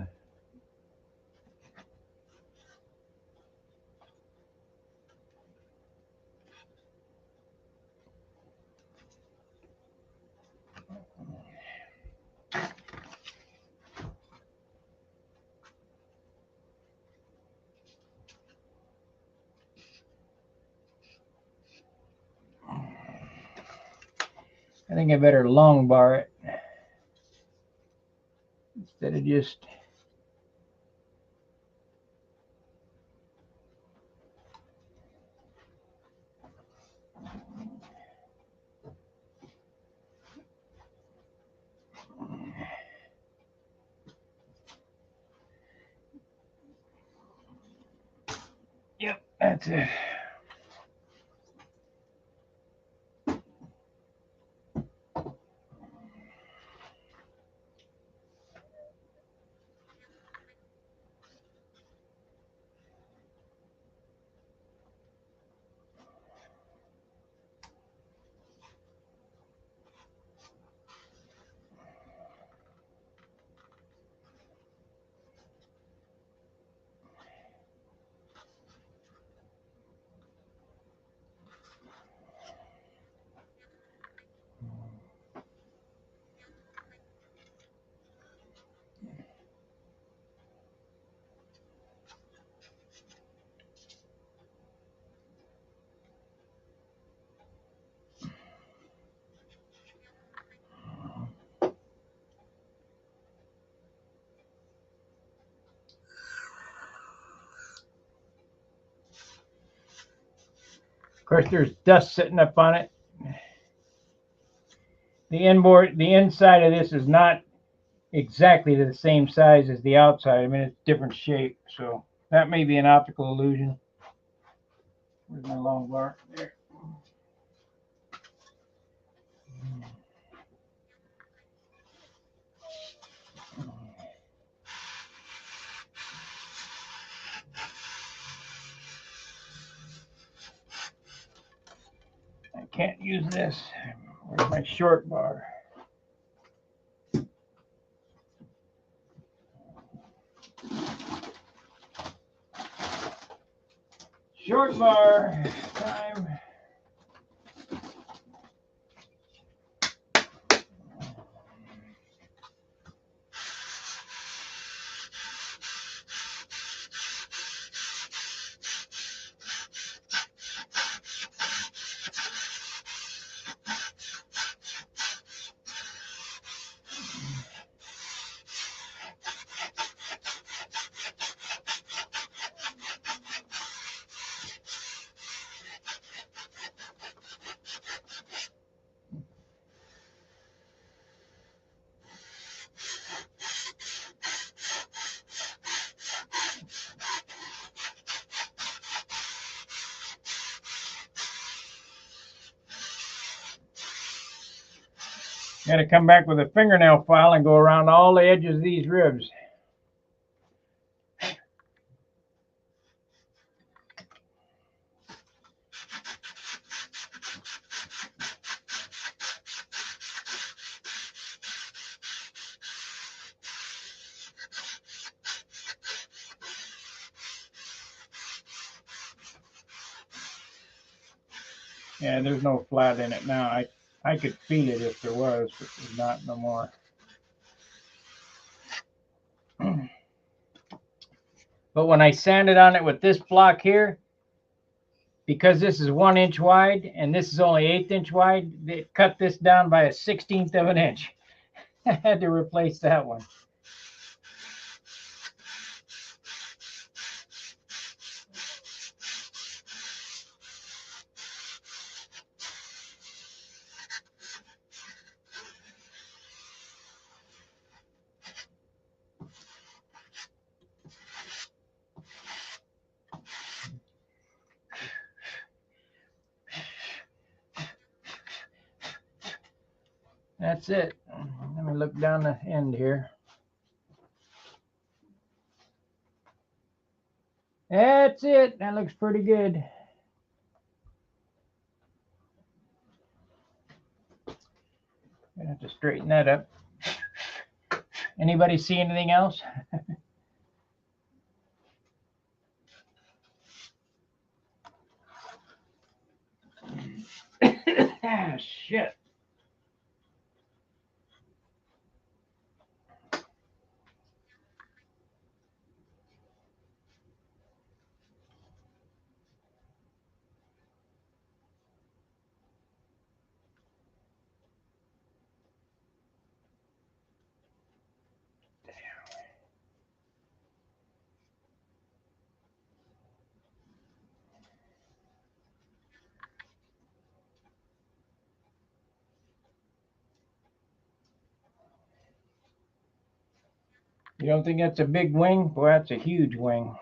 I think I better long bar it instead of just. Yep, that's it. Of course, there's dust sitting up on it. The inside of this is not exactly the same size as the outside. I mean, it's different shape, so that may be an optical illusion. Where's my long bar? There. I can't use this. Where's my short bar? Short bar time. Got to come back with a fingernail file and go around all the edges of these ribs. Yeah, there's no flat in it now. I could feel it if there was, but there's not no more. But when I sanded on it with this block here, because this is 1 inch wide and this is only 1/8 inch wide, they cut this down by a 1/16 of an inch. I had to replace that one. That's it. Let me look down the end here. That's it. That looks pretty good. I have to straighten that up. Anybody see anything else? Ah, shit. You don't think that's a big wing? Boy, that's a huge wing.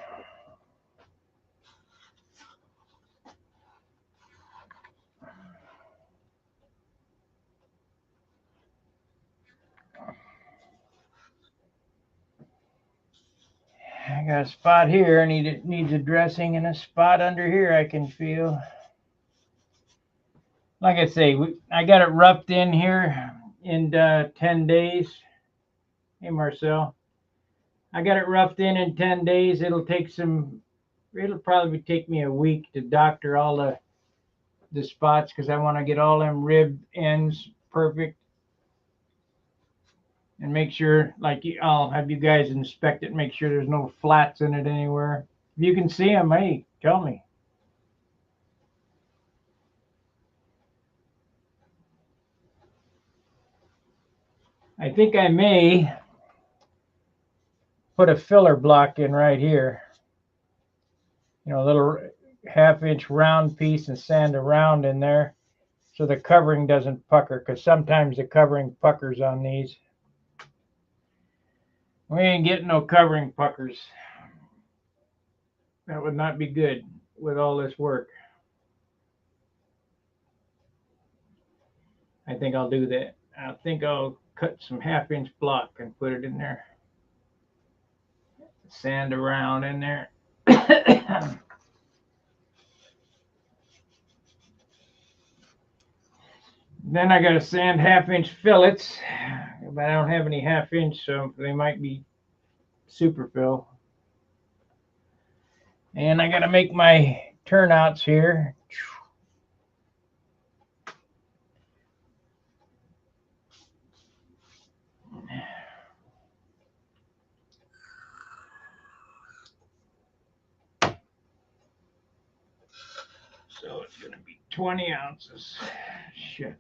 I got a spot here. Needs addressing, and a spot under here I can feel. Like I say, I got it roughed in here in 10 days. Hey, Marcel. I got it roughed in 10 days. It'll probably take me a week to doctor all the spots because I want to get all them rib ends perfect and make sure, like, I'll have you guys inspect it, make sure there's no flats in it anywhere. If you can see them, hey, tell me. I think I may put a filler block in right here. You know, a little 1/2 inch round piece and sand around in there so the covering doesn't pucker, because sometimes the covering puckers on these. We ain't getting no covering puckers. That would not be good with all this work. I think I'll do that. I think I'll cut some 1/2 inch block and put it in there. Sand around in there. Then I got to sand 1/2 inch fillets, but I don't have any 1/2 inch, so they might be super fill. And I got to make my turnouts here. So it's going to be 20 ounces. Shit.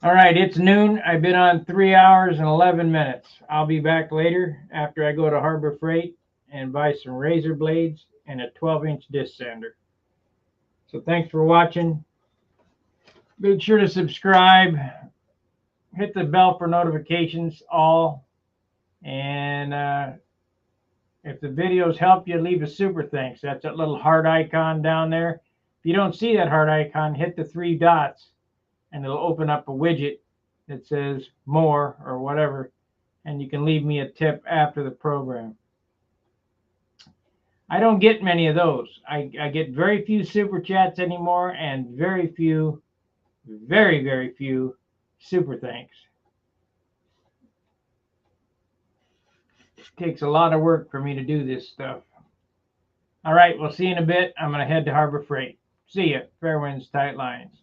All right, it's noon. I've been on 3 hours and 11 minutes. I'll be back later after I go to Harbor Freight and buy some razor blades and a 12-inch disc sander. So thanks for watching. Make sure to subscribe. Hit the bell for notifications, all. And if the videos help you, leave a super thanks. That's that little heart icon down there. If you don't see that heart icon, hit the 3 dots and it'll open up a widget that says more or whatever, and you can leave me a tip after the program. I don't get many of those. I get very few super chats anymore, and very few, very few super thanks. It takes a lot of work for me to do this stuff. All right, we'll see you in a bit. I'm going to head to Harbor Freight. See ya. Fair winds, tight lines.